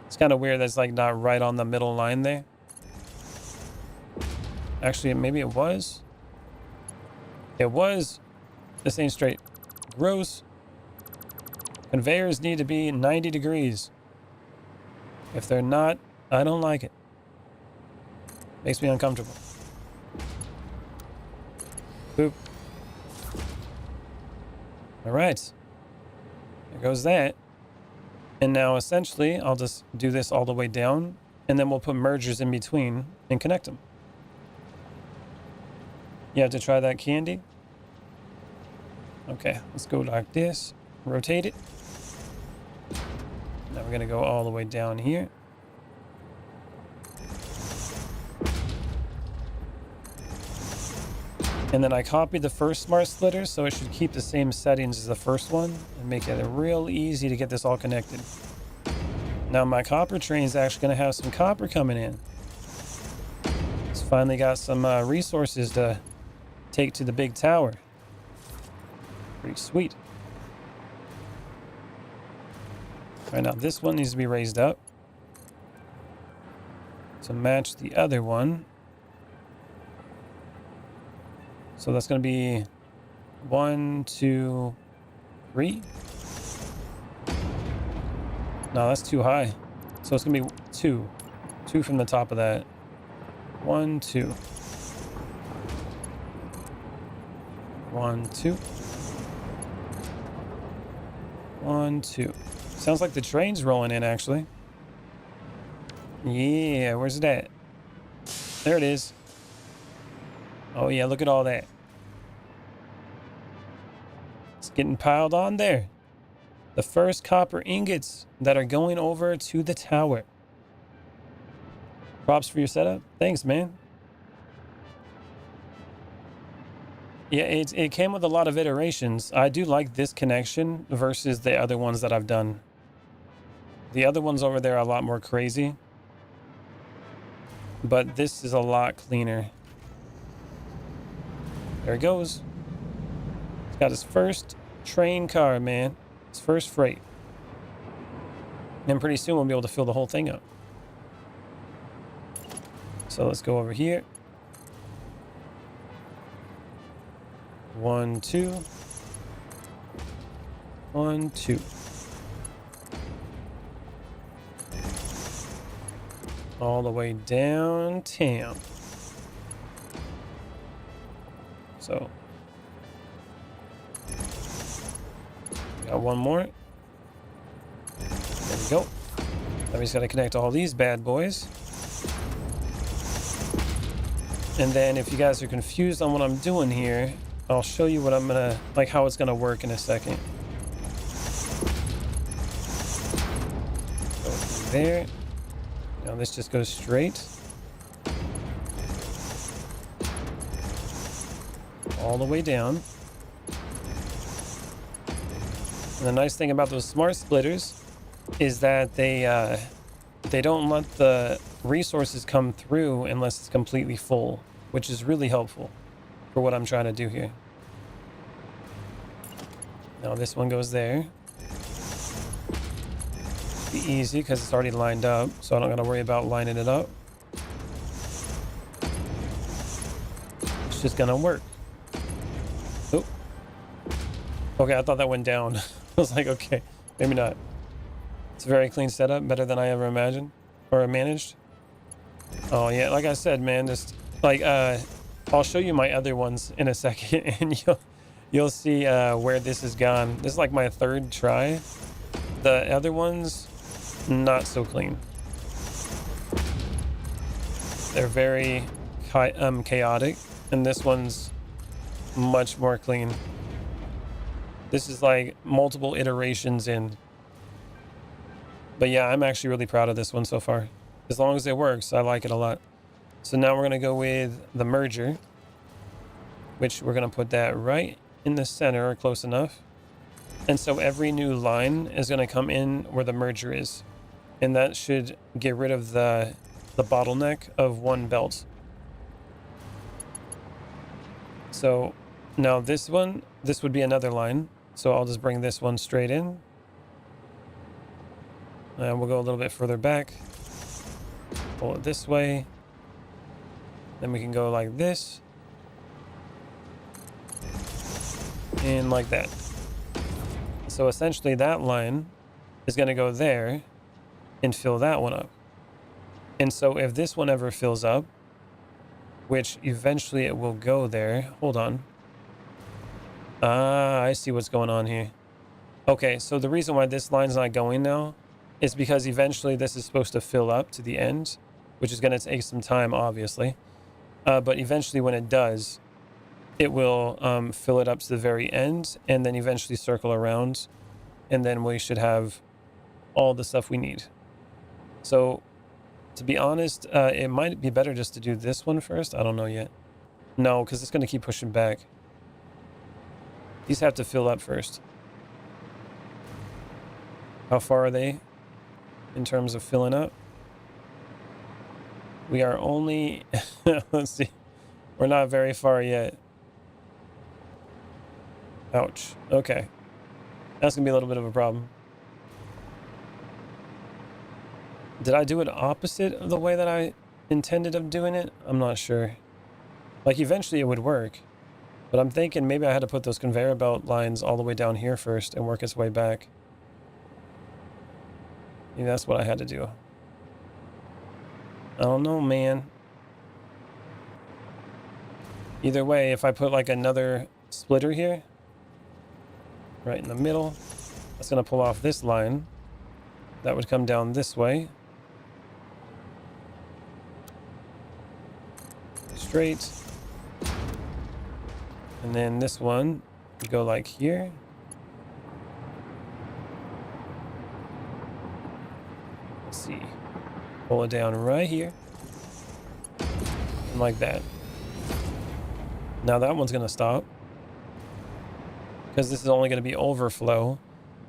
It's kind of weird that's like not right on the middle line there. Actually, maybe it was. It was. This ain't straight. Gross. Conveyors need to be 90 degrees. If they're not, I don't like it. Makes me uncomfortable. Boop. All right. There goes that. And now essentially, I'll just do this all the way down, and then we'll put mergers in between and connect them. You have to try that, Candy. Okay, let's go like this. Rotate it. Now we're going to go all the way down here. And then I copied the first smart splitter, so it should keep the same settings as the first one and make it real easy to get this all connected. Now my copper train is actually going to have some copper coming in. It's finally got some resources to take to the big tower. Pretty sweet. All right, now this one needs to be raised up to match the other one. So that's going to be 1, 2, 3. No, that's too high. So it's going to be 2. 2 from the top of that. 1, 2. 1, 2. 1, 2. Sounds like the train's rolling in, actually. Yeah, where's it at? There it is. Oh yeah, look at all that. It's getting piled on there. The first copper ingots that are going over to the tower. Props for your setup. Thanks, man. Yeah, it came with a lot of iterations. I do like this connection versus the other ones that I've done. The other ones over there are a lot more crazy. But this is a lot cleaner. There it goes. It's got his first train car, man. His first freight. And pretty soon we'll be able to fill the whole thing up. So let's go over here. 1, 2. 1, 2. All the way downtown. So, got one more. There we go. Now we just got to connect all these bad boys. And then if you guys are confused on what I'm doing here, I'll show you what I'm gonna, like how it's gonna work in a second. Go through there. Now this just goes straight. All the way down. And the nice thing about those smart splitters is that they don't let the resources come through unless it's completely full, which is really helpful for what I'm trying to do here. Now this one goes there. Be easy because it's already lined up, so I don't gotta worry about lining it up. It's just gonna work. Oh. Okay, I thought that went down. I was like, okay, maybe not. It's a very clean setup, better than I ever imagined or managed. Oh yeah, like I said, man, just like I'll show you my other ones in a second, and you'll see where this has gone. This is like my third try. The other ones, not so clean. They're very chaotic, and this one's much more clean. This is like multiple iterations in. But yeah, I'm actually really proud of this one so far. As long as it works, I like it a lot. So now we're going to go with the merger, which we're going to put that right in the center or close enough. And so every new line is going to come in where the merger is. And that should get rid of the bottleneck of one belt. So now this one, this would be another line. So I'll just bring this one straight in. And we'll go a little bit further back. Pull it this way. Then we can go like this. And like that. So essentially that line is going to go there and fill that one up. And so if this one ever fills up, which eventually it will go there. Hold on. Ah, I see what's going on here. Okay, so the reason why this line's not going now is because eventually this is supposed to fill up to the end, which is going to take some time, obviously. But eventually when it does, it will fill it up to the very end and then eventually circle around. And then we should have all the stuff we need. So to be honest, it might be better just to do this one first. I don't know yet. No, because it's going to keep pushing back. These have to fill up first. How far are they in terms of filling up? We are only, let's see, we're not very far yet. Ouch. Okay. That's going to be a little bit of a problem. Did I do it opposite of the way that I intended of doing it? I'm not sure. Like, eventually it would work. But I'm thinking maybe I had to put those conveyor belt lines all the way down here first and work its way back. Maybe that's what I had to do. I don't know, man. Either way, if I put like another splitter here, right in the middle, that's going to pull off this line. That would come down this way. Straight. And then this one, you go like here. Let's see. Pull it down right here. And like that. Now that one's going to stop. Because this is only going to be overflow.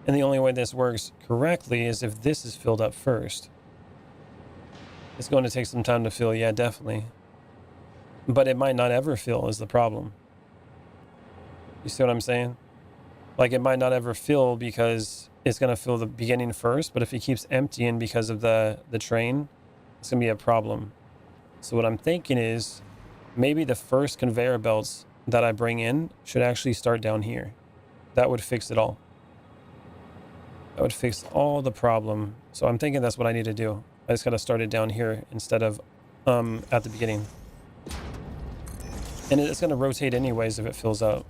And the only way this works correctly is if this is filled up first. It's going to take some time to fill, yeah, definitely. But it might not ever fill is the problem. You see what I'm saying? Like, it might not ever fill because it's going to fill the beginning first, but if it keeps emptying because of the train, it's going to be a problem. So what I'm thinking is maybe the first conveyor belts that I bring in should actually start down here. That would fix it all. That would fix all the problem. So I'm thinking that's what I need to do. I just got to start it down here instead of at the beginning. And it's going to rotate anyways if it fills up.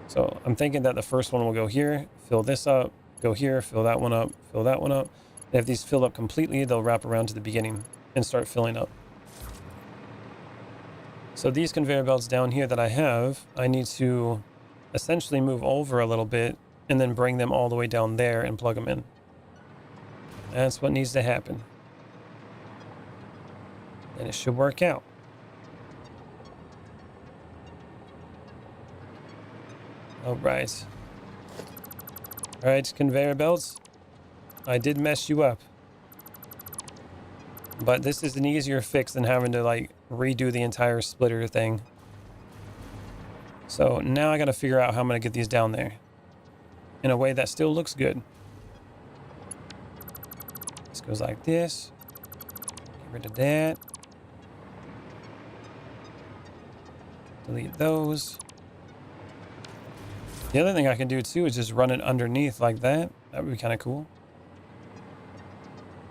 So I'm thinking that the first one will go here, fill this up, go here, fill that one up, fill that one up. And if these fill up completely, they'll wrap around to the beginning and start filling up. So these conveyor belts down here that I have, I need to essentially move over a little bit and then bring them all the way down there and plug them in. That's what needs to happen. And it should work out. All right. All right, conveyor belts. I did mess you up. But this is an easier fix than having to, like, redo the entire splitter thing. So now I got to figure out how I'm going to get these down there in a way that still looks good. This goes like this. Get rid of that. Delete those. The other thing I can do too is just run it underneath like that. That would be kind of cool.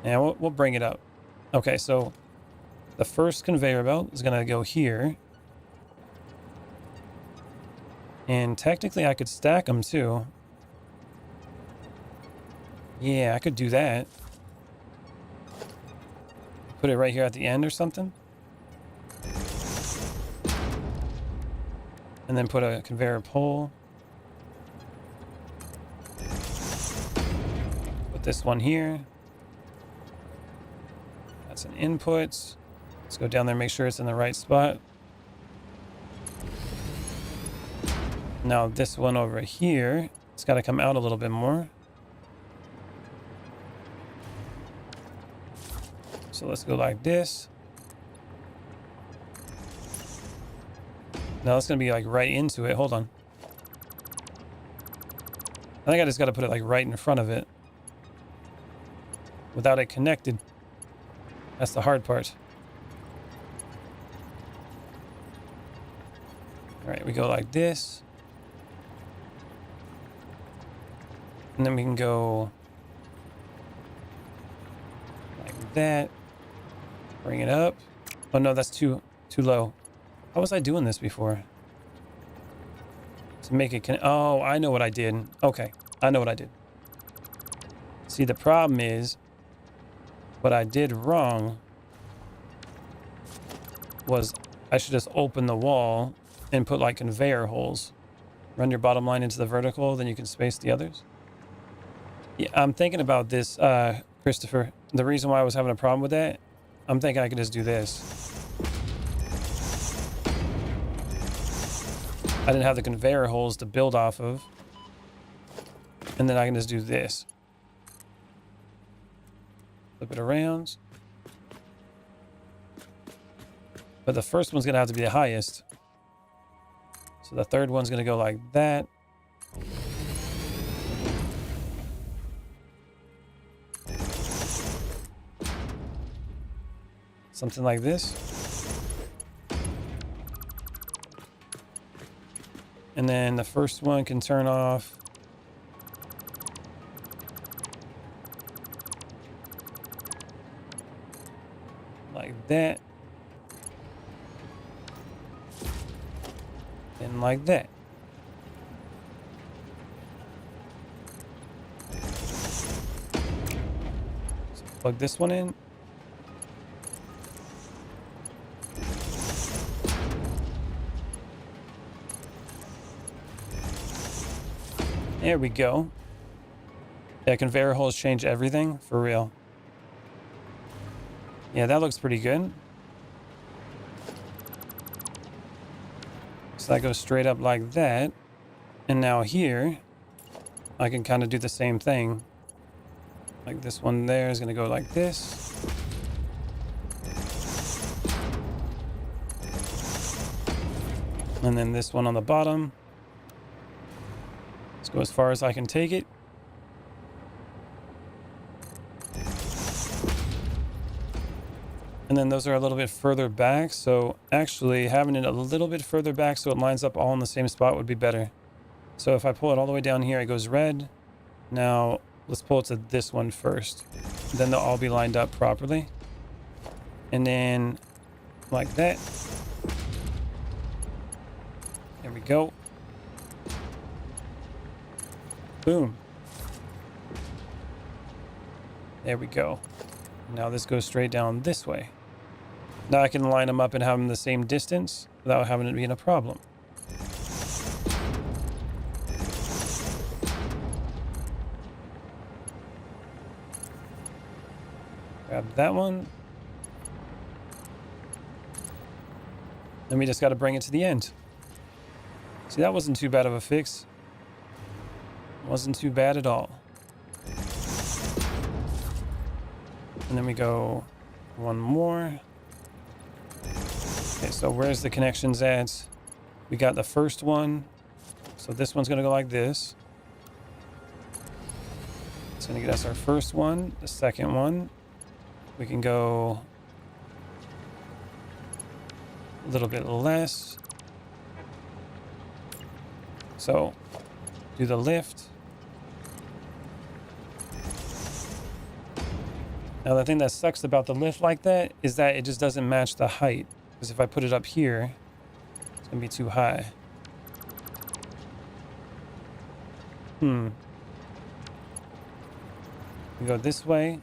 And we'll bring it up. Okay, so the first conveyor belt is going to go here. And technically I could stack them too. Yeah, I could do that. Put it right here at the end or something. And then put a conveyor pole. This one here. That's an input. Let's go down there and make sure it's in the right spot. Now this one over here, it's got to come out a little bit more. So let's go like this. No, it's going to be like right into it. Hold on. I think I just got to put it like right in front of it without it connected. That's the hard part. All right, we go like this. And then we can go like that. Bring it up. Oh no, that's too low. How was I doing this before? To make it oh, I know what I did. Okay, I know what I did. See, the problem is what I did wrong was I should just open the wall and put like conveyor holes. Run your bottom line into the vertical, then you can space the others. Yeah, I'm thinking about this, Christopher. The reason why I was having a problem with that, I'm thinking I could just do this. I didn't have the conveyor holes to build off of. And then I can just do this. Flip it around. But the first one's going to have to be the highest. So the third one's going to go like that. Something like this. And then the first one can turn off. Like that. And like that. So plug this one in. There we go. Yeah, conveyor holes change everything, for real. Yeah, that looks pretty good. So that goes straight up like that. And now here, I can kind of do the same thing. Like this one there is going to go like this. And then this one on the bottom. Let's go as far as I can take it. And then those are a little bit further back. So actually having it a little bit further back so it lines up all in the same spot would be better. So if I pull it all the way down here, it goes red. Now let's pull it to this one first. Then they'll all be lined up properly. And then like that. There we go. Boom. There we go. Now this goes straight down this way. Now I can line them up and have them the same distance without having it being a problem. Grab that one. Then we just got to bring it to the end. See, that wasn't too bad of a fix. Wasn't too bad at all. And then we go one more. Okay, so where's the connections at? We got the first one. So this one's going to go like this. It's going to get us our first one. The second one, we can go a little bit less. So do the lift. Now the thing that sucks about the lift like that is that it just doesn't match the height. Because if I put it up here, it's going to be too high. We go this way.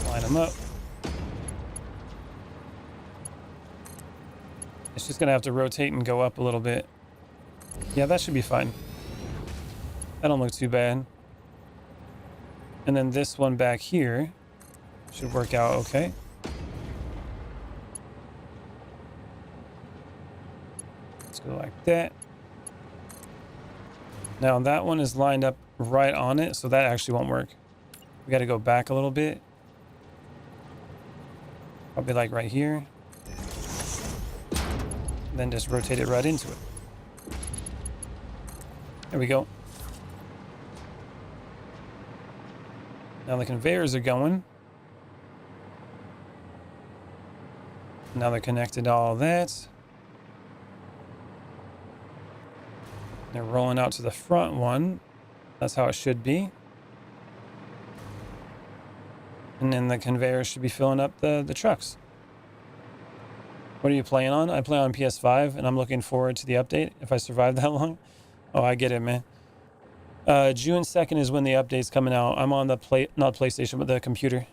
Line them up. It's just going to have to rotate and go up a little bit. Yeah, that should be fine. That don't look too bad. And then this one back here should work out okay. Let's go like that. Now that one is lined up right on it, so that actually won't work. We got to go back a little bit. Probably like right here. then just rotate it right into it. There we go. Now the conveyors are going. Now they're connected to all that. They're rolling out to the front one. That's how it should be. And then the conveyor should be filling up the trucks. What are you playing on? I play on PS5, and I'm looking forward to the update if I survive that long. Oh, I get it, man. June 2nd is when the update's coming out. I'm on the not PlayStation, but the computer.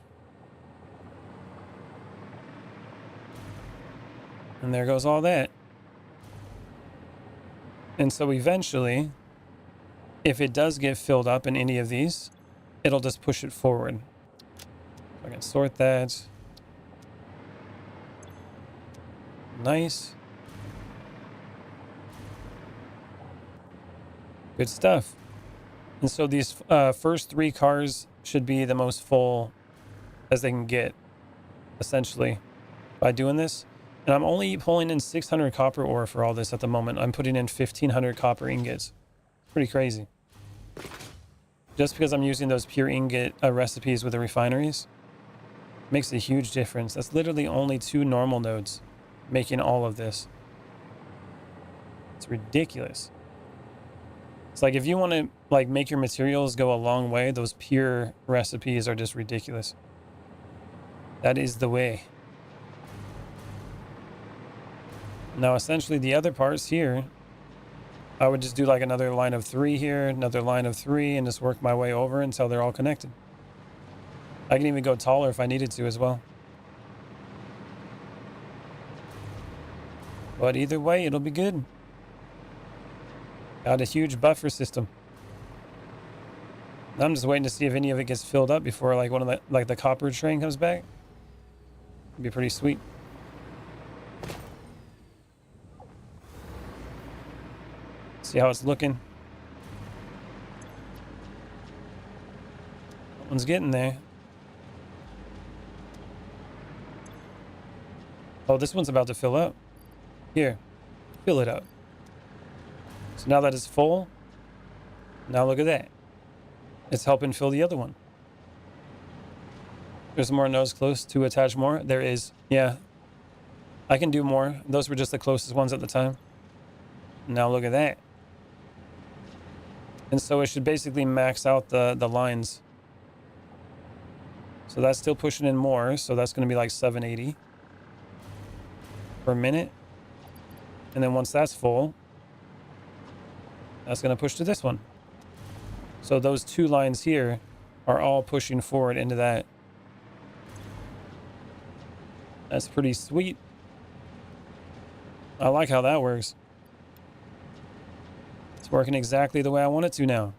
And there goes all that. And so eventually, if it does get filled up in any of these, it'll just push it forward. I can sort that. Nice. Good stuff. And so these first 3 cars should be the most full as they can get, essentially, by doing this. And I'm only pulling in 600 copper ore for all this at the moment. I'm putting in 1,500 copper ingots. Pretty crazy. Just because I'm using those pure ingot recipes with the refineries makes a huge difference. That's literally only 2 normal nodes making all of this. It's ridiculous. It's like if you want to like make your materials go a long way, those pure recipes are just ridiculous. That is the way. Now, essentially, the other parts here, I would just do like another line of 3 here, another line of 3, and just work my way over until they're all connected. I can even go taller if I needed to as well. But either way, it'll be good. Got a huge buffer system. I'm just waiting to see if any of it gets filled up before like one of the copper train comes back. It'd be pretty sweet. See how it's looking. That one's getting there. Oh, this one's about to fill up. Here, fill it up. So now that it's full, now look at that. It's helping fill the other one. There's more nodes close to attach more. There is, yeah. I can do more. Those were just the closest ones at the time. Now look at that. And so it should basically max out the lines. So that's still pushing in more. So that's going to be like 780 per minute. And then once that's full, that's going to push to this one. So those 2 lines here are all pushing forward into that. That's pretty sweet. I like how that works. It's working exactly the way I want it to now.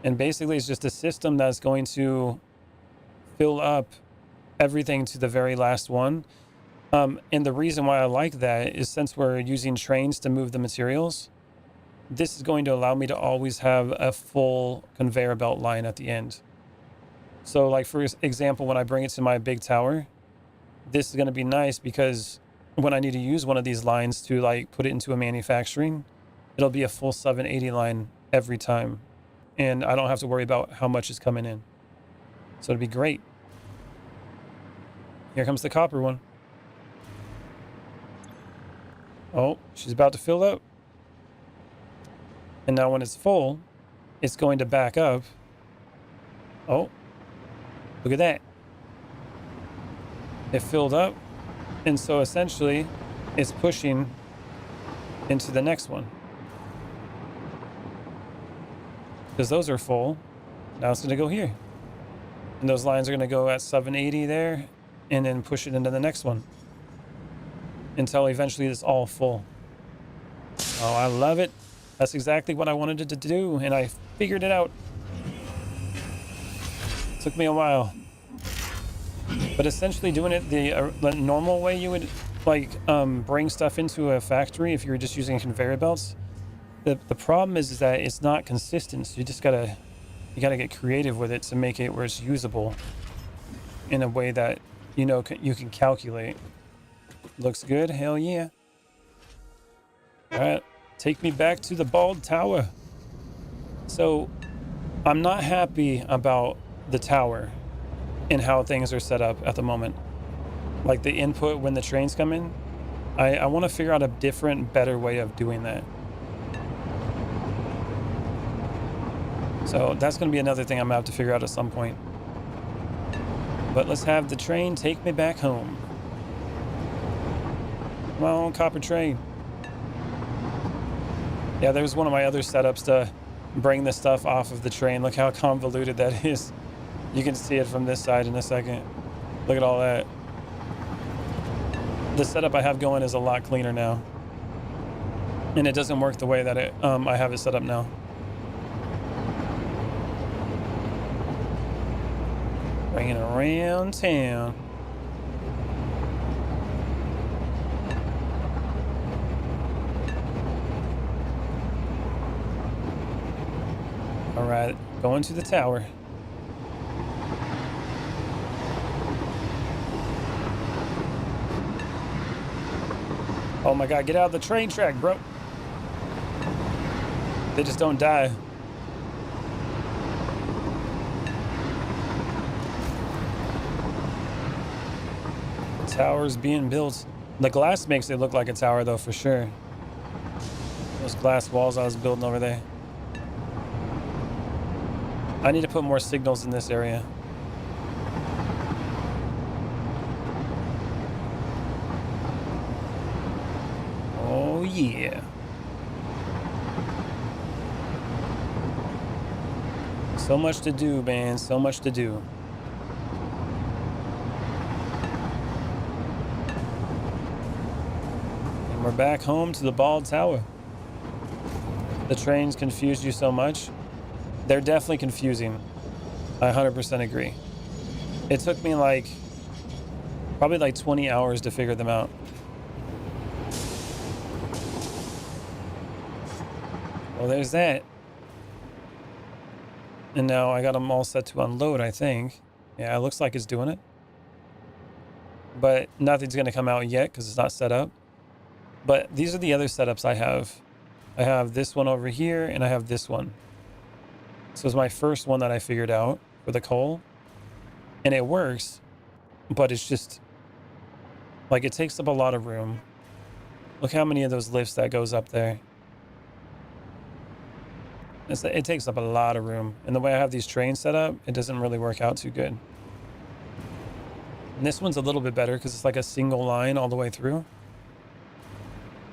And basically it's just a system that's going to fill up everything to the very last one. And the reason why I like that is since we're using trains to move the materials, this is going to allow me to always have a full conveyor belt line at the end. So like for example, when I bring it to my big tower, this is going to be nice because when I need to use one of these lines to like put it into a manufacturing, it'll be a full 780 line every time. And I don't have to worry about how much is coming in. So it'd be great. Here comes the copper one. Oh, she's about to fill up. And now when it's full, it's going to back up. Oh, look at that. It filled up. And so essentially, it's pushing into the next one. Because those are full. Now it's going to go here. And those lines are going to go at 780 there. And then push it into the next one. Until eventually it's all full. Oh, I love it. That's exactly what I wanted it to do. And I figured it out. It took me a while. But essentially doing it the normal way you would like bring stuff into a factory if you were just using conveyor belts. The problem is that it's not consistent. So you just gotta get creative with it to make it where it's usable in a way that you know, you can calculate. Looks good. Hell yeah. All right. Take me back to the bald tower. So I'm not happy about the tower and how things are set up at the moment. Like the input when the trains come in. I want to figure out a different, better way of doing that. So that's going to be another thing I'm going to have to figure out at some point. But let's have the train take me back home. Come on, copper train. Yeah, there's one of my other setups to bring the stuff off of the train. Look how convoluted that is. You can see it from this side in a second. Look at all that. The setup I have going is a lot cleaner now. And it doesn't work the way that I have it set up now. Bringing it around town. All right, going to the tower. Oh my God, get out of the train track, bro. They just don't die. Tower's being built. The glass makes it look like a tower though, for sure. Those glass walls I was building over there. I need to put more signals in this area. Oh yeah. So much to do, man. So much to do. And we're back home to the bald tower. The trains confused you so much. They're definitely confusing. I 100% agree. It took me probably like 20 hours to figure them out. Well, there's that. And now I got them all set to unload, I think. Yeah, it looks like it's doing it. But nothing's going to come out yet because it's not set up. But these are the other setups I have. I have this one over here, and I have this one. So it's my first one that I figured out for the coal. And it works, but it's just, like, it takes up a lot of room. Look how many of those lifts that goes up there. It takes up a lot of room. And the way I have these trains set up, it doesn't really work out too good. And this one's a little bit better because it's like a single line all the way through.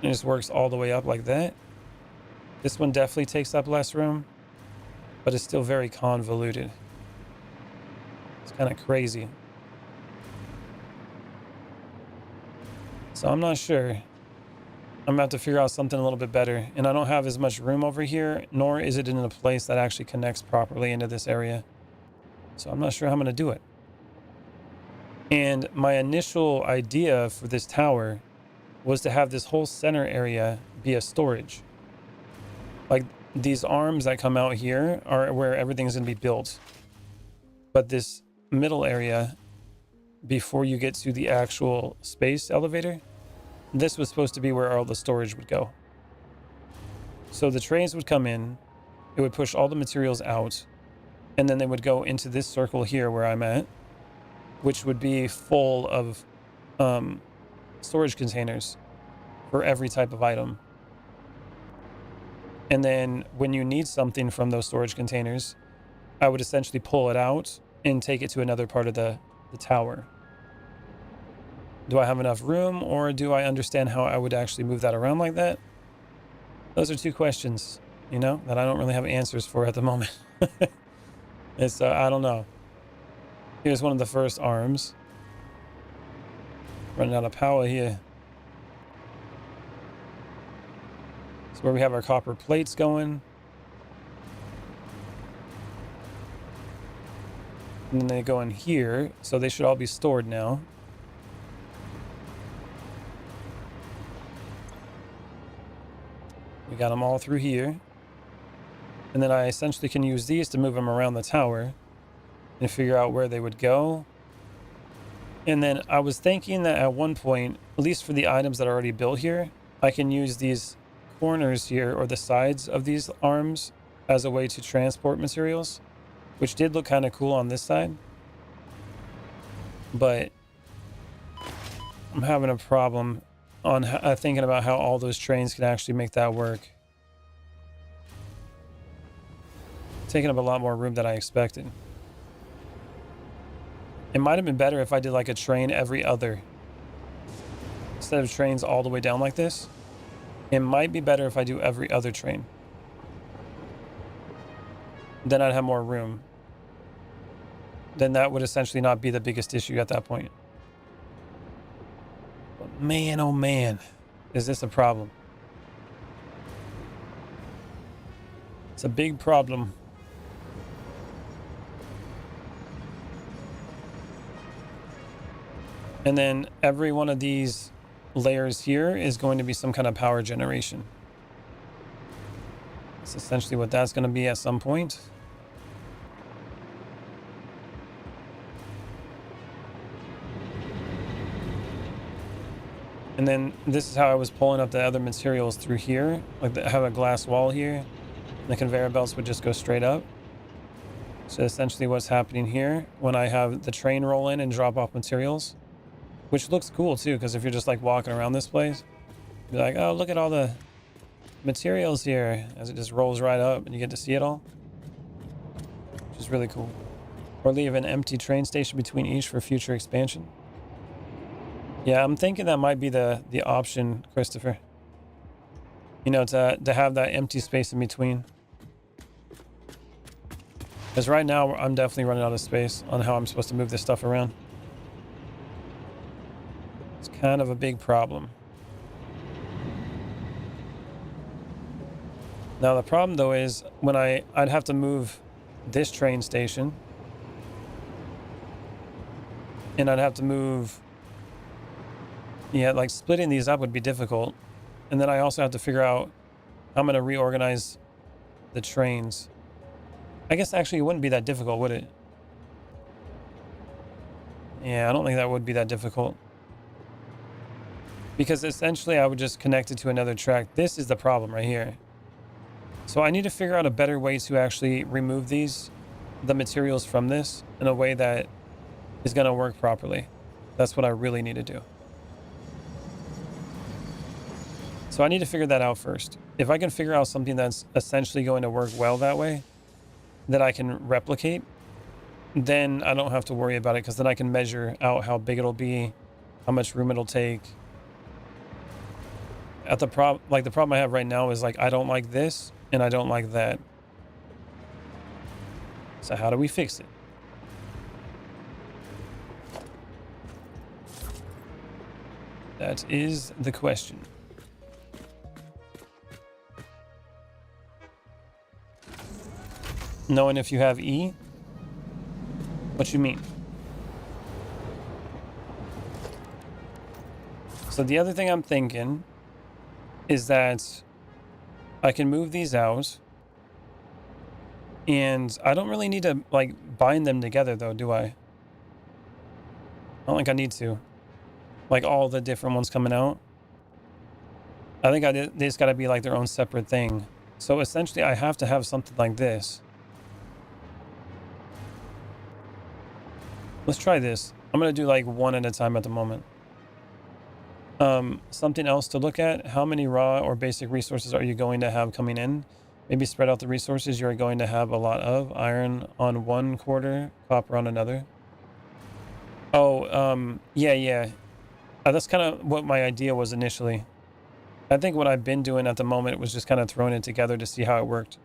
It just works all the way up like that. This one definitely takes up less room, but it's still very convoluted. It's kind of crazy. So I'm not sure. I'm about to figure out something a little bit better. And I don't have as much room over here, nor is it in a place that actually connects properly into this area. So I'm not sure how I'm going to do it. And my initial idea for this tower was to have this whole center area be a storage. Like these arms that come out here are where everything's going to be built. But this middle area, before you get to the actual space elevator, this was supposed to be where all the storage would go. So the trains would come in, it would push all the materials out, and then they would go into this circle here where I'm at, which would be full of storage containers for every type of item. And then when you need something from those storage containers, I would essentially pull it out and take it to another part of the tower. Do I have enough room, or do I understand how I would actually move that around like that? Those are two questions, you know, that I don't really have answers for at the moment. It's, I don't know. Here's one of the first arms. Running out of power here. It's where we have our copper plates going. And then they go in here, so they should all be stored now. We got them all through here. And then I essentially can use these to move them around the tower and figure out where they would go. And then I was thinking that at one point, at least for the items that are already built here, I can use these corners here or the sides of these arms as a way to transport materials, which did look kind of cool on this side. But I'm having a problem on thinking about how all those trains can actually make that work. Taking up a lot more room than I expected. It might have been better if I did like a train every other. Instead of trains all the way down like this. It might be better if I do every other train. Then I'd have more room. Then that would essentially not be the biggest issue at that point. But man, oh man, is this a problem? It's a big problem. And then every one of these layers here is going to be some kind of power generation. That's essentially what that's going to be at some point. And then this is how I was pulling up the other materials through here. Like I have a glass wall here. The conveyor belts would just go straight up. So essentially what's happening here when I have the train roll in and drop off materials, which looks cool too, because if you're just like walking around this place, you're like, oh, look at all the materials here as it just rolls right up and you get to see it all, which is really cool. Or leave an empty train station between each for future expansion. Yeah, I'm thinking that might be the option, Christopher. You know, to have that empty space in between. Because right now, I'm definitely running out of space on how I'm supposed to move this stuff around. It's kind of a big problem. Now, the problem, though, is when I'd have to move this train station. And I'd have to move... Yeah, like splitting these up would be difficult. And then I also have to figure out how I'm going to reorganize the trains. I guess actually it wouldn't be that difficult, would it? Yeah, I don't think that would be that difficult. Because essentially I would just connect it to another track. This is the problem right here. So I need to figure out a better way to actually remove the materials from this in a way that is going to work properly. That's what I really need to do. So I need to figure that out first. If I can figure out something that's essentially going to work well that way, that I can replicate, then I don't have to worry about it, because then I can measure out how big it'll be, how much room it'll take. The problem I have right now is like I don't like this and I don't like that. So how do we fix it? That is the question. Knowing if you have E? What you mean? So the other thing I'm thinking is that I can move these out. And I don't really need to like bind them together though, do I? I don't think I need to. Like all the different ones coming out. I think they just gotta be like their own separate thing. So essentially I have to have something like this. Let's try this. I'm going to do like one at a time at the moment. Something else to look at. How many raw or basic resources are you going to have coming in? Maybe spread out the resources you're going to have a lot of. Iron on one quarter, copper on another. Oh, yeah. That's kind of what my idea was initially. I think what I've been doing at the moment was just kind of throwing it together to see how it worked.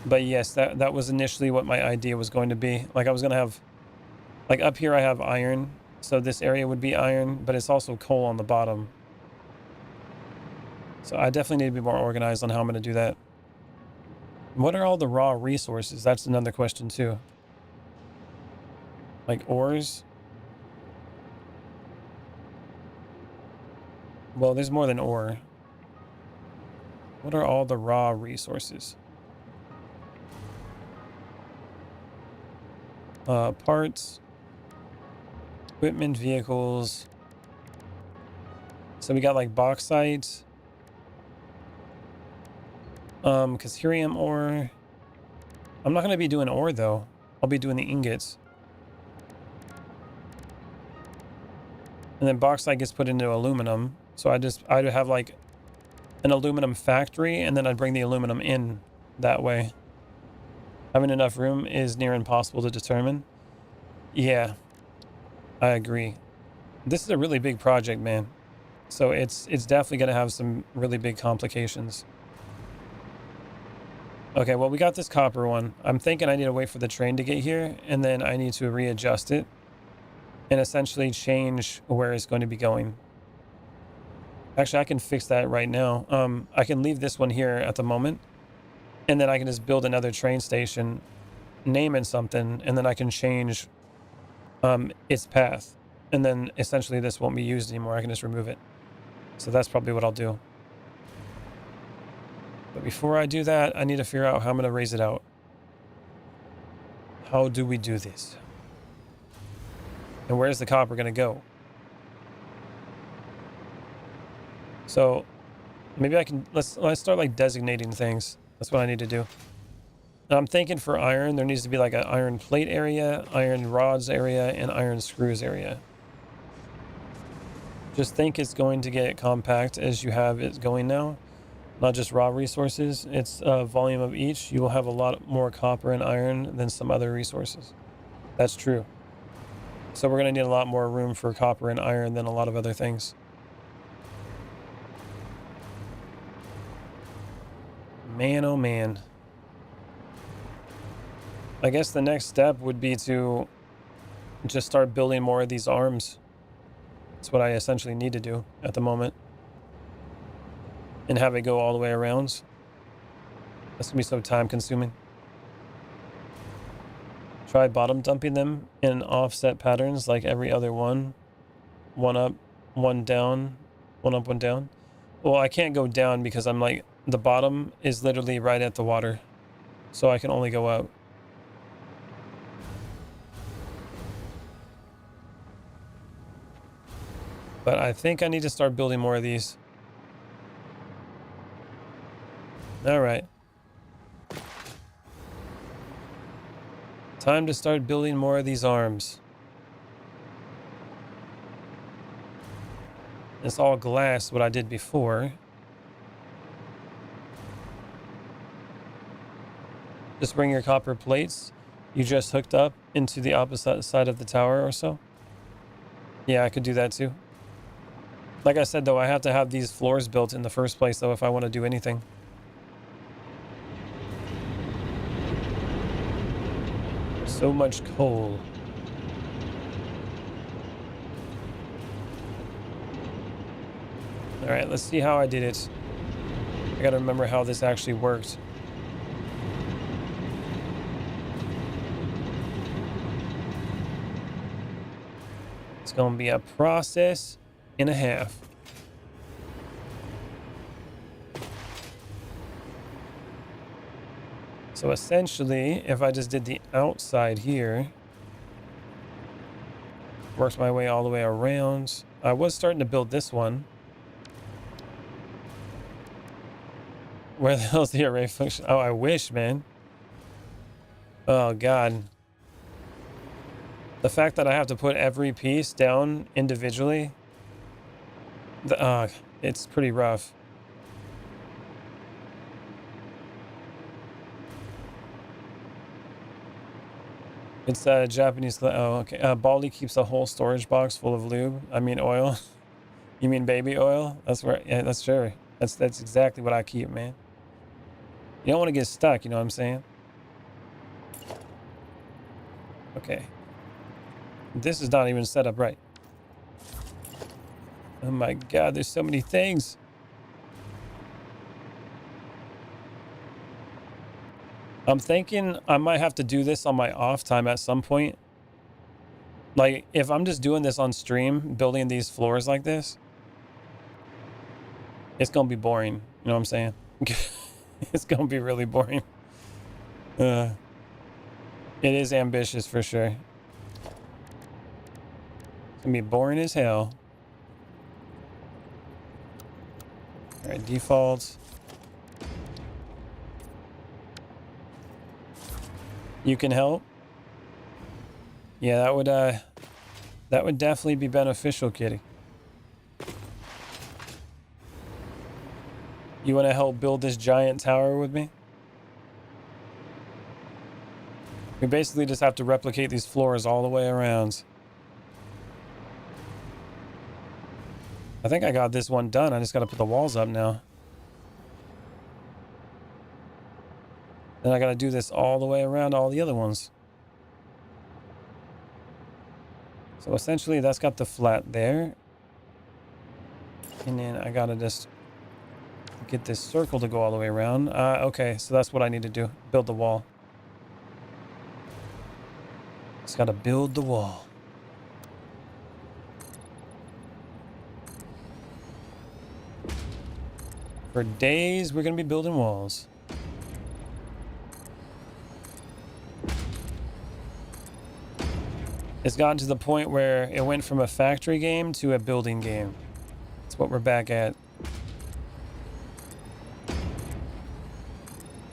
But yes, that was initially what my idea was going to be. Like I was going to have, like up here I have iron. So this area would be iron, but it's also coal on the bottom. So I definitely need to be more organized on how I'm going to do that. What are all the raw resources? That's another question too. Like ores. Well, there's more than ore. What are all the raw resources? Parts. Equipment, vehicles. So we got like bauxite. Caesarium ore. I'm not going to be doing ore though. I'll be doing the ingots. And then bauxite gets put into aluminum. So I'd have like an aluminum factory, and then I'd bring the aluminum in that way. Having enough room is near impossible to determine. Yeah, I agree. This is a really big project, man. So it's definitely going to have some really big complications. Okay, well, we got this copper one. I'm thinking I need to wait for the train to get here, and then I need to readjust it and essentially change where it's going to be going. Actually, I can fix that right now. I can leave this one here at the moment, and then I can just build another train station, name it something, and then I can change its path. And then essentially this won't be used anymore. I can just remove it. So that's probably what I'll do. But before I do that, I need to figure out how I'm going to raise it out. How do we do this? And where's the copper going to go? So maybe I can, let's start like designating things. That's what I need to do. And I'm thinking for iron, there needs to be like an iron plate area, iron rods area, and iron screws area. Just think it's going to get compact as you have it going now. Not just raw resources, it's volume of each. You will have a lot more copper and iron than some other resources. That's true. So we're going to need a lot more room for copper and iron than a lot of other things. Man, oh man. I guess the next step would be to just start building more of these arms. That's what I essentially need to do at the moment. And have it go all the way around. That's going to be so time consuming. Try bottom dumping them in offset patterns like every other one. One up, one down, one up, one down. Well, I can't go down because I'm like, the bottom is literally right at the water. So I can only go up. But I think I need to start building more of these. All right. Time to start building more of these arms. It's all glass, what I did before. Just bring your copper plates you just hooked up into the opposite side of the tower or so. Yeah, I could do that too. Like I said, though, I have to have these floors built in the first place, though, if I want to do anything. So much coal. All right, let's see how I did it. I gotta remember how this actually worked. It's gonna be a process and a half. So essentially, if I just did the outside here, worked my way all the way around. I was starting to build this one. Where the hell's the array function? Oh, I wish, man. Oh, God. The fact that I have to put every piece down individually, it's pretty rough. It's a Japanese. Oh, okay. Baldy keeps a whole storage box full of lube. I mean oil. You mean baby oil? That's where. Yeah, that's sure. That's exactly what I keep, man. You don't want to get stuck. You know what I'm saying? Okay. This is not even set up right. Oh my God! There's so many things. I'm thinking I might have to do this on my off time at some point. Like, if I'm just doing this on stream, building these floors like this, it's going to be boring. You know what I'm saying? It's going to be really boring. It is ambitious for sure. It's gonna be boring as hell. All right, default. You can help. Yeah, that would definitely be beneficial, kitty. You want to help build this giant tower with me? We basically just have to replicate these floors all the way around. I think I got this one done. I just got to put the walls up now. Then I got to do this all the way around all the other ones. So essentially that's got the flat there. And then I got to just get this circle to go all the way around. Okay, so that's what I need to do. Build the wall. Just got to build the wall. For days, we're going to be building walls. It's gotten to the point where it went from a factory game to a building game. That's what we're back at.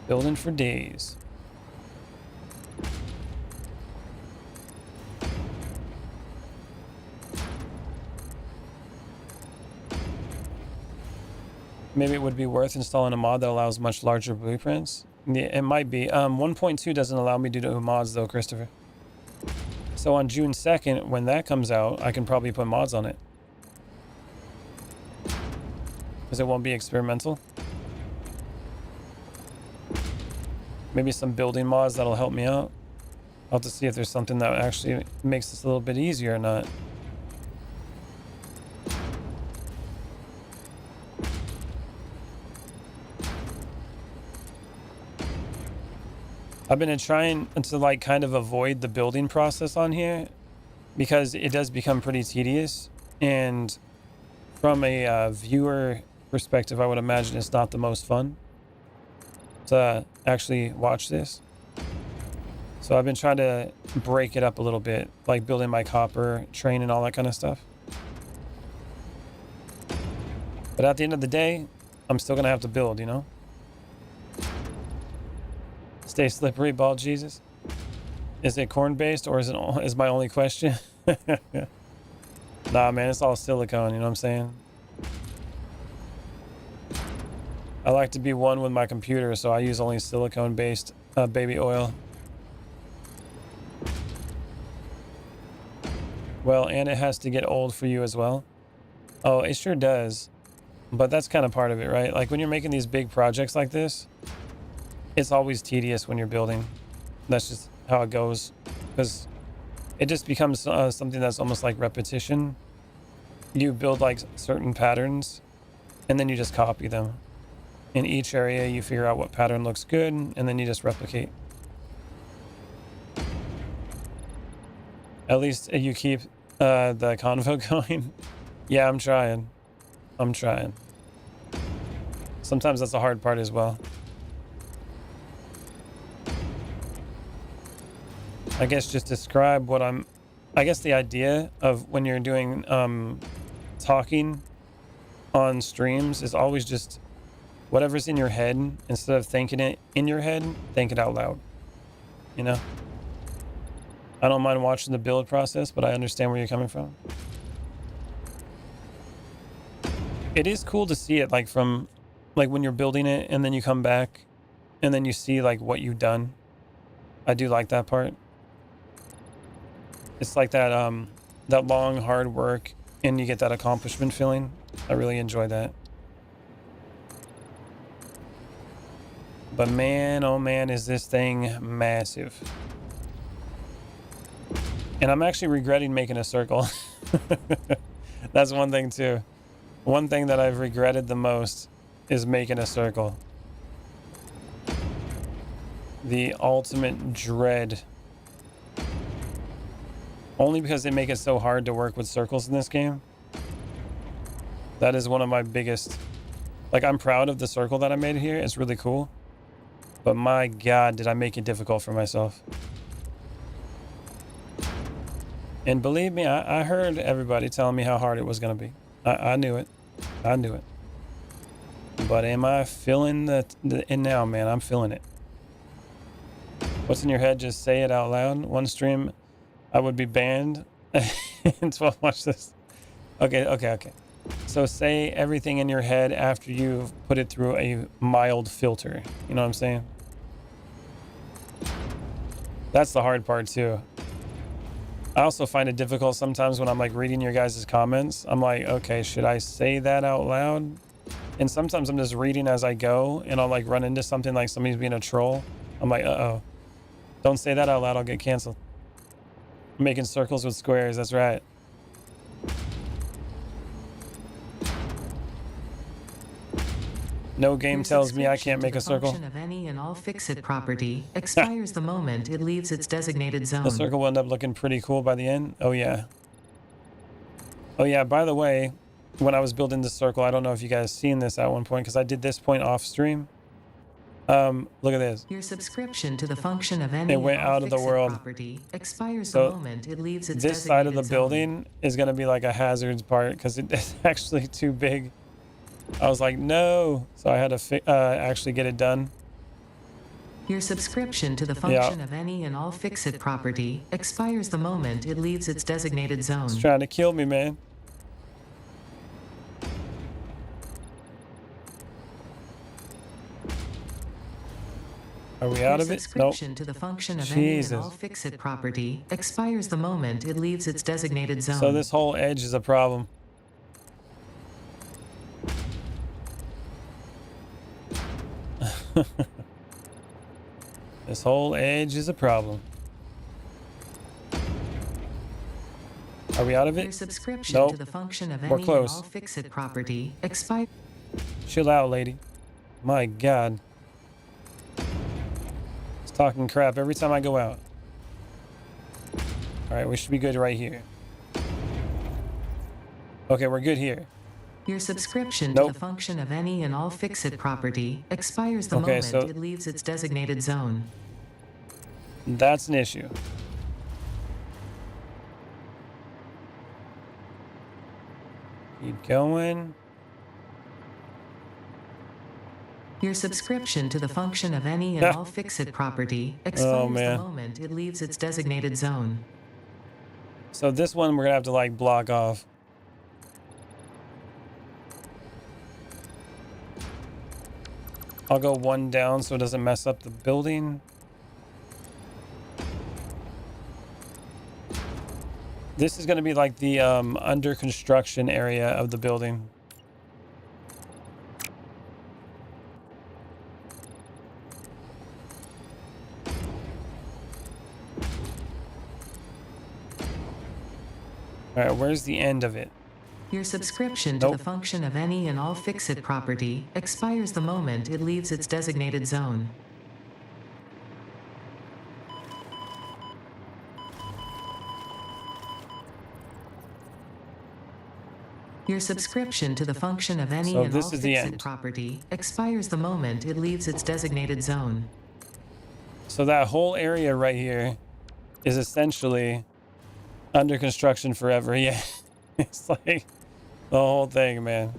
Building for days. Maybe it would be worth installing a mod that allows much larger blueprints. Yeah, it might be. 1.2 doesn't allow me to do mods though, Christopher. So on June 2nd, when that comes out, I can probably put mods on it. Because it won't be experimental. Maybe some building mods that'll help me out. I'll have to see if there's something that actually makes this a little bit easier or not. I've been trying to like kind of avoid the building process on here because it does become pretty tedious, and from a viewer perspective, I would imagine it's not the most fun to actually watch this. So I've been trying to break it up a little bit, like building my copper train and all that kind of stuff. But at the end of the day, I'm still gonna have to build, you know? Stay slippery, bald Jesus. Is it corn based or is my only question? Nah, man, it's all silicone. You know what I'm saying? I like to be one with my computer, so I use only silicone based baby oil. Well, and it has to get old for you as well. Oh, it sure does. But that's kind of part of it, right? Like when you're making these big projects like this, it's always tedious when you're building. That's just how it goes, because it just becomes something that's almost like repetition. You build like certain patterns and then you just copy them. In each area you figure out what pattern looks good and then you just replicate. At least you keep the convo going. Yeah, I'm trying. Sometimes that's the hard part as well. I guess just describe what I guess the idea of when you're doing talking on streams is always just whatever's in your head. Instead of thinking it in your head, think it out loud. You know? I don't mind watching the build process, but I understand where you're coming from. It is cool to see it like from like when you're building it and then you come back and then you see like what you've done. I do like that part. It's like that that long hard work and you get that accomplishment feeling. I really enjoy that. But man, oh man, is this thing massive. And I'm actually regretting making a circle. That's one thing too. One thing that I've regretted the most is making a circle. The ultimate dread. Only because they make it so hard to work with circles in this game. That is one of my biggest... Like, I'm proud of the circle that I made here. It's really cool. But my God, did I make it difficult for myself. And believe me, I heard everybody telling me how hard it was going to be. I knew it. I knew it. But am I feeling the in now, man? I'm feeling it. What's in your head? Just say it out loud. One stream, I would be banned. And 12, watch this. Okay. So say everything in your head after you've put it through a mild filter. You know what I'm saying? That's the hard part too. I also find it difficult sometimes when I'm like reading your guys' comments. I'm like, okay, should I say that out loud? And sometimes I'm just reading as I go and I'll like run into something like somebody's being a troll. I'm like, uh-oh. Don't say that out loud, I'll get canceled. Making circles with squares, that's right. No game tells me I can't make a circle. Function of any and all fix-it property expires the moment it leaves its designated zone. The circle will end up looking pretty cool by the end. Oh yeah. Oh yeah, by the way, when I was building this circle, I don't know if you guys seen this at one point because I did this point off stream. Look at this. Your subscription to the function of any It went out of the world. property expires So the moment it leaves its this side of the designated building is going to be like a hazards part because it's actually too big. I was like, no. So I had to actually get it done. Your subscription to the function of any and all fix-it property expires the moment it leaves its designated zone. It's trying to kill me, man. Are we out of it? Nope. Subscription to the function of any and all fix-it property expires the moment it leaves its designated zone. So this whole edge is a problem. This whole edge is a problem. Are we out of it? Your subscription Nope. to the function of We're any close. and all fix-it property expires. Chill out, lady. My God. It's talking crap every time I go out. All right, we should be good right here. Okay, we're good here. Your subscription Nope. to the function of any and all fix-it property expires the Okay, moment so it leaves its designated zone. that's an issue. Keep going. Your subscription to the function of any and all fix-it property expires the moment it leaves its designated zone. So this one we're gonna have to like block off. I'll go one down so it doesn't mess up the building. This is gonna be like the under construction area of the building. All right, where's the end of it? Your subscription to the function of any and all fix-it property expires the moment it leaves its designated zone. Your subscription to the function of any and all fix-it property expires the moment it leaves its designated zone. So that whole area right here is essentially under construction forever. Yeah, it's like the whole thing, man.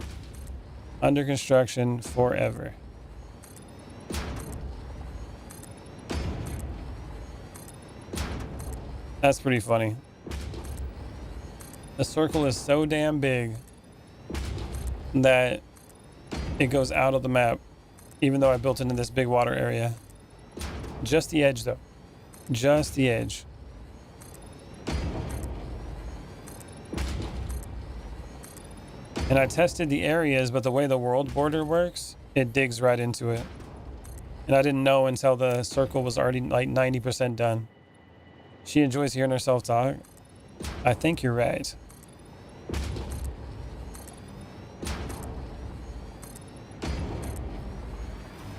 Under construction forever. That's pretty funny. The circle is so damn big that it goes out of the map, even though I built into this big water area. Just the edge, though. Just the edge. And I tested the areas, but the way the world border works, it digs right into it. And I didn't know until the circle was already like 90% done. She enjoys hearing herself talk. I think you're right.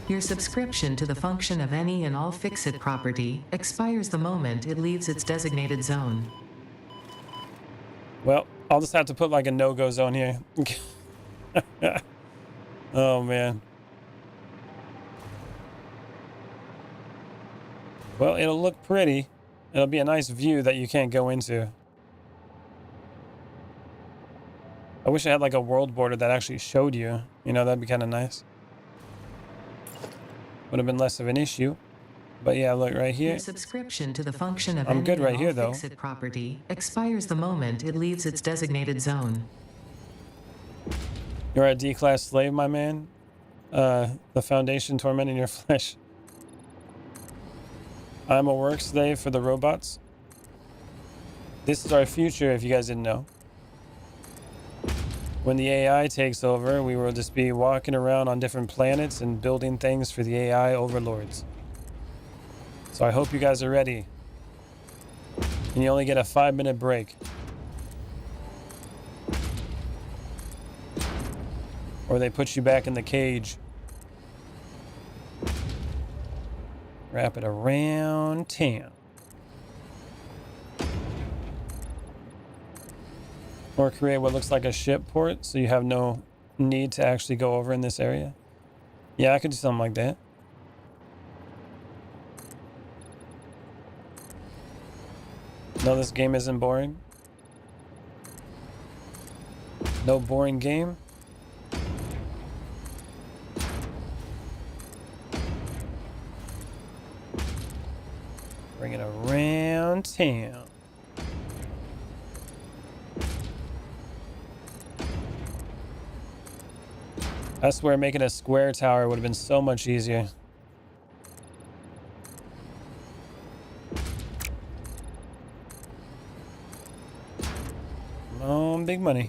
Your subscription to the function of any and all fix-it property expires the moment it leaves its designated zone. Well, I'll just have to put like a no-go zone here. Oh, man. Well, it'll look pretty. It'll be a nice view that you can't go into. I wish I had like a world border that actually showed you. You know, that'd be kind of nice. Would have been less of an issue. But yeah, look right here. Your subscription to the function of I'm good any right and here, all though. fix-it property expires the moment it leaves its designated zone. You're a D-class slave, my man. The foundation tormenting your flesh. I'm a work slave for the robots. This is our future, if you guys didn't know. When the AI takes over, we will just be walking around on different planets and building things for the AI overlords. So I hope you guys are ready. And you only get a 5-minute break. Or they put you back in the cage. Wrap it around 10. Or create what looks like a ship port so you have no need to actually go over in this area. Yeah, I could do something like that. No, this game isn't boring. No boring game. Bring it around town. I swear making a square tower would have been so much easier. Oh, big money.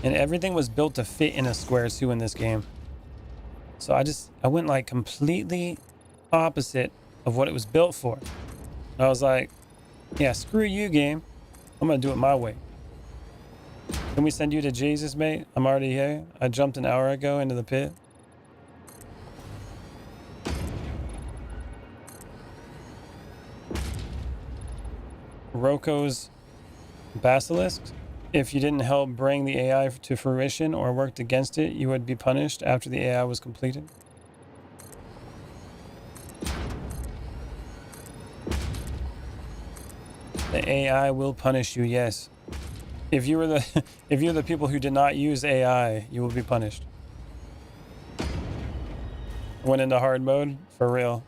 And everything was built to fit in a square too in this game. So I went like completely opposite of what it was built for. And I was like, yeah, screw you, game. I'm going to do it my way. Can we send you to Jesus, mate? I'm already here. I jumped an hour ago into the pit. Roko's basilisk. If you didn't help bring the AI to fruition or worked against it, you would be punished after the AI was completed. The AI will punish you, yes. If you were if you're the people who did not use AI, you will be punished. Went into hard mode for real.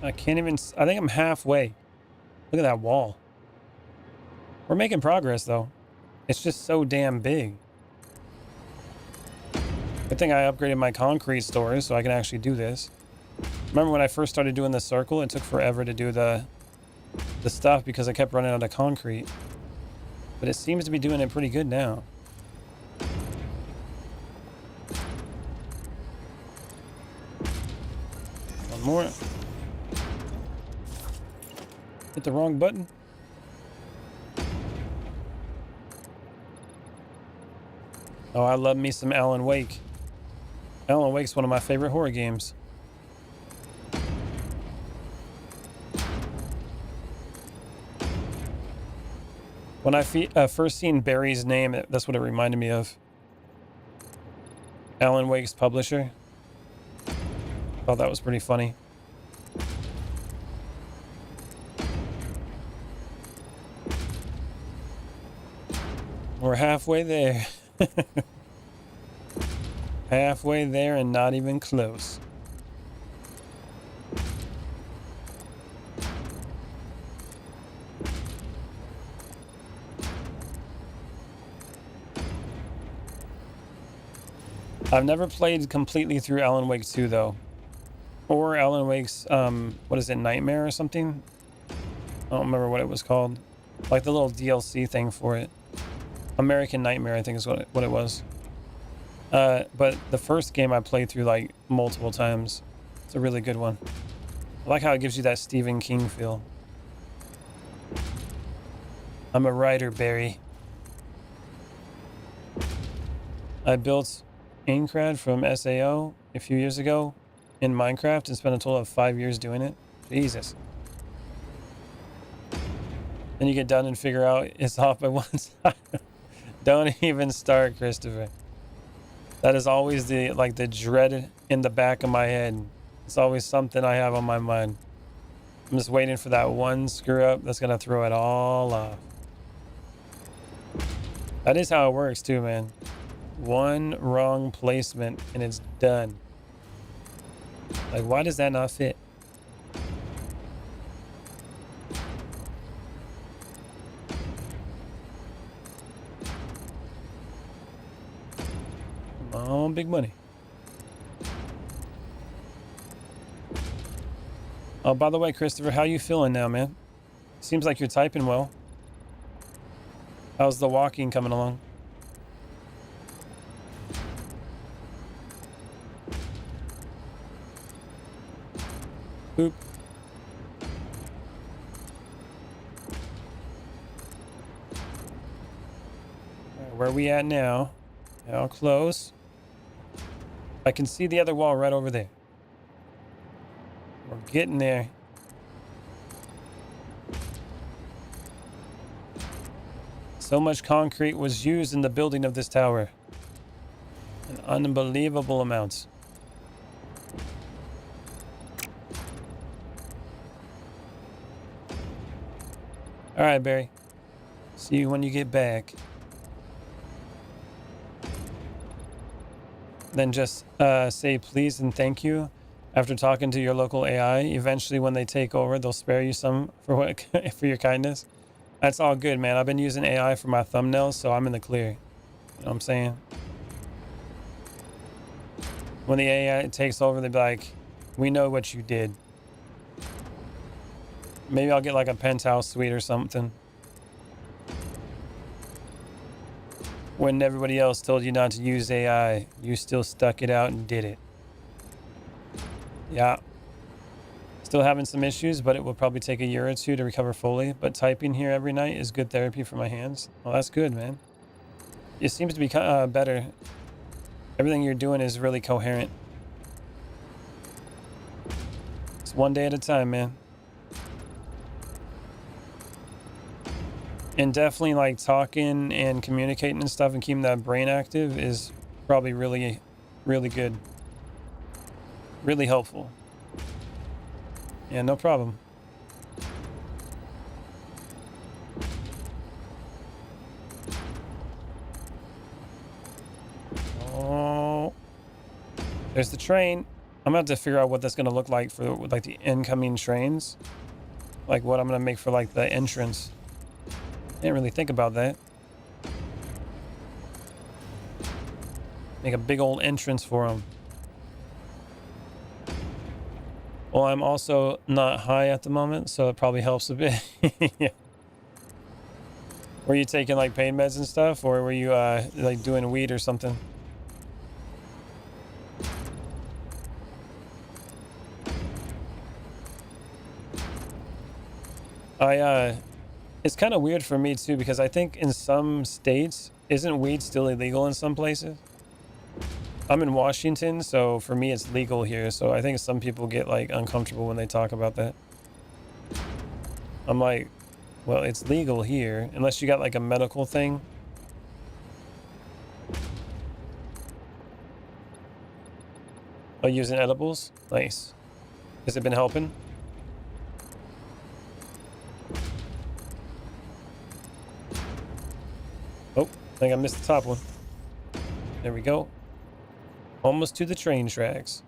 I can't even. I think I'm halfway. Look at that wall. We're making progress though. It's just so damn big. Good thing I upgraded my concrete stores so I can actually do this. Remember when I first started doing the circle, it took forever to do the stuff because I kept running out of concrete. But it seems to be doing it pretty good now. One more. Hit the wrong button. Oh, I love me some Alan Wake. Alan Wake's one of my favorite horror games. When I first seen Barry's name, that's what it reminded me of. Alan Wake's publisher. Thought that was pretty funny. We're halfway there. Halfway there and not even close. I've never played completely through Alan Wake 2 though. Or Alan Wake's, what is it, Nightmare or something? I don't remember what it was called. Like the little DLC thing for it. American Nightmare, I think is what it was. But the first game I played through like multiple times. It's a really good one. I like how it gives you that Stephen King feel. I'm a writer, Barry. I built Aincrad from SAO a few years ago in Minecraft and spent a total of 5 years doing it. Jesus. Then you get done and figure out it's off by one side. Don't even start, Christopher. That is always the dread in the back of my head. It's always something I have on my mind. I'm just waiting for that one screw up that's gonna throw it all off. That is how it works too, man. One wrong placement and it's done. Like, why does that not fit? Oh, big money. Oh, by the way, Christopher, how you feeling now, man? Seems like you're typing well. How's the walking coming along? Boop. Right, where are we at now? How close? I can see the other wall right over there. We're getting there. So much concrete was used in the building of this tower. An unbelievable amount. All right, Barry. See you when you get back. Then just say please and thank you after talking to your local AI. Eventually, when they take over, they'll spare you some for for your kindness. That's all good, man. I've been using AI for my thumbnails, so I'm in the clear. You know what I'm saying? When the AI takes over, they'll be like, we know what you did. Maybe I'll get like a penthouse suite or something. When everybody else told you not to use AI, you still stuck it out and did it. Yeah. Still having some issues, but it will probably take a year or two to recover fully. But typing here every night is good therapy for my hands. Well, that's good, man. It seems to be better. Everything you're doing is really coherent. It's one day at a time, man. And definitely like talking and communicating and stuff and keeping that brain active is probably really, really good. Really helpful. Yeah, no problem. Oh, there's the train. I'm gonna have to figure out what that's gonna look like for like the incoming trains. Like what I'm gonna make for like the entrance. Didn't really think about that. Make a big old entrance for them. Well, I'm also not high at the moment, so it probably helps a bit. Yeah. Were you taking like pain meds and stuff, or were you like doing weed or something? It's kind of weird for me too, because I think in some states, isn't weed still illegal in some places? I'm in Washington, so for me it's legal here. So I think some people get like uncomfortable when they talk about that. I'm like, well, it's legal here, unless you got like a medical thing. Oh, using edibles? Nice. Has it been helping? Oh, I think I missed the top one. There we go. Almost to the train tracks.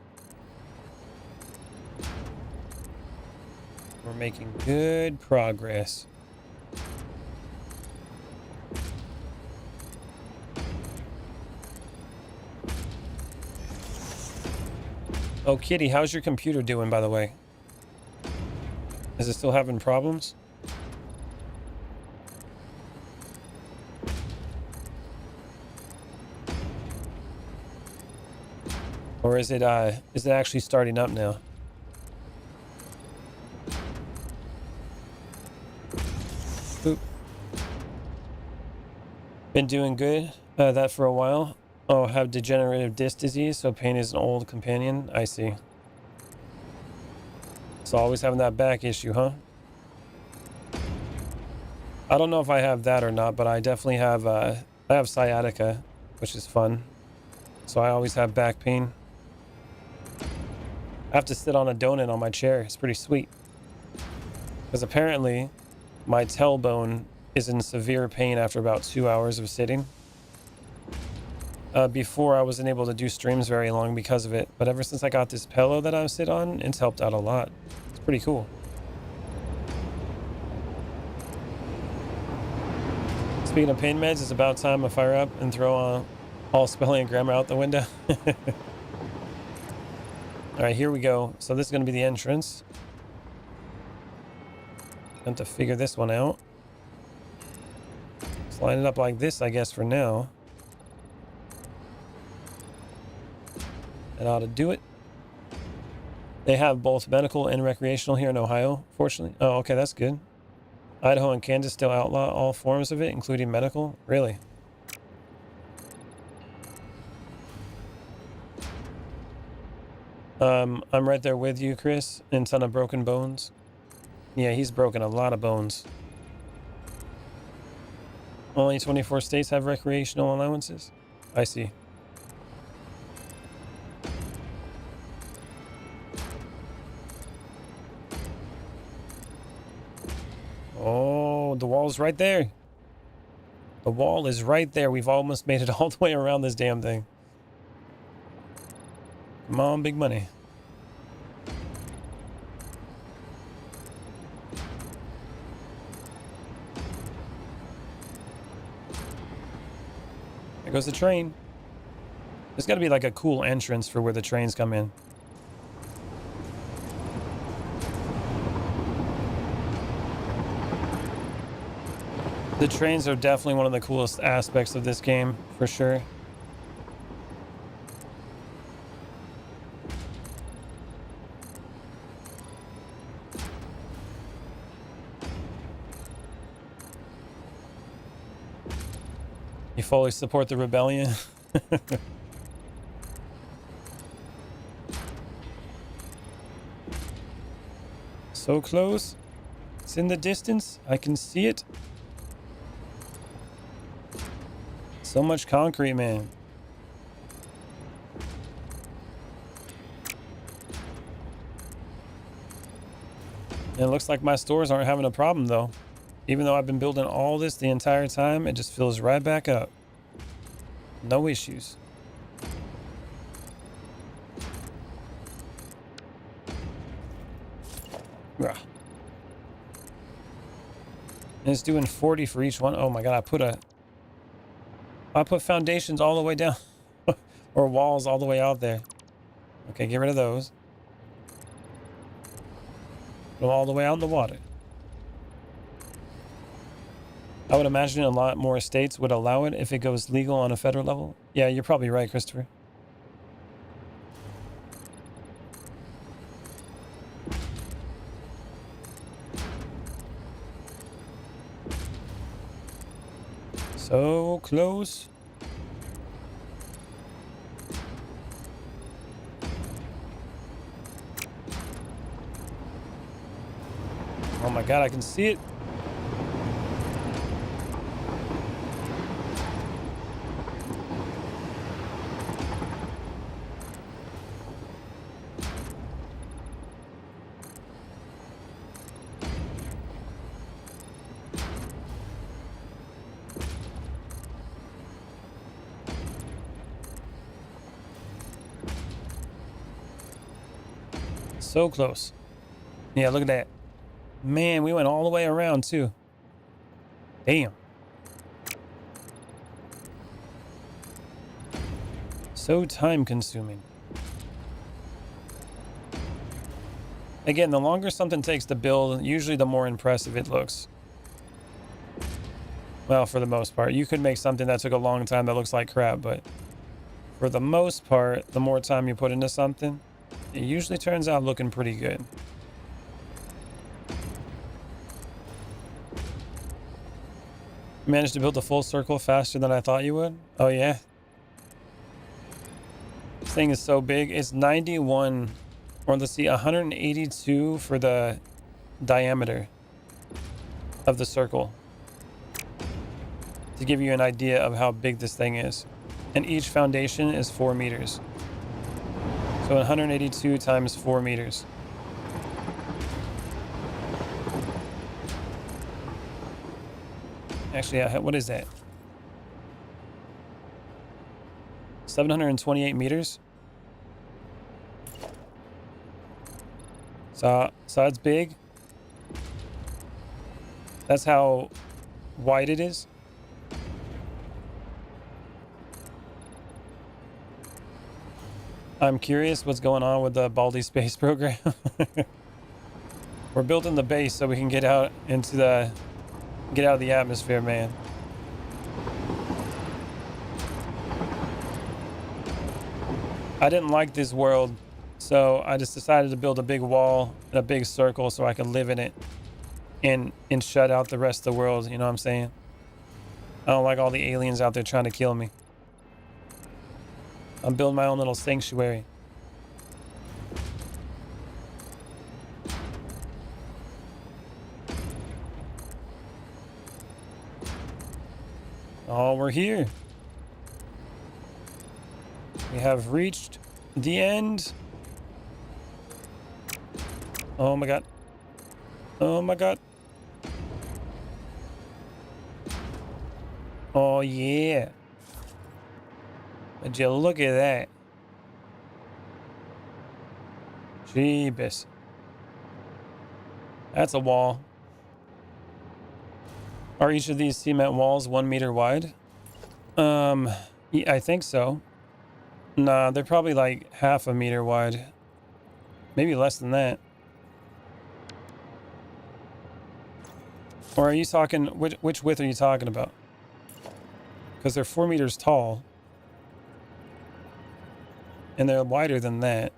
We're making good progress. Oh, Kitty, how's your computer doing, by the way? Is it still having problems? Or is it actually starting up now? Boop. Been doing good, that for a while. Oh, have degenerative disc disease, so pain is an old companion. I see. So always having that back issue, huh? I don't know if I have that or not, but I definitely have, I have sciatica, which is fun. So I always have back pain. I have to sit on a donut on my chair. It's pretty sweet. Because apparently my tailbone is in severe pain after about 2 hours of sitting. Before I wasn't able to do streams very long because of it. But ever since I got this pillow that I sit on, it's helped out a lot. It's pretty cool. Speaking of pain meds, it's about time I fire up and throw all spelling and grammar out the window. All right, here we go. So this is going to be the entrance. Have to figure this one out. Let's line it up like this, I guess, for now. That ought to do it. They have both medical and recreational here in Ohio, fortunately. Oh, okay, that's good. Idaho and Kansas still outlaw all forms of it, including medical. Really? I'm right there with you, Chris, in Ton of Broken Bones. Yeah, he's broken a lot of bones. Only 24 states have recreational allowances? I see. Oh, the wall's right there. The wall is right there. We've almost made it all the way around this damn thing. Come on, big money. There goes the train. There's got to be like a cool entrance for where the trains come in. The trains are definitely one of the coolest aspects of this game, for sure. You fully support the rebellion? So close. It's in the distance. I can see it. So much concrete, man. And it looks like my stores aren't having a problem, though. Even though I've been building all this the entire time, it just fills right back up. No issues. And it's doing 40 for each one. Oh my god, I put foundations all the way down. Or walls all the way out there. Okay, get rid of those. Go all the way out in the water. I would imagine a lot more states would allow it if it goes legal on a federal level. Yeah, you're probably right, Christopher. So close. Oh my god, I can see it. So close. Yeah, look at that. Man, we went all the way around too. Damn. So time consuming. Again, the longer something takes to build, usually the more impressive it looks. Well, for the most part. You could make something that took a long time that looks like crap, but for the most part, the more time you put into something, it usually turns out looking pretty good. Managed to build a full circle faster than I thought you would? Oh yeah? This thing is so big. It's 91, or let's see, 182 for the diameter of the circle. to give you an idea of how big this thing is. And each foundation is 4 meters. So 182 times 4 meters. Actually, what is that? 728 meters. So it's big. That's how wide it is. I'm curious what's going on with the Baldy space program. We're building the base so we can get out into get out of the atmosphere, man. I didn't like this world, so I just decided to build a big wall and a big circle so I could live in it and shut out the rest of the world, you know what I'm saying? I don't like all the aliens out there trying to kill me. I'm building my own little sanctuary. Oh, we're here. We have reached the end. Oh my god. Oh my god. Oh yeah. Would you look at that? Jeebus. That's a wall. Are each of these cement walls 1 meter wide? Yeah, I think so. Nah, they're probably like half a meter wide. Maybe less than that. Or are you talking, which width are you talking about? Because they're 4 meters tall. And they're wider than that.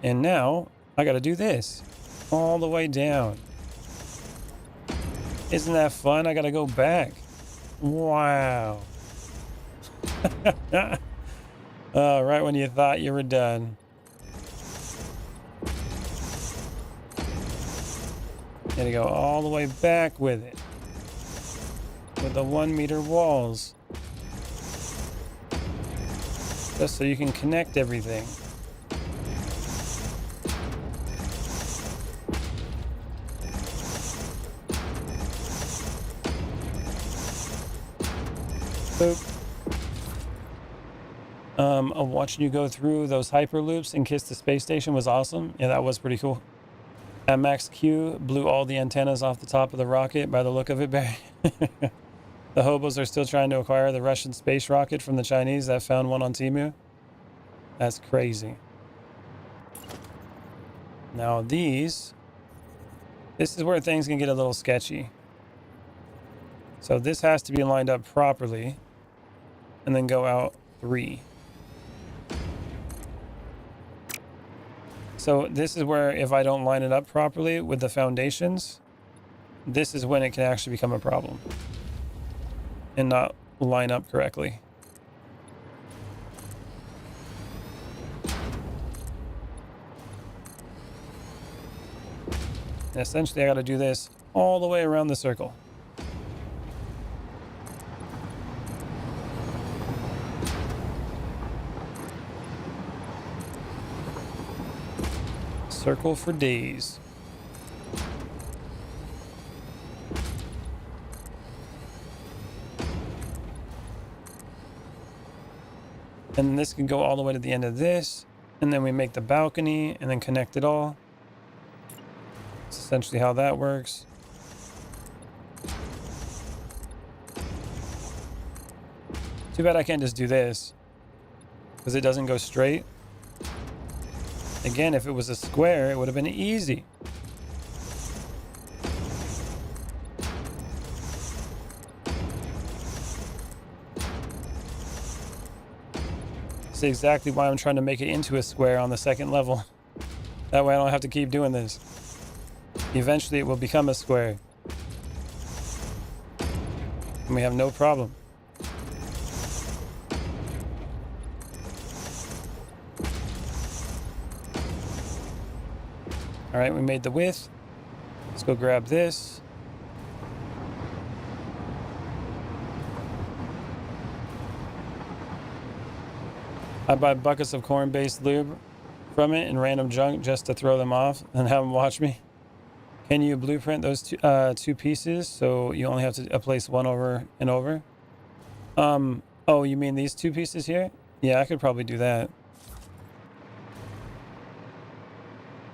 And now, I gotta do this. All the way down. Isn't that fun? I gotta go back. Wow. Right when you thought you were done. Gotta go all the way back with it. With the 1 meter walls. Just so you can connect everything. Boop. Watching you go through those hyperloops and kiss the space station was awesome. Yeah, that was pretty cool. And Max Q blew all the antennas off the top of the rocket by the look of it, Barry. The hobos are still trying to acquire the Russian space rocket from the Chinese that found one on Temu. That's crazy. Now this is where things can get a little sketchy. So this has to be lined up properly and then go out 3. So this is where if I don't line it up properly with the foundations, this is when it can actually become a problem and not line up correctly. And essentially I got to do this all the way around the circle. Circle for days. And this can go all the way to the end of this, and then we make the balcony and then connect it all. That's essentially how that works. Too bad I can't just do this because it doesn't go straight. Again, if it was a square, it would have been easy. That's exactly why I'm trying to make it into a square on the second level. That way I don't have to keep doing this. Eventually it will become a square. And we have no problem. All right, we made the width. Let's go grab this. I buy buckets of corn-based lube from it and random junk just to throw them off and have them watch me. Can you blueprint those two pieces so you only have to place one over and over? Oh, you mean these two pieces here? Yeah, I could probably do that.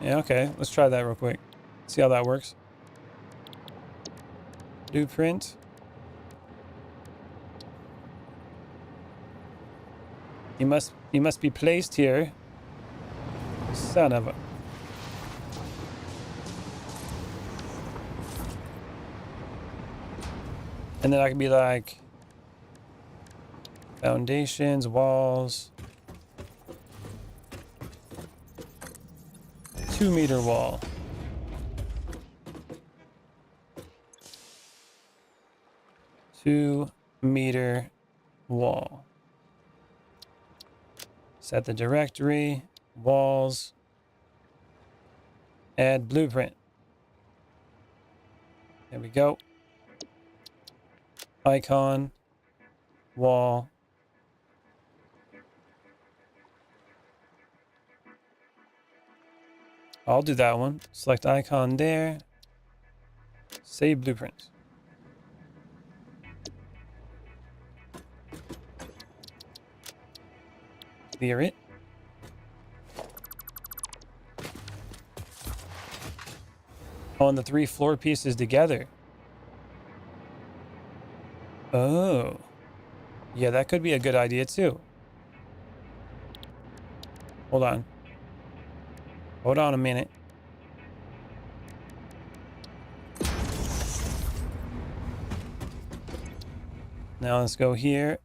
Yeah, okay. Let's try that real quick. See how that works. Blueprint. You must be placed here. Son of a... And then I can be like... Foundations, walls... 2-meter wall. Two-meter wall. Set the directory, walls, add blueprint. There we go. Icon, wall. I'll do that one. Select icon there. Save blueprint. Clear it. On the 3 floor pieces together. Oh. Yeah, that could be a good idea too. Hold on. Hold on a minute. Now let's go here.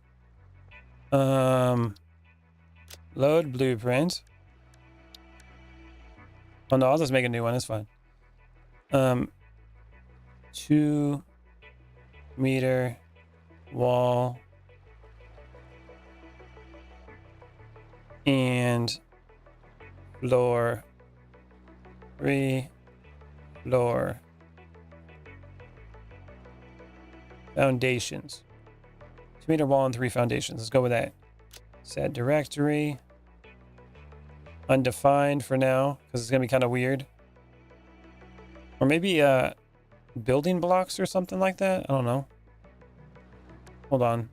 Load blueprint. Oh no, I'll just make a new one. It's fine. 2-meter wall and floor 3 floor foundations. 2-meter wall and 3 foundations. Let's go with that. Set directory. Undefined for now, because it's gonna be kind of weird. Or maybe building blocks or something like that. I don't know. Hold on.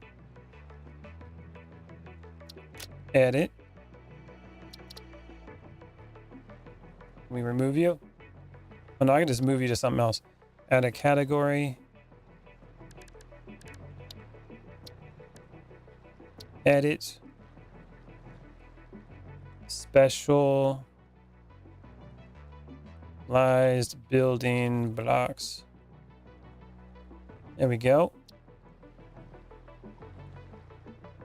Edit. Can we remove you? Oh no, I can just move you to something else. Add a category. Edit. Specialized building blocks. There we go.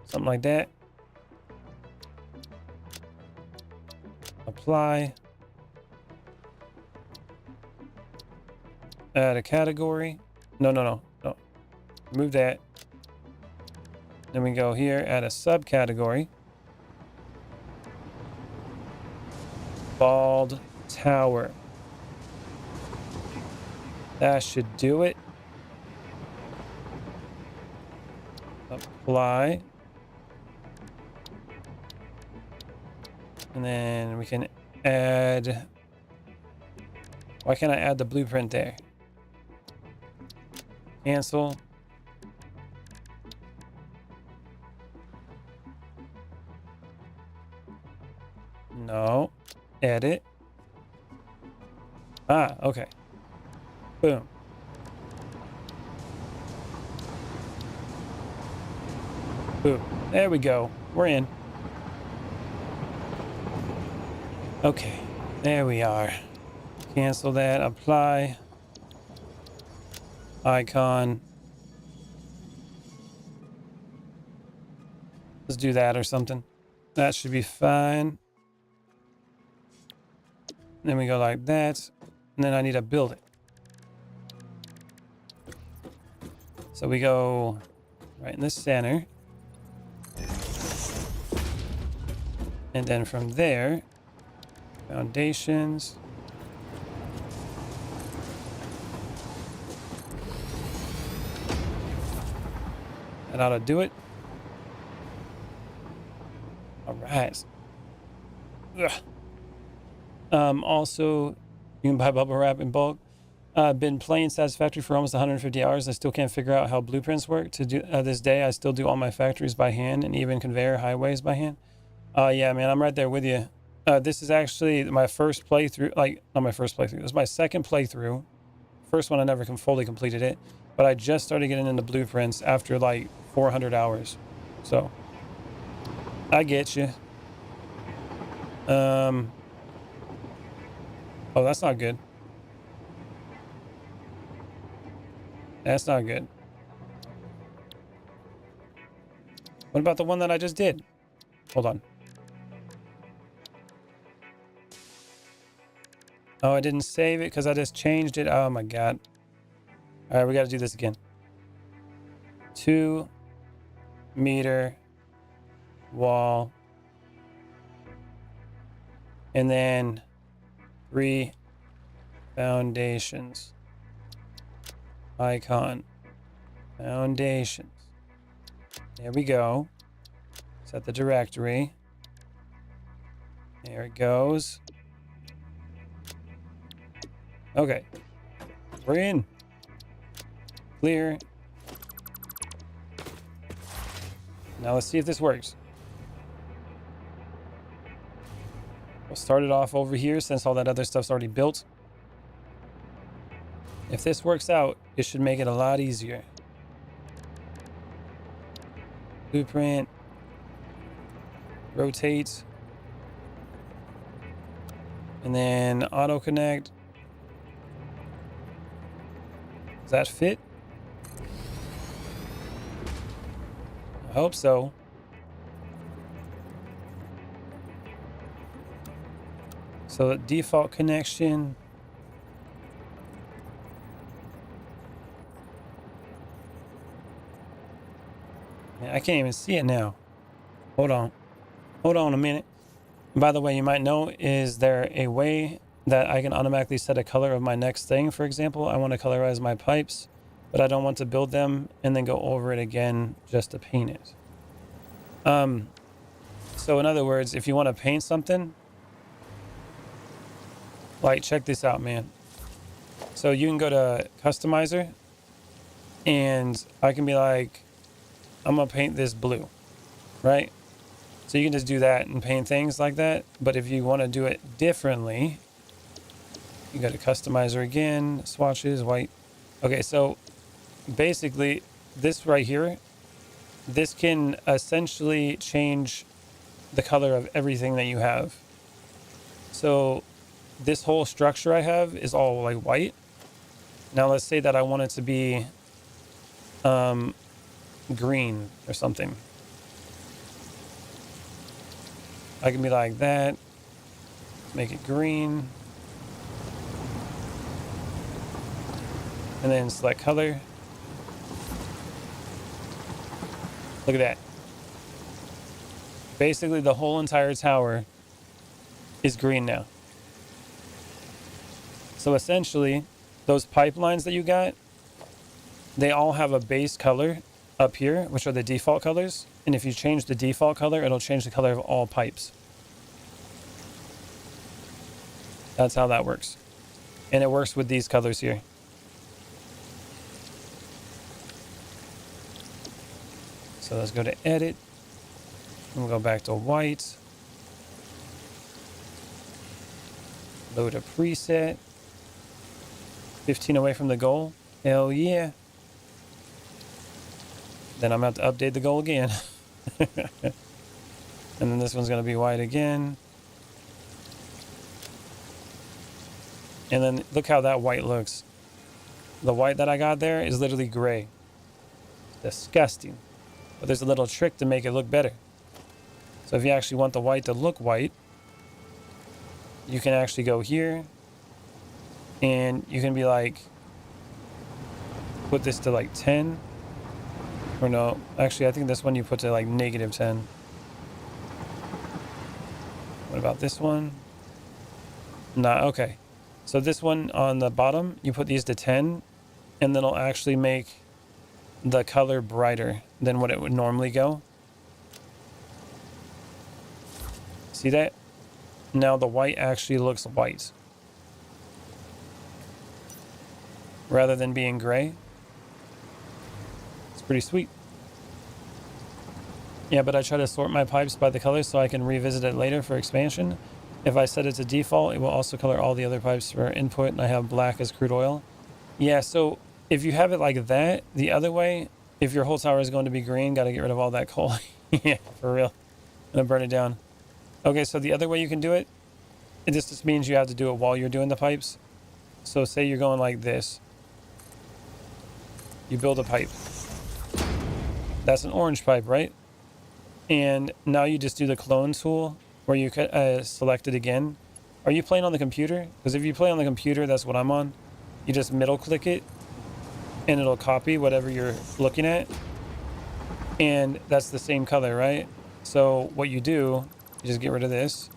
Something like that. Apply. Add a category. No. Remove that. Then we go here, add a subcategory. Bald tower. That should do it. Apply. And then we can add... Why can't I add the blueprint there? Cancel. No. Edit. Ah, okay. Boom. Boom. There we go. We're in. Okay. There we are. Cancel that. Apply. Icon. Let's do that or something. That should be fine. Then we go like that. And then I need to build it. So we go right in the center. And then from there, foundations. That ought to do it. All Right. Ugh. Also, you can buy bubble wrap in bulk. Been playing Satisfactory for almost 150 hours. I still can't figure out how blueprints work. To do this day, I still do all my factories by hand and even conveyor highways by hand. Yeah, man, I'm right there with you. This is actually my first playthrough. Like, not my first playthrough. This is my second playthrough. First one, I never fully completed it, but I just started getting into blueprints after like 400 hours. So, I get you. Oh, that's not good. That's not good. What about the one that I just did? Hold on. Oh, I didn't save it because I just changed it. Oh my God. All right, we got to do this again. 2 meter wall. And then 3 foundations. Icon. Foundations. There we go. Set the directory. There it goes. Okay. We're in. Clear. Now let's see if this works. We'll start it off over here since all that other stuff's already built. If this works out, it should make it a lot easier. Blueprint. Rotate. And then auto connect. Does that fit? I hope so. So default connection. Man, I can't even see it now. Hold on. Hold on a minute. By the way, you might know, is there a way that I can automatically set a color of my next thing? For example, I want to colorize my pipes, but I don't want to build them and then go over it again just to paint it. So in other words, if you want to paint something, like check this out, man. So you can go to customizer and I can be like, I'm gonna paint this blue, right? So you can just do that and paint things like that. But if you want to do it differently, you go to customizer again, swatches, white. Okay, so basically this right here, this can essentially change the color of everything that you have. So this whole structure I have is all like white. Now let's say that I want it to be green or something. I can be like that, make it green, and then select color. Look at that. Basically the whole entire tower is green now. So essentially those pipelines that you got, they all have a base color up here, which are the default colors. And if you change the default color, it'll change the color of all pipes. That's how that works. And it works with these colors here. So let's go to edit. And we'll go back to white. Load a preset. 15 away from the goal. Hell yeah. Then I'm about to update the goal again. And then this one's going to be white again. And then look how that white looks. The white that I got there is literally gray. Disgusting. But there's a little trick to make it look better. So if you actually want the white to look white, you can actually go here and you can be like, put this to like 10. Or no, actually I think this one you put to like -10. What about this one? Nah, okay. So this one on the bottom, you put these to 10, and then it'll actually make the color brighter than what it would normally go. See that? Now the white actually looks white rather than being gray. It's pretty sweet. Yeah, but I try to sort my pipes by the color so I can revisit it later for expansion. If I set it to default, it will also color all the other pipes for input, and I have black as crude oil. Yeah, so if you have it like that, the other way, if your whole tower is going to be green, got to get rid of all that coal. Yeah, for real. I'm going to burn it down. Okay, so the other way you can do it, this just means you have to do it while you're doing the pipes. So say you're going like this. You build a pipe. That's an orange pipe, right? And now you just do the clone tool where you can select it again. Are you playing on the computer? Because if you play on the computer, that's what I'm on. You just middle click it and it'll copy whatever you're looking at. And that's the same color, right? So what you do, you just get rid of this.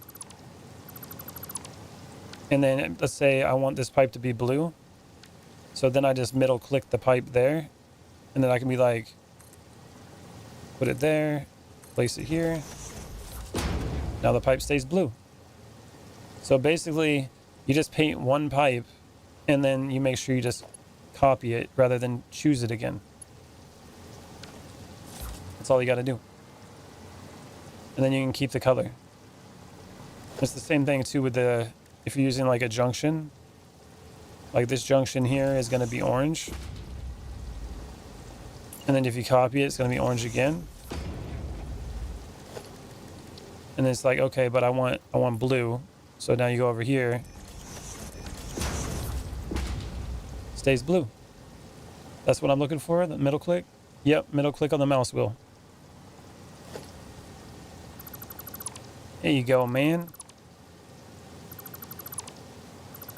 And then let's say I want this pipe to be blue. So then I just middle click the pipe there. And then I can be like, put it there, place it here. Now the pipe stays blue. So basically, you just paint one pipe and then you make sure you just copy it rather than choose it again. That's all you got to do. And then you can keep the color. It's the same thing too with the, if you're using like a junction, like this junction here is going to be orange. And then if you copy it, it's going to be orange again. And then it's like, okay, but I want blue. So now you go over here. Stays blue. That's what I'm looking for, the middle click. Yep, middle click on the mouse wheel. There you go, man.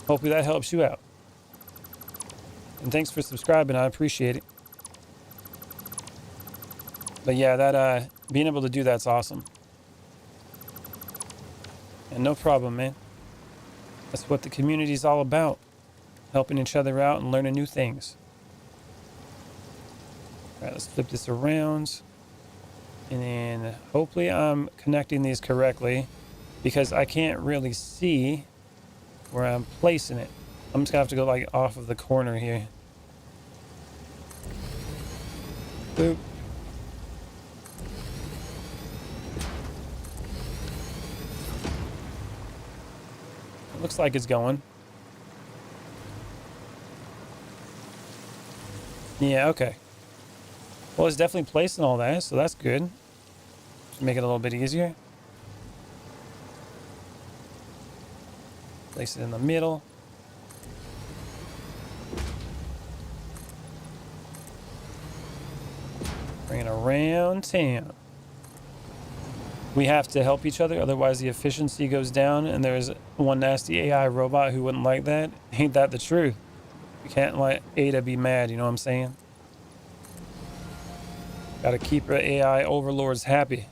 Hopefully that helps you out. And thanks for subscribing, I appreciate it. But yeah, that being able to do that's awesome. And no problem, man. That's what the community's all about. Helping each other out and learning new things. All right, let's flip this around. And then hopefully I'm connecting these correctly because I can't really see where I'm placing it. I'm just gonna have to go like off of the corner here. Boop. It looks like it's going. Yeah, okay. Well, it's definitely placing all that, so that's good. Just make it a little bit easier. Place it in the middle. Bring it around town. We have to help each other, otherwise the efficiency goes down, and there's one nasty AI robot who wouldn't like that. Ain't that the truth? You can't let Ada be mad, you know what I'm saying? Gotta keep our AI overlords happy.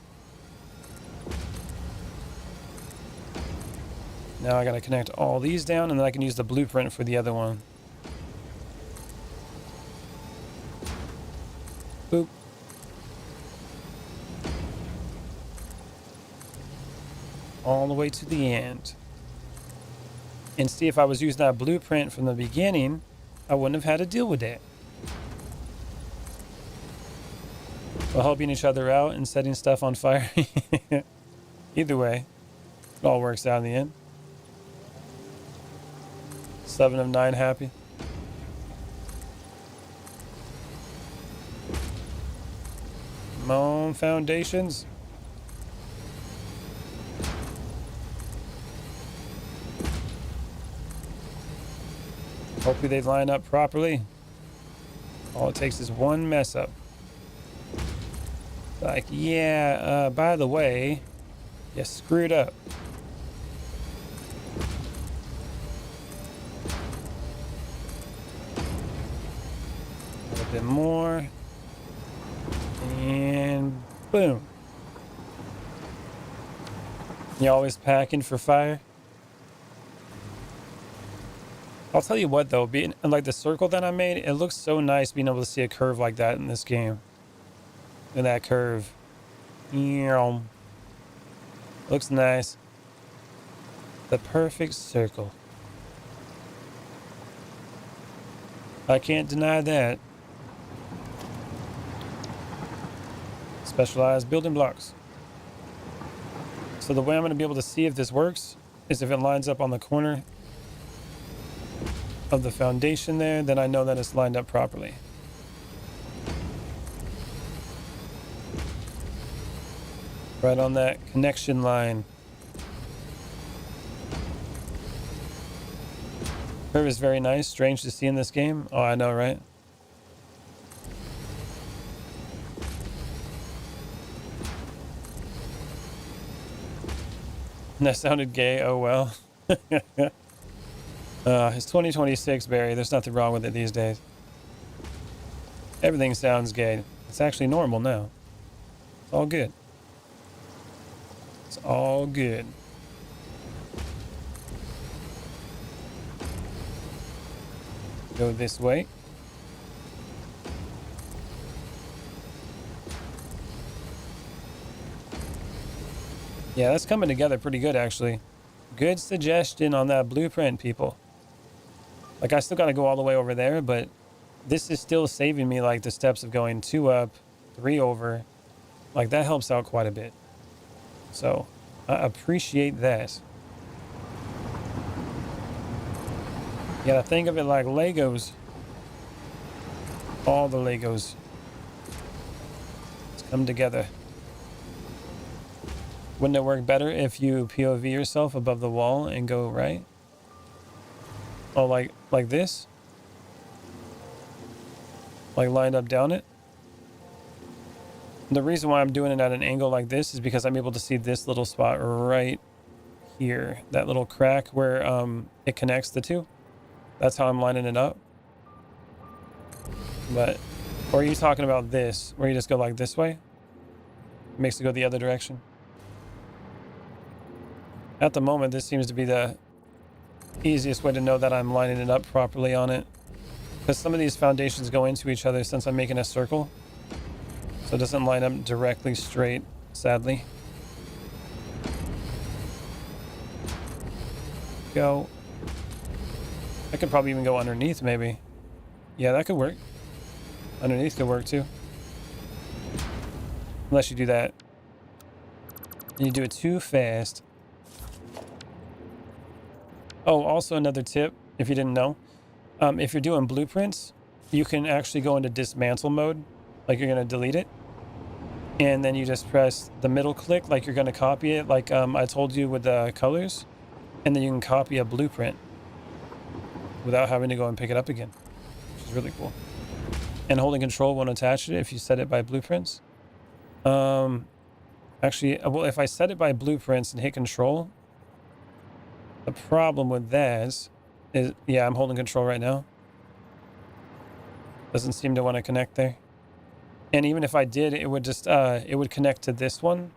Now I gotta connect all these down, and then I can use the blueprint for the other one. Boop. All the way to the end. And see, if I was using that blueprint from the beginning, I wouldn't have had to deal with that. We're helping each other out and setting stuff on fire. Either way, it all works out in the end. 7 of 9 happy. Come on, foundations. Hopefully they line up properly. All it takes is one mess up. Like, yeah, by the way, you screwed up. A little bit more. And boom. You always packing for fire? I'll tell you what though, being like the circle that I made, it looks so nice being able to see a curve like that in this game. And that curve. Looks nice. The perfect circle. I can't deny that. Specialized building blocks. So the way I'm going to be able to see if this works is if it lines up on the corner of the foundation there, then I know that it's lined up properly. Right on that connection line. Curve is very nice. Strange to see in this game. Oh, I know, right? That sounded gay. Oh, well. It's 2026, Barry. There's nothing wrong with it these days. Everything sounds gay. It's actually normal now. It's all good. It's all good. Go this way. Yeah, that's coming together pretty good, actually. Good suggestion on that blueprint, people. Like, I still got to go all the way over there, but this is still saving me, like, the steps of going 2 up, 3 over. Like, that helps out quite a bit. So, I appreciate that. You gotta think of it like Legos. All the Legos. Let's come together. Wouldn't it work better if you POV yourself above the wall and go right? Oh, like this? Like lined up down it? The reason why I'm doing it at an angle like this is because I'm able to see this little spot right here. That little crack where it connects the two. That's how I'm lining it up. But, or are you talking about this, where you just go like this way? It makes it go the other direction. At the moment, this seems to be the easiest way to know that I'm lining it up properly on it. Because some of these foundations go into each other since I'm making a circle. So it doesn't line up directly straight, sadly. Go. I could probably even go underneath, maybe. Yeah, that could work. Underneath could work too. Unless you do that. And you do it too fast. Oh, also another tip, if you didn't know. If you're doing blueprints, you can actually go into dismantle mode. Like you're going to delete it. And then you just press the middle click like you're going to copy it. Like I told you with the colors. And then you can copy a blueprint without having to go and pick it up again, which is really cool. And holding control won't attach it if you set it by blueprints. Actually, well, if I set it by blueprints and hit control, the problem with that is, yeah, I'm holding control right now. Doesn't seem to want to connect there. And even if I did, it would just, it would connect to this one.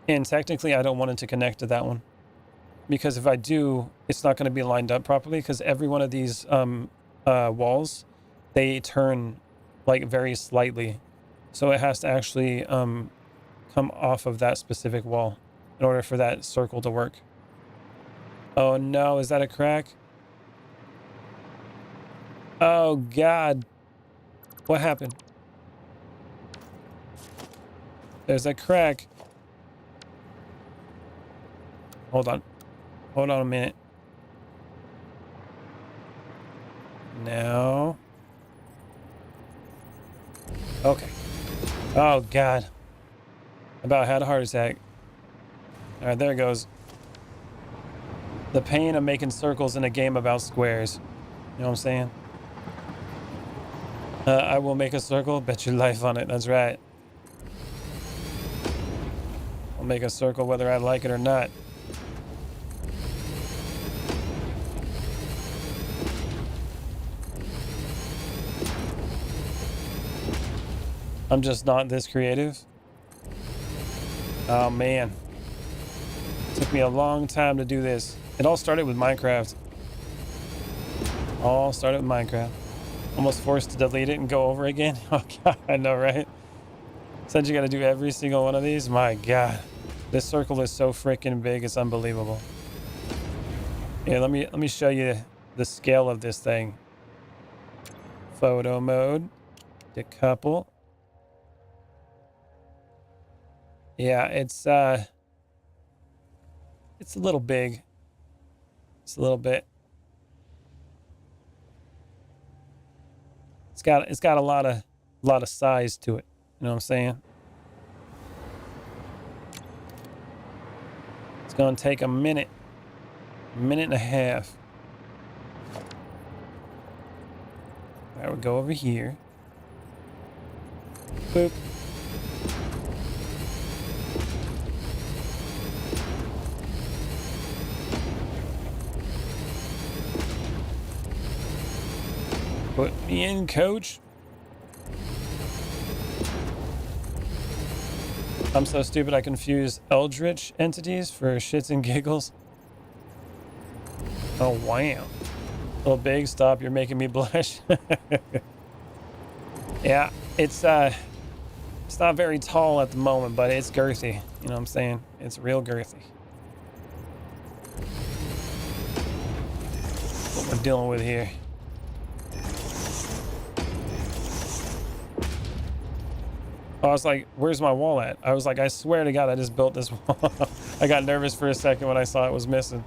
And technically, I don't want it to connect to that one. Because if I do, it's not going to be lined up properly because every one of these walls, they turn like very slightly. So it has to actually come off of that specific wall in order for that circle to work. Oh no, is that a crack? Oh God. What happened? There's a crack. Hold on. Hold on a minute. Now. Okay. Oh, God. About had a heart attack. All right, there it goes. The pain of making circles in a game about squares. You know what I'm saying? I will make a circle. Bet your life on it. That's right. I'll make a circle whether I like it or not. I'm just not this creative. Oh man. Took me a long time to do this. It all started with Minecraft. All started with Minecraft. Almost forced to delete it and go over again. Oh God, I know, right? Said you gotta do every single one of these. My God. This circle is so freaking big, it's unbelievable. Yeah, let me show you the scale of this thing. Photo mode, decouple. Yeah, it's a little big. It's a little bit. It's got a lot of size to it. You know what I'm saying? It's gonna take a minute and a half. All right, we'll go over here. Boop. Put me in, coach. I'm so stupid I confuse eldritch entities for shits and giggles. Oh, wow. Little big, stop, you're making me blush. Yeah, it's not very tall at the moment, but it's girthy. You know what I'm saying? It's real girthy. What we're dealing with here. I was like, where's my wall at? I was like, I swear to God, I just built this wall. I got nervous for a second when I saw it was missing.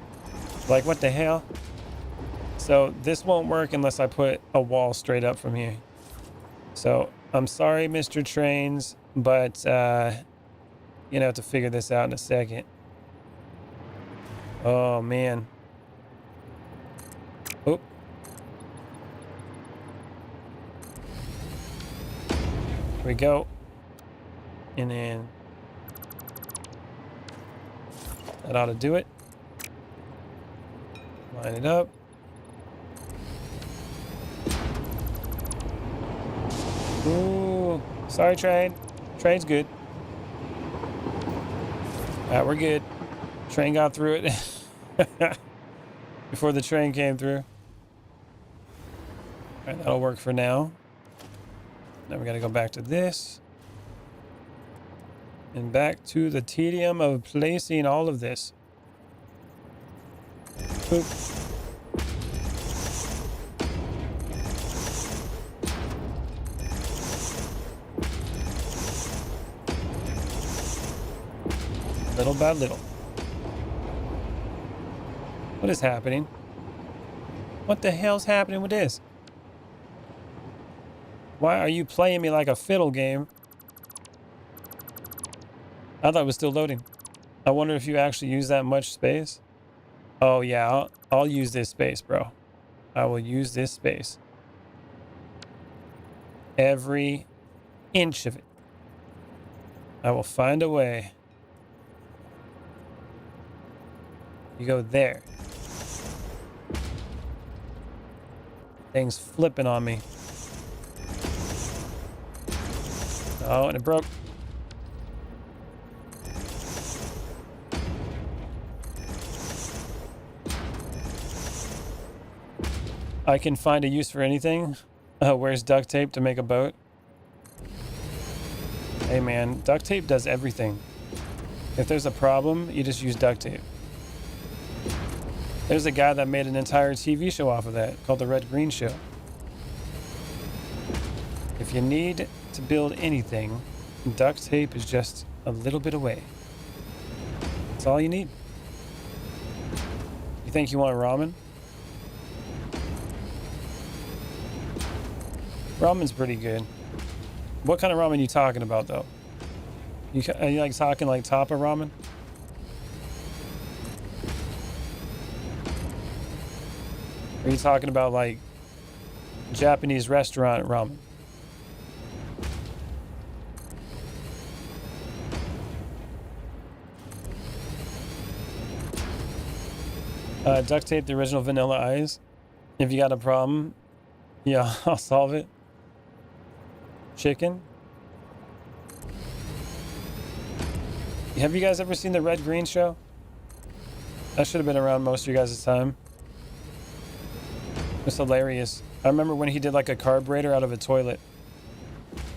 Like, what the hell? So this won't work unless I put a wall straight up from here. So I'm sorry, Mr. Trains, but you know, to figure this out in a second. Oh, man. Oh. Here we go. And then that ought to do it. Line it up. Ooh, sorry, train. Train's good. All right, we're good. Train got through it before the train came through. All right, that'll work for now. Now we got to go back to this. And back to the tedium of placing all of this. Boop. Little by little. What is happening? What the hell's happening with this? Why are you playing me like a fiddle game? I thought it was still loading. I wonder if you actually use that much space. Oh yeah, I'll use this space, bro. I will use this space. Every inch of it. I will find a way. You go there. Thing's flipping on me. Oh, and it broke. I can find a use for anything. Where's duct tape to make a boat? Hey man, duct tape does everything. If there's a problem, you just use duct tape. There's a guy that made an entire TV show off of that called The Red Green Show. If you need to build anything, duct tape is just a little bit away. That's all you need. You think you want ramen? Ramen's pretty good. What kind of ramen you talking about, though? Are you like talking like Tapa ramen? Are you talking about like Japanese restaurant ramen? Duct tape the original Vanilla Ice. If you got a problem, yeah, I'll solve it. Chicken. Have you guys ever seen the Red Green Show? That should have been around most of you guys' time. It's hilarious. I remember when he did like a carburetor out of a toilet.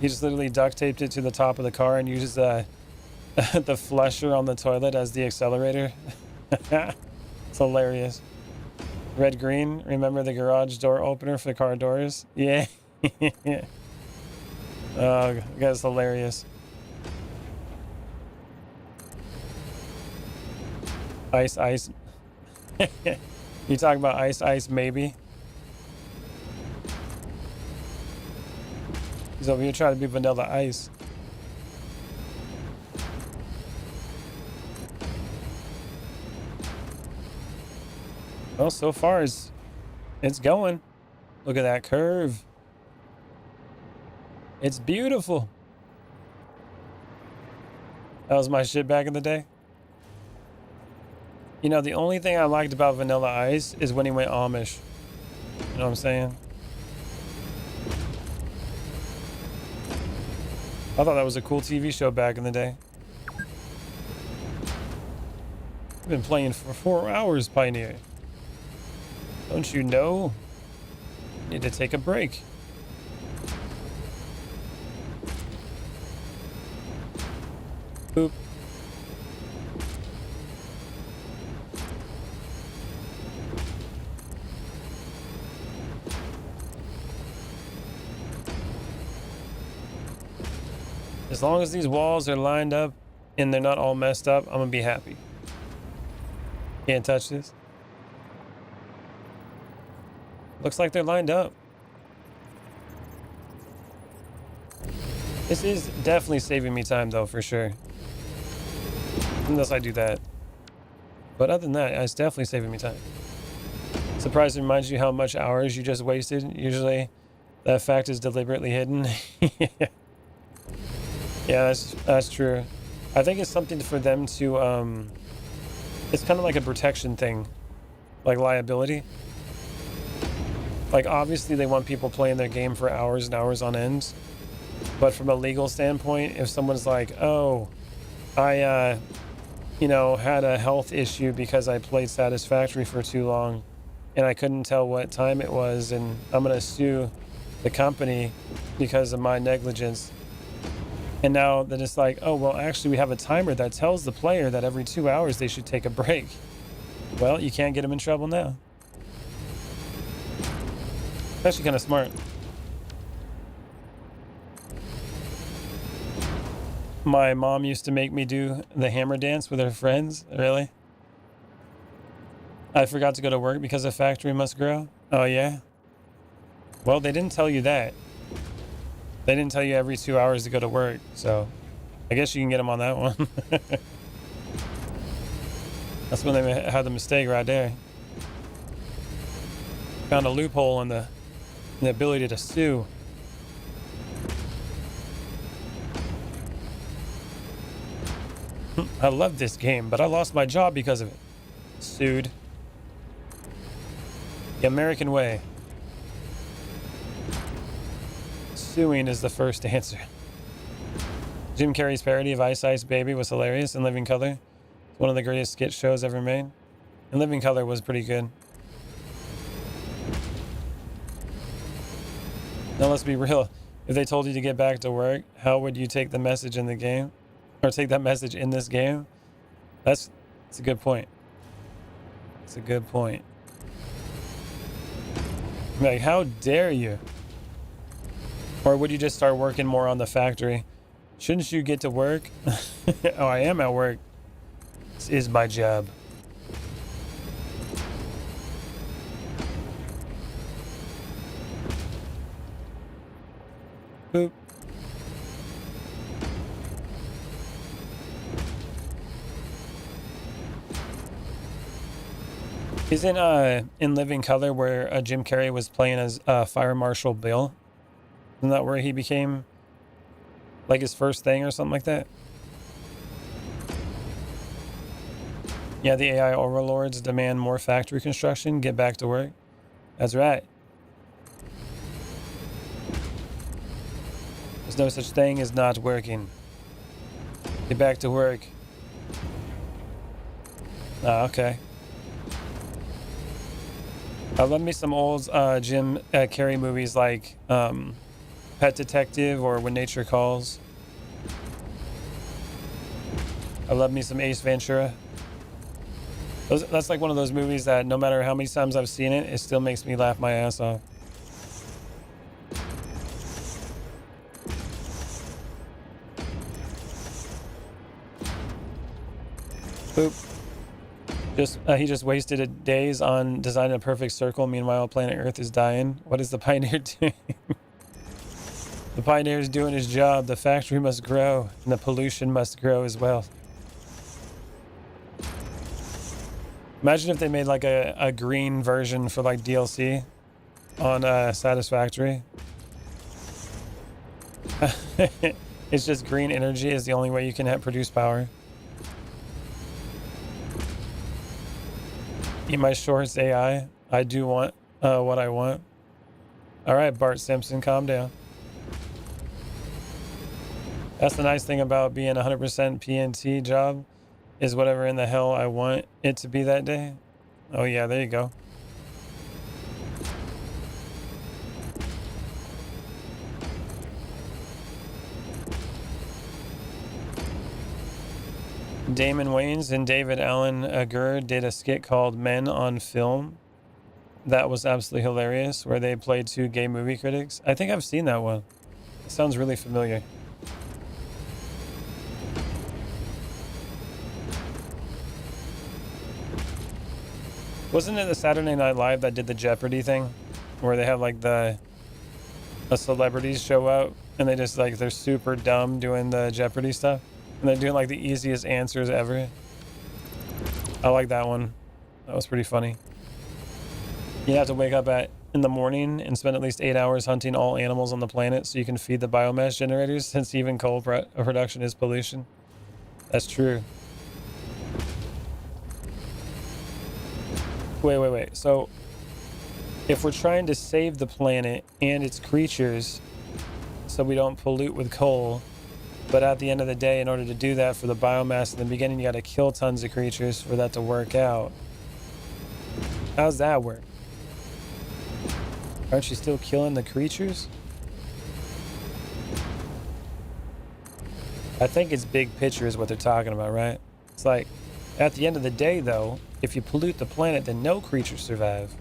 He just literally duct taped it to the top of the car and used the flusher on the toilet as the accelerator. It's hilarious. Red green. Remember the garage door opener for the car doors? Yeah. Oh, that's hilarious. Ice, ice. You talk about ice, ice, maybe. He's over here trying to be vanilla ice. Well, so far it's going. Look at that curve. It's beautiful. That was my shit back in the day. You know, the only thing I liked about Vanilla Ice is when he went Amish. You know what I'm saying? I thought that was a cool TV show back in the day. I've been playing for 4 hours, Pioneer. Don't you know? Need to take a break. Boop. As long as these walls are lined up and they're not all messed up, I'm gonna be happy. Can't touch this. Looks like they're lined up. This is definitely saving me time though, for sure. Unless I do that. But other than that, it's definitely saving me time. Surprised it reminds you how much hours you just wasted. Usually that fact is deliberately hidden. Yeah, that's true. I think it's something for them to, it's kind of like a protection thing, like liability. Like, obviously they want people playing their game for hours and hours on end. But from a legal standpoint, if someone's like, oh, I, you know, had a health issue because I played Satisfactory for too long and I couldn't tell what time it was, and I'm going to sue the company because of my negligence. And now then it's like, oh, well, actually we have a timer that tells the player that every 2 hours they should take a break. Well, you can't get them in trouble now. It's actually kind of smart. My mom used to make me do the hammer dance with her friends. Really? I forgot to go to work because the factory must grow. Oh, yeah? Well, they didn't tell you that. They didn't tell you every 2 hours to go to work, so I guess you can get them on that one. That's when they had the mistake right there. Found a loophole in the ability to sue. I love this game, but I lost my job because of it. Sued. The American way. Suing is the first answer. Jim Carrey's parody of Ice Ice Baby was hilarious. In Living Color, it's one of the greatest skit shows ever made. And Living Color was pretty good. Now let's be real. If they told you to get back to work, how would you take the message in the game? Or take that message in this game? That's a good point. It's a good point. Like, how dare you? Or would you just start working more on the factory? Shouldn't you get to work? Oh, I am at work. This is my job. Boop. Isn't in Living Color where Jim Carrey was playing as Fire Marshal Bill? Isn't that where he became like his first thing or something like that? Yeah, the AI overlords demand more factory construction. Get back to work. That's right. There's no such thing as not working. Get back to work. Ah, okay. Love me some old Jim Carrey movies like Pet Detective or When Nature Calls. I love me some Ace Ventura. That's like one of those movies that no matter how many times I've seen it, it still makes me laugh my ass off. Boop. He just wasted days on designing a perfect circle. Meanwhile, planet Earth is dying. What is the Pioneer doing? The Pioneer is doing his job. The factory must grow, and the pollution must grow as well. Imagine if they made like a green version for like DLC on Satisfactory. It's just green energy is the only way you can produce power. Eat my shorts, AI. I do want what I want. All right, Bart Simpson, calm down. That's the nice thing about being 100% PNT job is whatever in the hell I want it to be that day. Oh yeah, there you go. Damon Wayans and David Allen Gurr did a skit called Men on Film. That was absolutely hilarious, where they played two gay movie critics. I think I've seen that one. It sounds really familiar. Wasn't it the Saturday Night Live that did the Jeopardy thing? Where they have like the celebrities show up and they just like, they're super dumb doing the Jeopardy stuff. And they're doing like the easiest answers ever. I like that one. That was pretty funny. You have to wake up in the morning and spend at least 8 hours hunting all animals on the planet so you can feed the biomass generators, since even coal production is pollution. That's true. Wait. So if we're trying to save the planet and its creatures so we don't pollute with coal, but at the end of the day, in order to do that for the biomass in the beginning, you got to kill tons of creatures for that to work out. How's that work? Aren't you still killing the creatures? I think it's big picture is what they're talking about, right? It's like, at the end of the day, though, if you pollute the planet, then no creatures survive.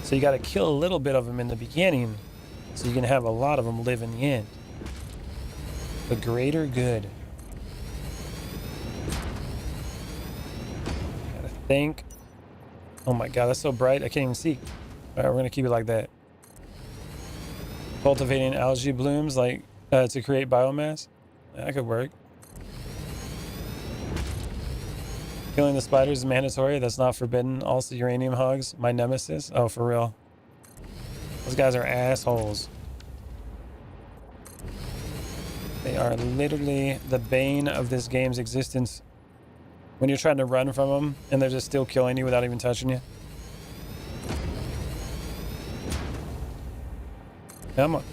So you got to kill a little bit of them in the beginning, so you can have a lot of them live in the end. The greater good. Gotta think. Oh my god, that's so bright, I can't even see. Alright, we're gonna keep it like that. Cultivating algae blooms, like, to create biomass. That could work. Killing the spiders is mandatory, that's not forbidden. Also, uranium hogs, my nemesis. Oh, for real. Those guys are assholes. They are literally the bane of this game's existence. When you're trying to run from them and they're just still killing you without even touching you. Come on.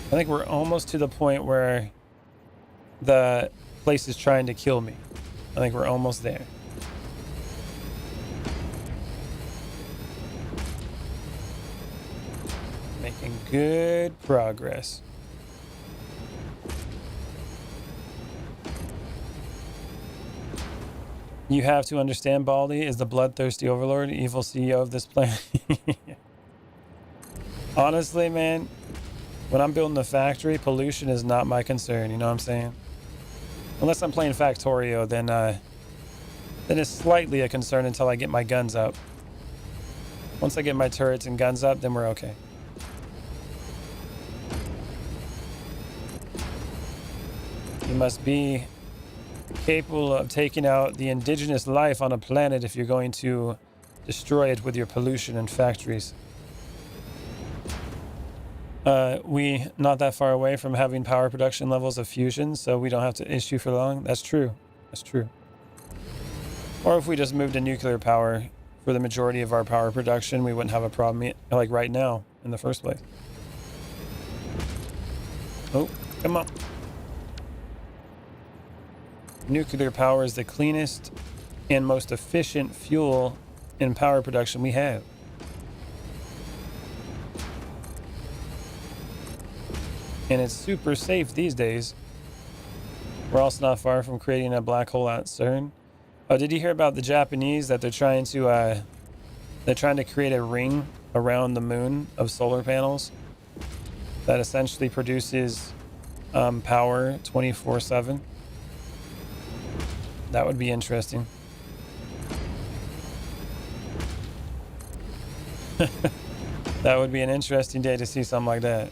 I think we're almost to the point where the place is trying to kill me. I think we're almost there. Making good progress. You have to understand Baldy is the bloodthirsty overlord, evil CEO of this planet. Honestly, man, when I'm building the factory, pollution is not my concern, you know what I'm saying? Unless I'm playing Factorio, then it's slightly a concern until I get my guns up. Once I get my turrets and guns up, then we're okay. You must be capable of taking out the indigenous life on a planet if you're going to destroy it with your pollution and factories. We not that far away from having power production levels of fusion, so we don't have to issue for long. That's true. That's true. Or if we just moved to nuclear power for the majority of our power production, we wouldn't have a problem like right now in the first place. Oh, come on. Nuclear power is the cleanest and most efficient fuel in power production we have. And it's super safe these days. We're also not far from creating a black hole at CERN. Oh, did you hear about the Japanese that they're trying to create a ring around the moon of solar panels that essentially produces power 24/7? That would be interesting. That would be an interesting day to see something like that.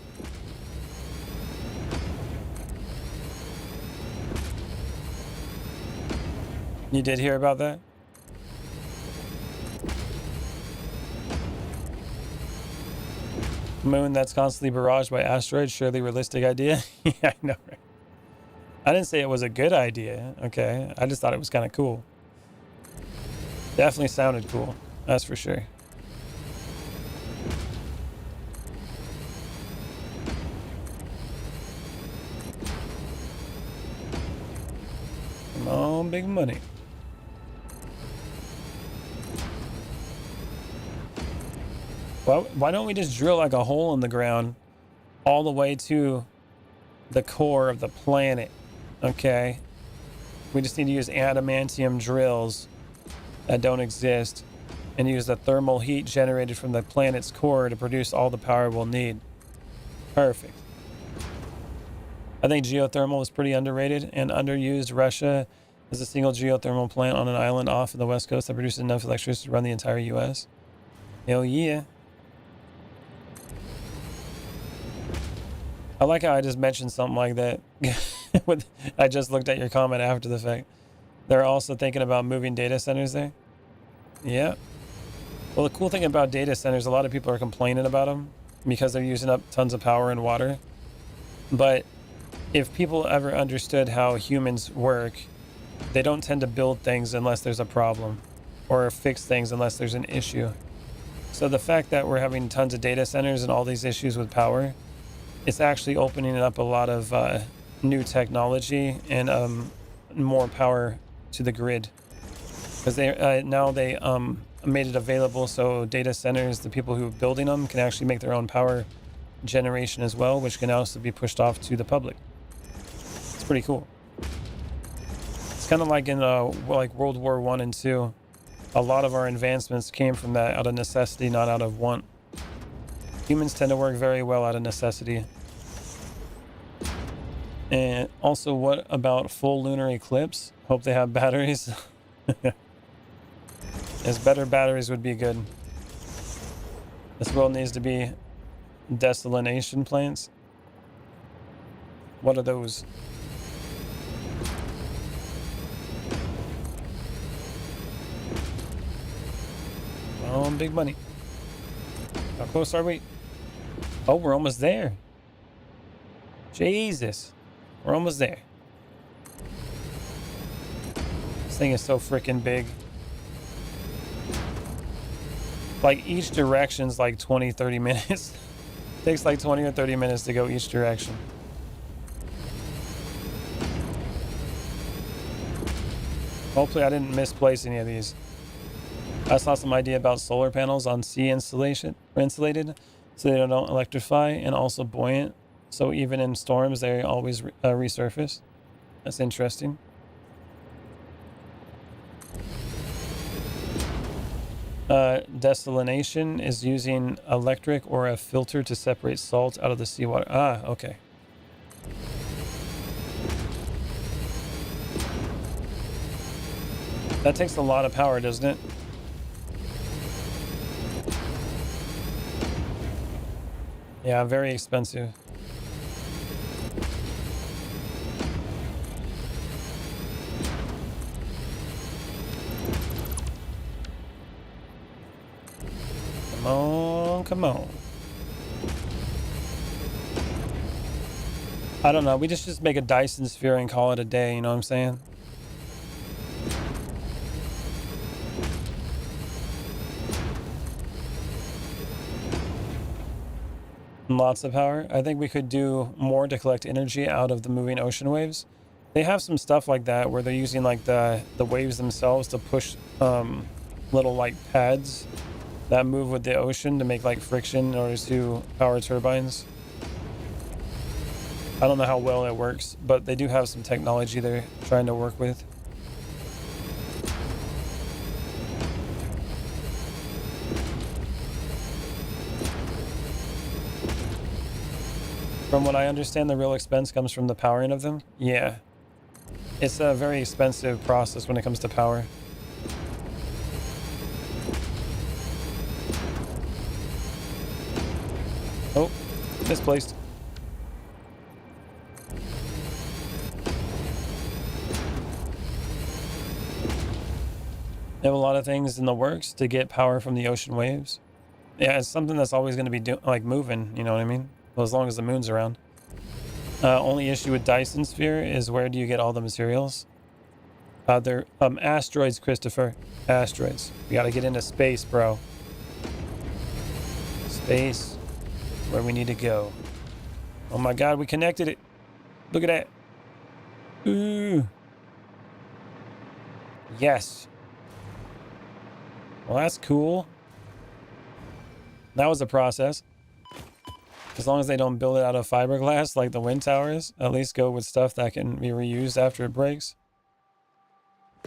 You did hear about that? Moon that's constantly barraged by asteroids, surely realistic idea? Yeah, I know, right? I didn't say it was a good idea, okay? I just thought it was kind of cool. Definitely sounded cool, that's for sure. Come on, big money. Well, why don't we just drill like a hole in the ground all the way to the core of the planet? Okay. We just need to use adamantium drills that don't exist and use the thermal heat generated from the planet's core to produce all the power we'll need. Perfect. I think geothermal is pretty underrated and underused. Russia is a single geothermal plant on an island off of the west coast that produces enough electricity to run the entire U.S. Hell yeah. I like how I just mentioned something like that. I just looked at your comment after the fact. They're also thinking about moving data centers there. Yeah. Well, the cool thing about data centers, a lot of people are complaining about them because they're using up tons of power and water. But if people ever understood how humans work, they don't tend to build things unless there's a problem or fix things unless there's an issue. So the fact that we're having tons of data centers and all these issues with power, it's actually opening up a lot of new technology and more power to the grid, because they now they made it available so data centers, the people who are building them, can actually make their own power generation as well, which can also be pushed off to the public. It's pretty cool. It's kind of like in like World War I and II. A lot of our advancements came from that, out of necessity, not out of want. Humans tend to work very well out of necessity. And also, what about full lunar eclipse? Hope they have batteries. As better batteries would be good. This world needs to be desalination plants. What are those? Oh, big money. How close are we? Oh, we're almost there. Jesus. We're almost there. This thing is so freaking big. Like, each direction's like 20, 30 minutes. Takes like 20 or 30 minutes to go each direction. Hopefully I didn't misplace any of these. I saw some idea about solar panels on sea insulated, so they don't electrify, and also buoyant, so even in storms they always resurface. That's interesting. Desalination is using electric or a filter to separate salt out of the seawater. Ah, okay. That takes a lot of power, doesn't it? Yeah, very expensive. Come on, come on. I don't know. We just make a Dyson sphere and call it a day, you know what I'm saying? Lots of power. I think we could do more to collect energy out of the moving ocean waves. They have some stuff like that where they're using like the waves themselves to push little like pads that move with the ocean to make like friction in order to power turbines. I don't know how well it works, but they do have some technology they're trying to work with. From what I understand, the real expense comes from the powering of them. Yeah. It's a very expensive process when it comes to power. Oh, misplaced. They have a lot of things in the works to get power from the ocean waves. Yeah, it's something that's always going to be like moving, you know what I mean? Well, as long as the moon's around. Only issue with Dyson Sphere is where do you get all the materials? They're asteroids, Christopher. Asteroids. We got to get into space, bro. Space, where we need to go. Oh my God, we connected it. Look at that. Ooh. Yes. Well, that's cool. That was a process. As long as they don't build it out of fiberglass like the wind towers, at least go with stuff that can be reused after it breaks.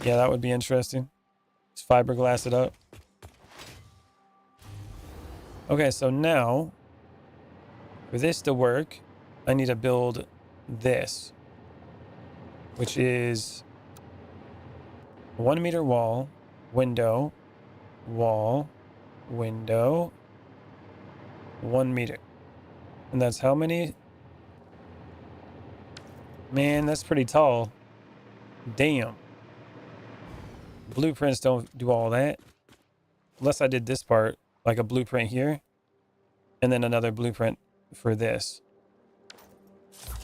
Yeah, that would be interesting. Just fiberglass it up. Okay, so now, for this to work, I need to build this, which is 1 meter wall, window, wall, window, 1 meter. And that's how many? Man, that's pretty tall. Damn. Blueprints don't do all that. Unless I did this part, like a blueprint here, and then another blueprint for this.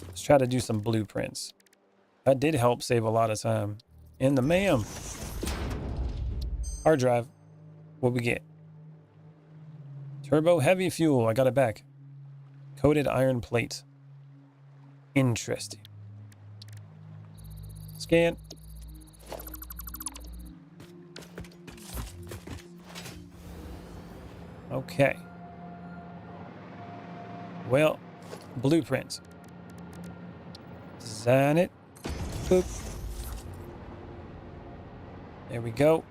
Let's try to do some blueprints. That did help save a lot of time. And the ma'am. Hard drive. What we get? Turbo heavy fuel. I got it back. Coated iron plate. Interesting. Scan. Okay. Well, blueprint. Design it. Boop. There we go.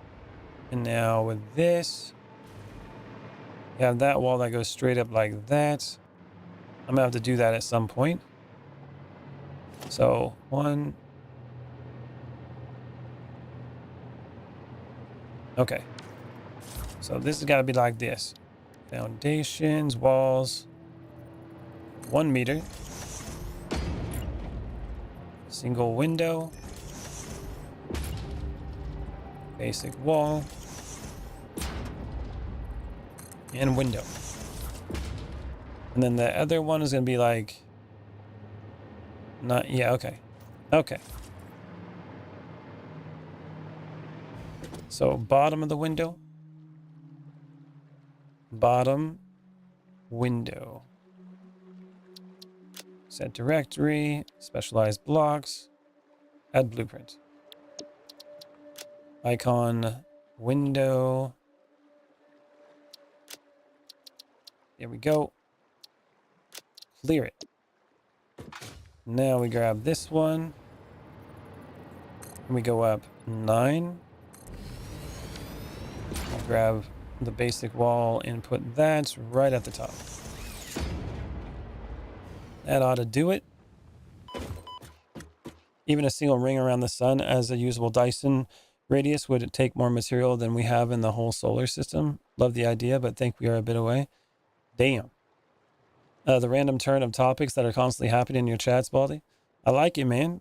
And now with this, you have that wall that goes straight up like that. I'm gonna have to do that at some point. So 1. Okay. So this has got to be like this. Foundations, walls, 1 meter. Single window. Basic wall. And window. And then the other one is going to be like... Not... Yeah, okay. Okay. So bottom of the window. Bottom window. Set directory. Specialized blocks. Add blueprint. Icon. Window. There we go. Clear it. Now we grab this one. And we go up 9. I'll grab the basic wall and put that right at the top. That ought to do it. Even a single ring around the sun as a usable Dyson radius would take more material than we have in the whole solar system. Love the idea, but think we are a bit away. Damn. The random turn of topics that are constantly happening in your chats, Baldy. I like it, man.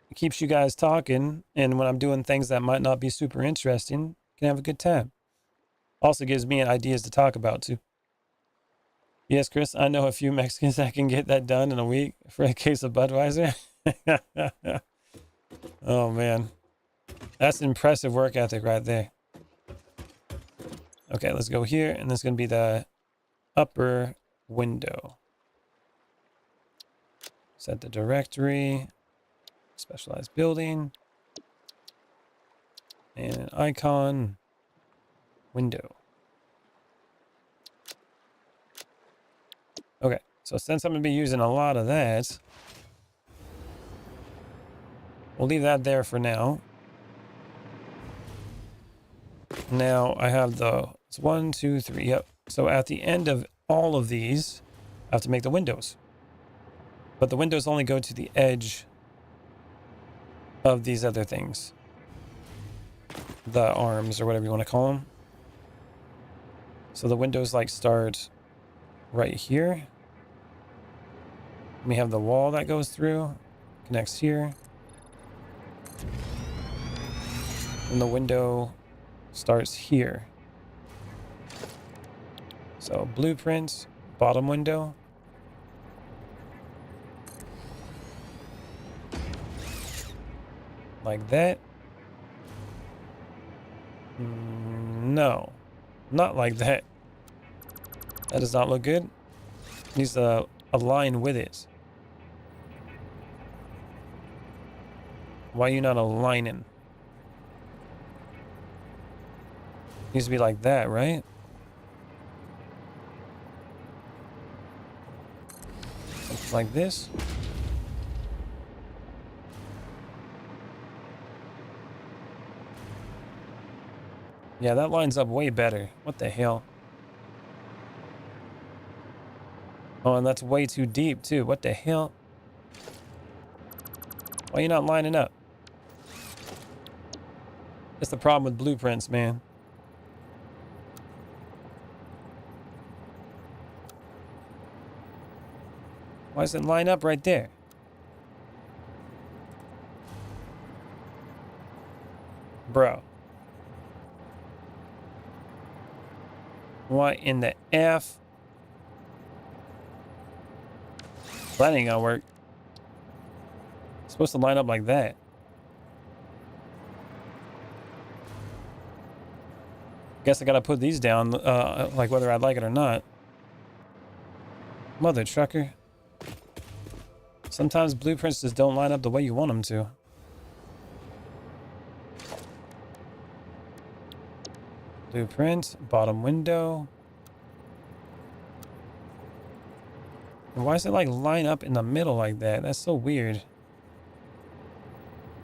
It keeps you guys talking, and when I'm doing things that might not be super interesting, can have a good time. Also gives me ideas to talk about, too. Yes, Chris, I know a few Mexicans that can get that done in a week for a case of Budweiser. Oh, man. That's impressive work ethic right there. Okay, let's go here, and this is going to be the upper window. Set the directory, specialized building, and an icon, window. Okay, so since I'm going to be using a lot of that, We'll leave that there for now. Now I have it's 1, 2, 3. Yep. So at the end of all of these, I have to make the windows. But the windows only go to the edge of these other things. The arms or whatever you want to call them. So the windows like start right here. We have the wall that goes through, connects here. And the window starts here. So blueprint, bottom window. Like that. No, not like that. That does not look good. Needs to align with it. Why are you not aligning? Needs to be like that, right? Something like this. Yeah, that lines up way better. What the hell? Oh, and that's way too deep, too. What the hell? Why are you not lining up? That's the problem with blueprints, man. Why does it line up right there? Bro. What in the F? That ain't gonna work. It's supposed to line up like that. Guess I gotta put these down, like whether I like it or not. Mother trucker. Sometimes blueprints just don't line up the way you want them to. Blueprint, bottom window. And why does it like line up in the middle like that? That's so weird.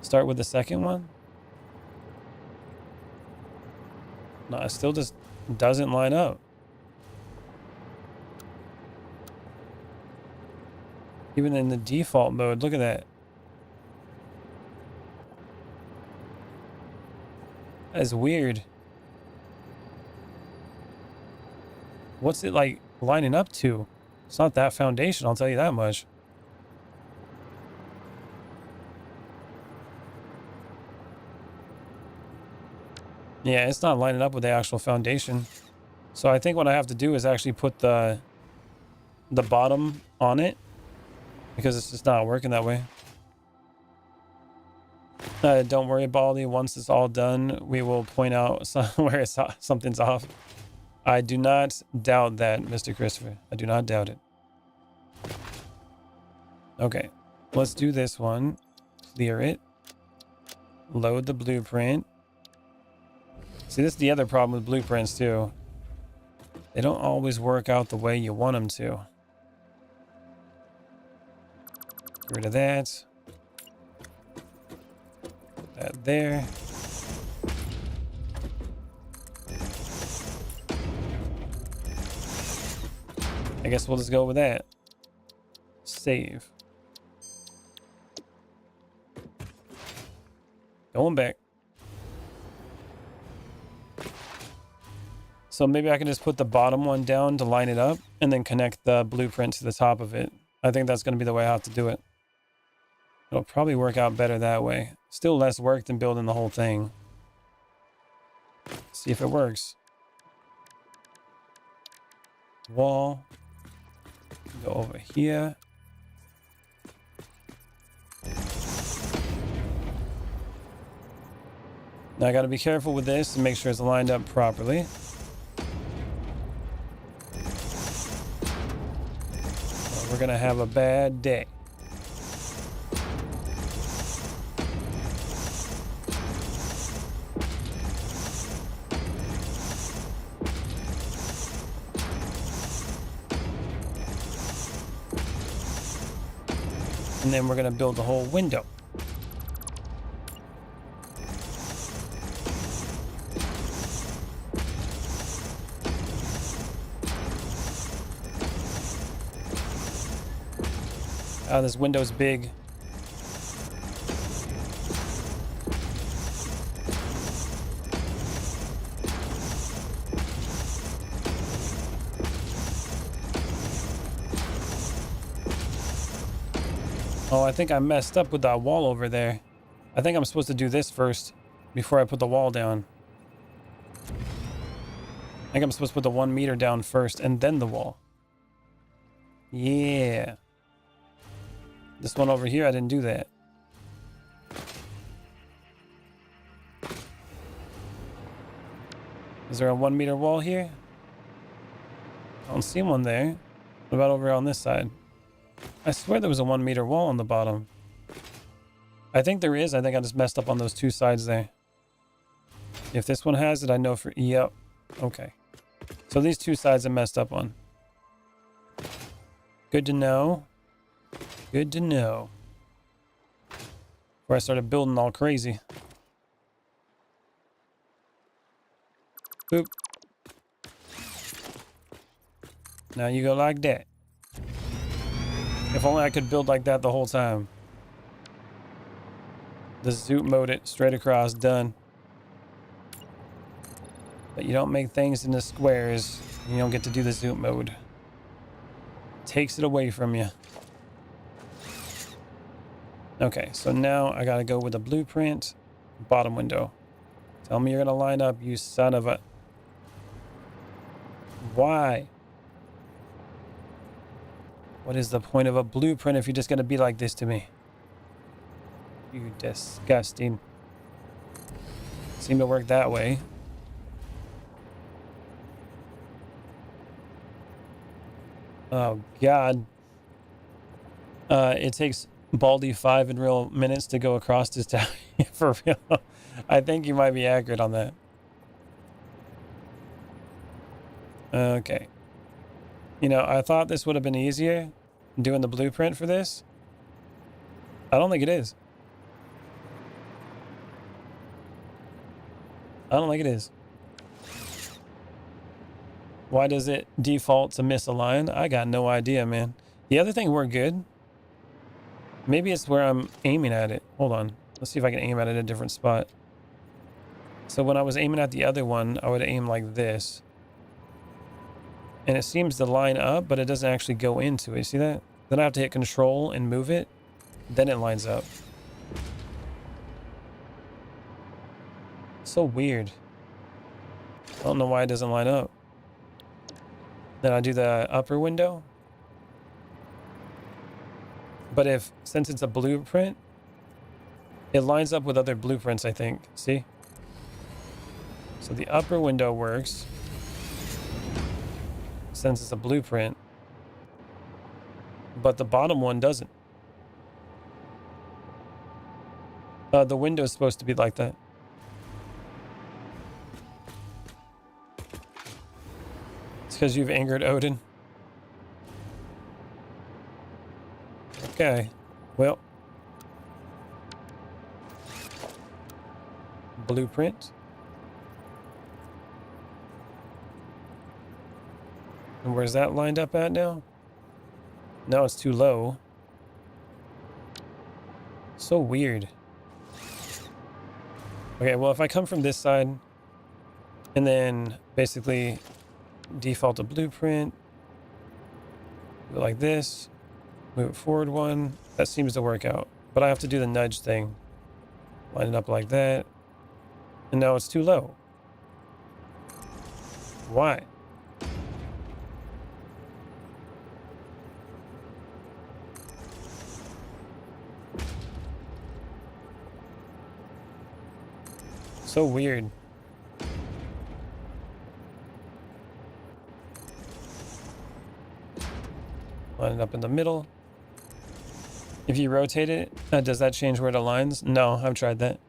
Start with the second one. No, it still just doesn't line up. Even in the default mode, look at that. That is weird. What's it like lining up to? It's not that foundation, I'll tell you that much. Yeah, it's not lining up with the actual foundation. So I think what I have to do is actually put the bottom on it, because it's just not working that way. Don't worry, Baldy. Once it's all done, we will point out where something's off. I do not doubt that, Mr. Christopher. I do not doubt it. Okay, let's do this one. Clear it. Load the blueprint. See, this is the other problem with blueprints, too. They don't always work out the way you want them to. Get rid of that. Put that there. I guess we'll just go with that. Save. Going back. So maybe I can just put the bottom one down to line it up and then connect the blueprint to the top of it. I think that's going to be the way I have to do it. It'll probably work out better that way. Still less work than building the whole thing. See if it works. Wall. Go over here. Now I got to be careful with this and make sure it's lined up properly. Or we're going to have a bad day. And then we're going to build the whole window. Oh, this window's big. Oh, I think I messed up with that wall over there. I think I'm supposed to do this first before I put the wall down. I think I'm supposed to put the 1 meter down first and then the wall. Yeah. This one over here, I didn't do that. Is there a 1 meter wall here? I don't see one there. What about over on this side? I swear there was a 1 meter wall on the bottom. I think there is. I think I just messed up on those two sides there. If this one has it, I know for... Yep. Okay. So these two sides I messed up on. Good to know. Good to know. Before I started building all crazy. Boop. Now you go like that. If only I could build like that the whole time. Just zoot mode it straight across, done. But you don't make things into squares. You don't get to do the zoot mode. Takes it away from you. Okay, so now I gotta go with a blueprint. Bottom window. Tell me you're gonna line up, you son of a... Why? What is the point of a blueprint if you're just gonna be like this to me? You disgusting. Seem to work that way. Oh, God. It takes Baldy 5 in real minutes to go across this town. For real. I think you might be accurate on that. Okay. You know, I thought this would have been easier doing the blueprint for this. I don't think it is. I don't think it is. Why does it default to misalign? I got no idea, man. The other thing, we're good. Maybe it's where I'm aiming at it. Hold on. Let's see if I can aim at it at a different spot. So when I was aiming at the other one, I would aim like this. And it seems to line up, but it doesn't actually go into it. See that? Then I have to hit control and move it. Then it lines up. So weird. I don't know why it doesn't line up. Then I do the upper window. But since it's a blueprint, it lines up with other blueprints, I think. See? So the upper window works. Since it's a blueprint. But the bottom one doesn't. The window is supposed to be like that. It's because you've angered Odin. Okay. Well. Blueprint. And where's that lined up at now? No, it's too low. So weird. Okay, well, if I come from this side and then basically default to blueprint, go like this, move it forward one, that seems to work out. But I have to do the nudge thing. Line it up like that. And now it's too low. Why? So weird. Line it up in the middle. If you rotate it, does that change where it aligns? No, I've tried that.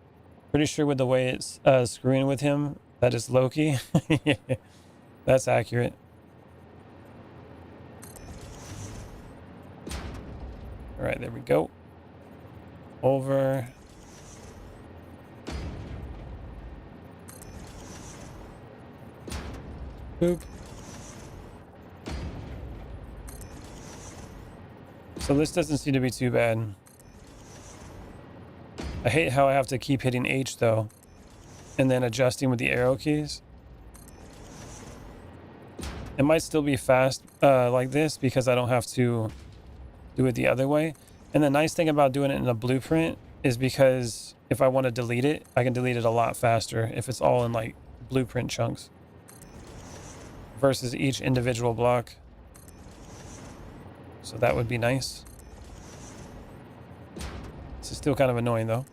Pretty sure with the way it's screwing with him, that is Loki. Yeah, that's accurate. All right, there we go. Over. Boop. So this doesn't seem to be too bad. I hate how I have to keep hitting H though, and then adjusting with the arrow keys. It might still be fast like this because I don't have to do it the other way. And the nice thing about doing it in a blueprint is because if I want to delete it, I can delete it a lot faster if it's all in like blueprint chunks versus each individual block. So that would be nice. This is still kind of annoying though.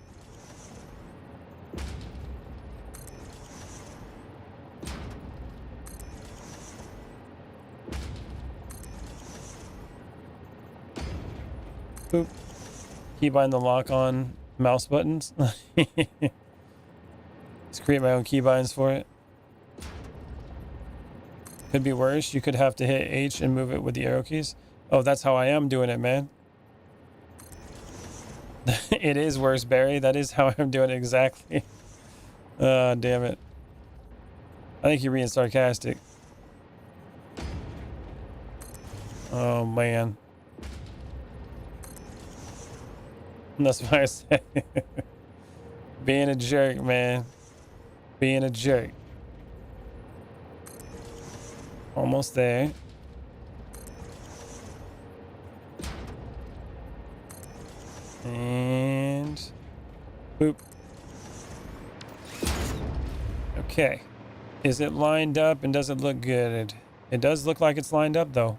Boop. Keybind the lock on mouse buttons. Let's create my own keybinds for it. Could be worse. You could have to hit H and move it with the arrow keys. Oh, that's how I am doing it, man. It is worse, Barry. That is how I'm doing it exactly. Damn it. I think you're being sarcastic. Oh, man. That's why I said being a jerk, man. Being a jerk. Almost there. And boop. Okay. Is it lined up and does it look good? It does look like it's lined up though.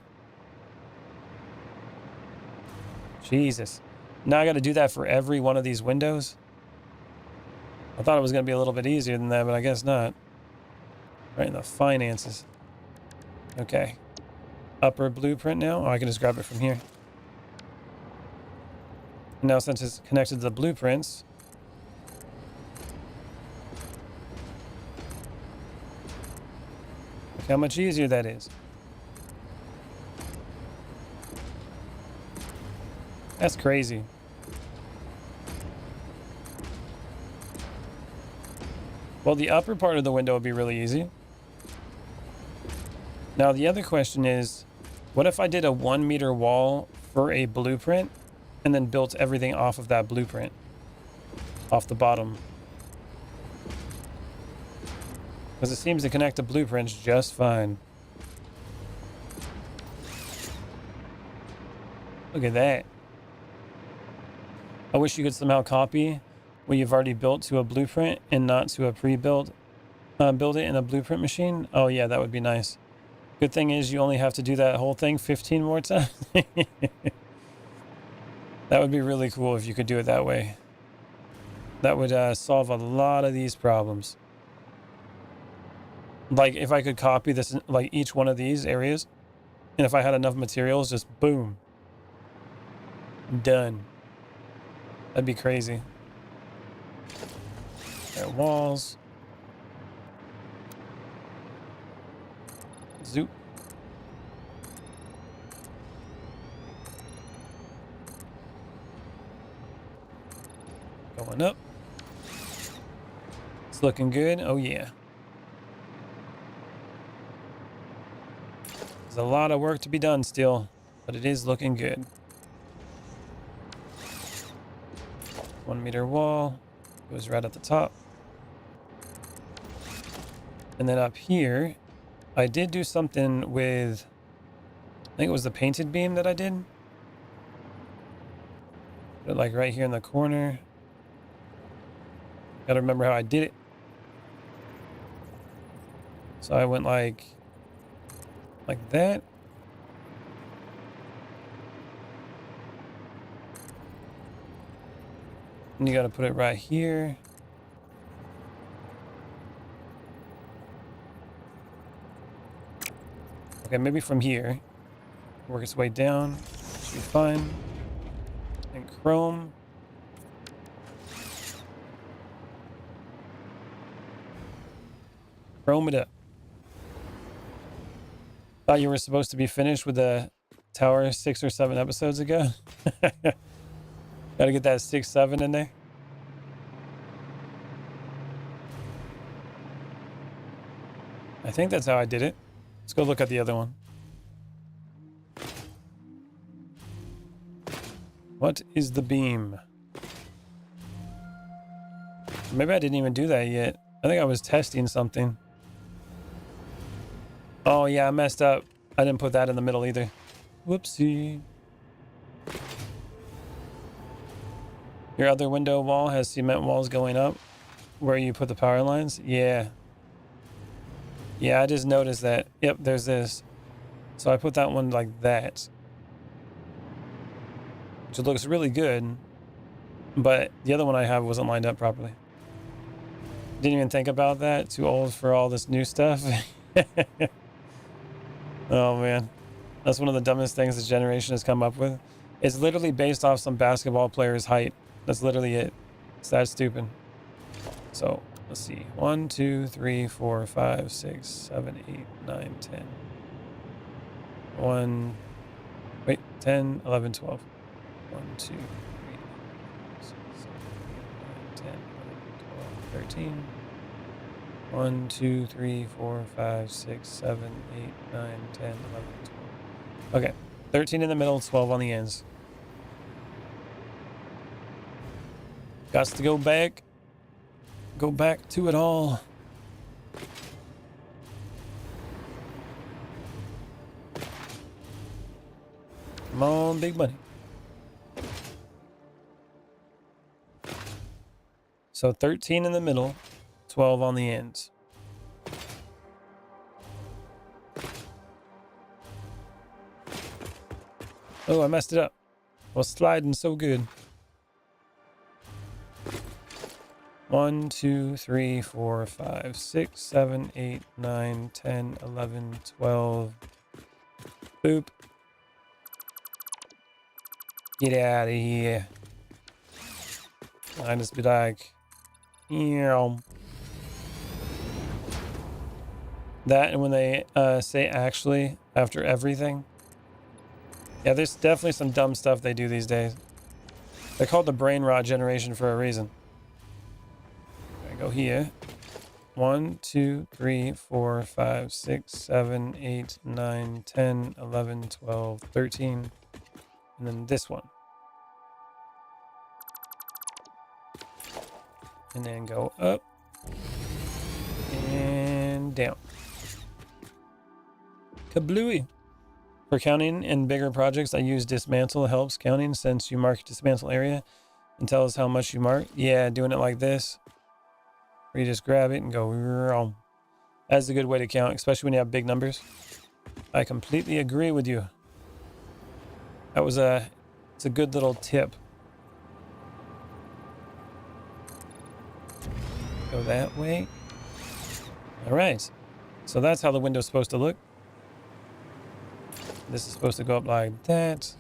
Jesus. Now I got to do that for every one of these windows. I thought it was going to be a little bit easier than that, but I guess not. Right in the finances. Okay. Upper blueprint now. Oh, I can just grab it from here. Now since it's connected to the blueprints, look how much easier that is. That's crazy. Well, the upper part of the window would be really easy. Now, the other question is, what if I did a 1 meter wall for a blueprint and then built everything off of that blueprint? Off the bottom. Because it seems to connect to blueprints just fine. Look at that. I wish you could somehow copy what you've already built to a blueprint and not to a pre-built. Build it in a blueprint machine. Oh yeah, that would be nice. Good thing is you only have to do that whole thing 15 more times. That would be really cool if you could do it that way. That would solve a lot of these problems. Like if I could copy this, like each one of these areas, and if I had enough materials, just boom. Done. That'd be crazy. There, walls. Zoop. Going up. It's looking good. Oh yeah. There's a lot of work to be done still, but it is looking good. 1 meter wall goes right at the top. And then up here, I did do something with, I think it was the painted beam that I did. But like right here in the corner. Gotta remember how I did it. So I went like that. And you gotta put it right here. Okay, maybe from here. Work its way down. Should be fine. And chrome. Chrome it up. Thought you were supposed to be finished with the tower 6 or 7 episodes ago. Gotta get that 6, 7 in there. I think that's how I did it. Let's go look at the other one. What is the beam? Maybe I didn't even do that yet. I think I was testing something. Oh yeah, I messed up. I didn't put that in the middle either. Whoopsie. Your other window wall has cement walls going up where you put the power lines? Yeah. Yeah, I just noticed that. Yep, there's this. So I put that one like that. Which looks really good. But the other one I have wasn't lined up properly. Didn't even think about that. Too old for all this new stuff. Oh man. That's one of the dumbest things this generation has come up with. It's literally based off some basketball player's height. That's literally it. It's that stupid. So let's see. 1, 2, 3, 4, 5, 6, 7, 8, 9, 10. 1. Wait, 10, 11, 12. 1, 2, 3, 6, 7, 8, 9, 10, 11, 12, 13. 1, 2, 3, 4, 5, 6, 7, 8, 9, 10, 11, 12. Okay. 13 in the middle, 12 on the ends. Got to go back. Go back to it all. Come on, big money. So 13 in the middle, 12 on the ends. Oh, I messed it up. I was sliding so good. 1, 2, 3, 4, 5, 6, 7, 8, 9, 10, 11, 12. Boop. Get out of here. I just be like, yeah. That, and when they say actually after everything. Yeah, there's definitely some dumb stuff they do these days. They're called the brain rot generation for a reason. I go here. 1, 2, 3, 4, 5, 6, 7, 8, 9, 10, 11, 12, 13. And then this one. And then go up. And down. Kablooey. For counting and bigger projects, I use dismantle. Helps counting since you mark dismantle area and tell us how much you mark. Yeah, doing it like this. Where you just grab it and go. That's a good way to count, especially when you have big numbers. I completely agree with you. That was it's a good little tip. Go that way. All right. So that's how the window's supposed to look. This is supposed to go up like that.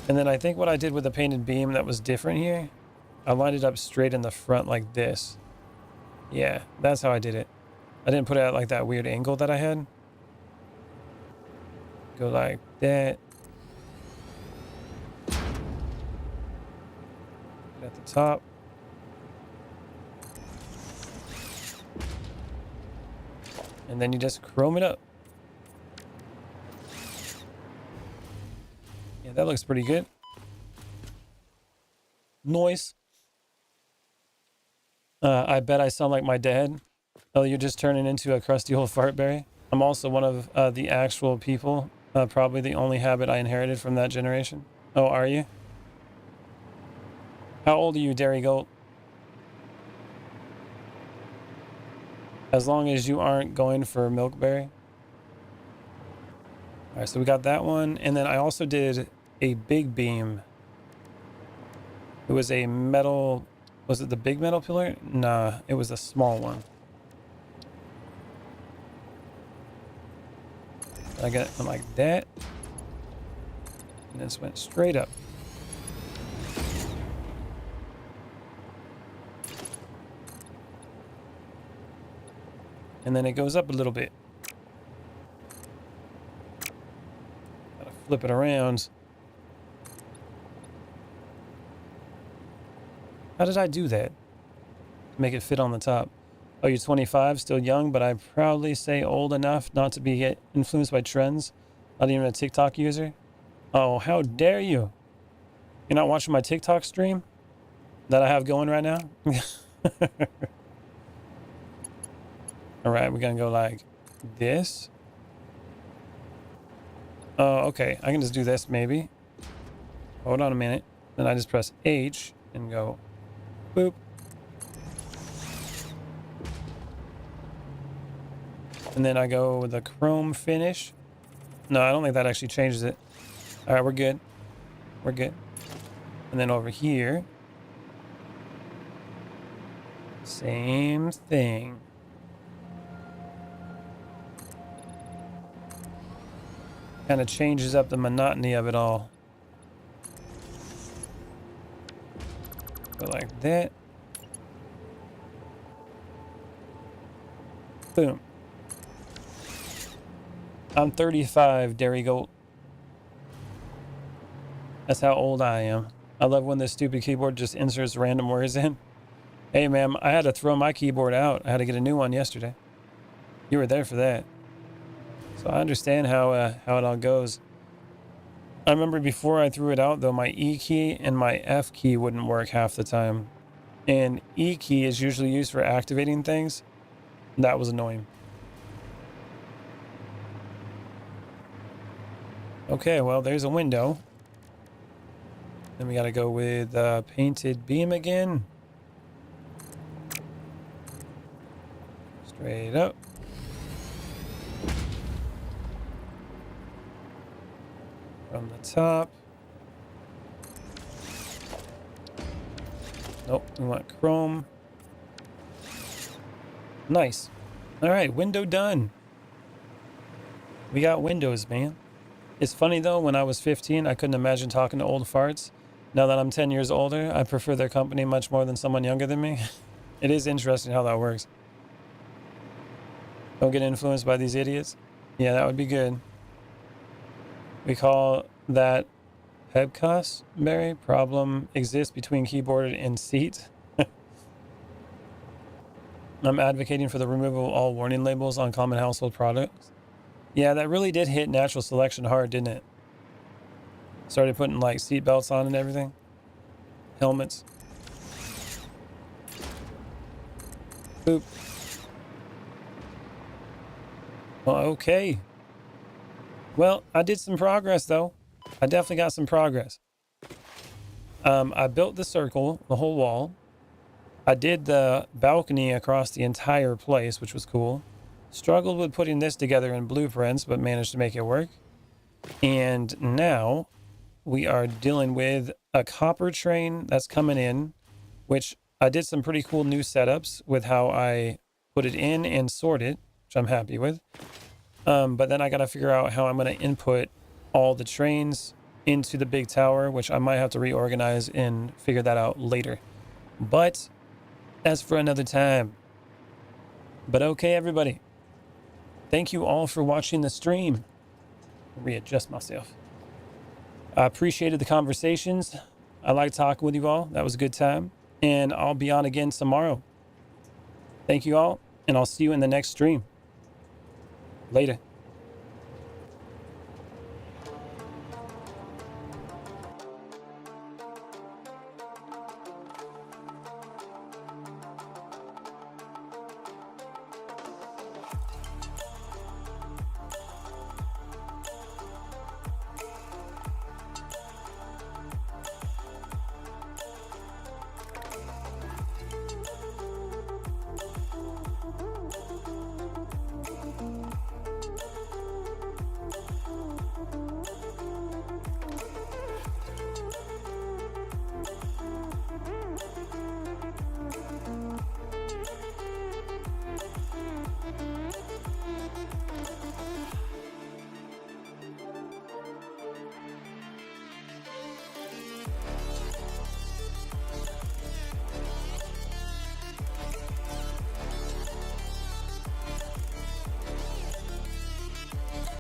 And then I think what I did with the painted beam that was different here, I lined it up straight in the front like this. Yeah, that's how I did it. I didn't put it at like that weird angle that I had. Go like that. At the top. And then you just chrome it up. Yeah, that looks pretty good. Noise. I bet I sound like my dad. Oh, you're just turning into a crusty old fartberry. I'm also one of the actual people. Probably the only habit I inherited from that generation. Oh, are you? How old are you, Dairy Goat? As long as you aren't going for Milkberry. All right, so we got that one. And then I also did a big beam. It was a metal... Was it the big metal pillar? Nah, it was a small one. I got it like that. And this went straight up. And then it goes up a little bit. Gotta flip it around. How did I do that? Make it fit on the top. Oh, you're 25, still young, but I proudly say old enough not to be influenced by trends. Not even a TikTok user. Oh, how dare you? You're not watching my TikTok stream that I have going right now? All right, we're gonna go like this. Oh, okay. I can just do this maybe. Hold on a minute. Then I just press H and go boop. And then I go with the chrome finish. No, I don't think that actually changes it. All right, we're good. We're good. And then over here, same thing. Kind of changes up the monotony of it all. Go like that. Boom. I'm 35, Dairy Goat. That's how old I am. I love when this stupid keyboard just inserts random words in. Hey, ma'am, I had to throw my keyboard out. I had to get a new one yesterday. You were there for that. So I understand how it all goes. I remember before I threw it out, though, my E key and my F key wouldn't work half the time. And E key is usually used for activating things. That was annoying. Okay, well, there's a window. Then we got to go with painted beam again. Straight up. From the top. Nope, we want chrome. Nice. All right, window done. We got windows, man. It's funny, though, when I was 15, I couldn't imagine talking to old farts. Now that I'm 10 years older, I prefer their company much more than someone younger than me. It is interesting how that works. Don't get influenced by these idiots. Yeah, that would be good. We call that PEBCOS, Barry. Problem exists between keyboard and seat. I'm advocating for the removal of all warning labels on common household products. Yeah, that really did hit natural selection hard, didn't it? Started putting like seat belts on and everything. Helmets. Boop. Well, okay. Well, I did some progress though. I definitely got some progress. I built the circle, the whole wall. I did the balcony across the entire place, which was cool. Struggled with putting this together in blueprints, but managed to make it work. And now we are dealing with a copper train that's coming in, which I did some pretty cool new setups with how I put it in and sort it, which I'm happy with. But then I got to figure out how I'm going to input all the trains into the big tower, which I might have to reorganize and figure that out later. But that's for another time. But okay, everybody. Thank you all for watching the stream. Readjust myself. I appreciated the conversations. I like talking with you all. That was a good time. And I'll be on again tomorrow. Thank you all, and I'll see you in the next stream. Later.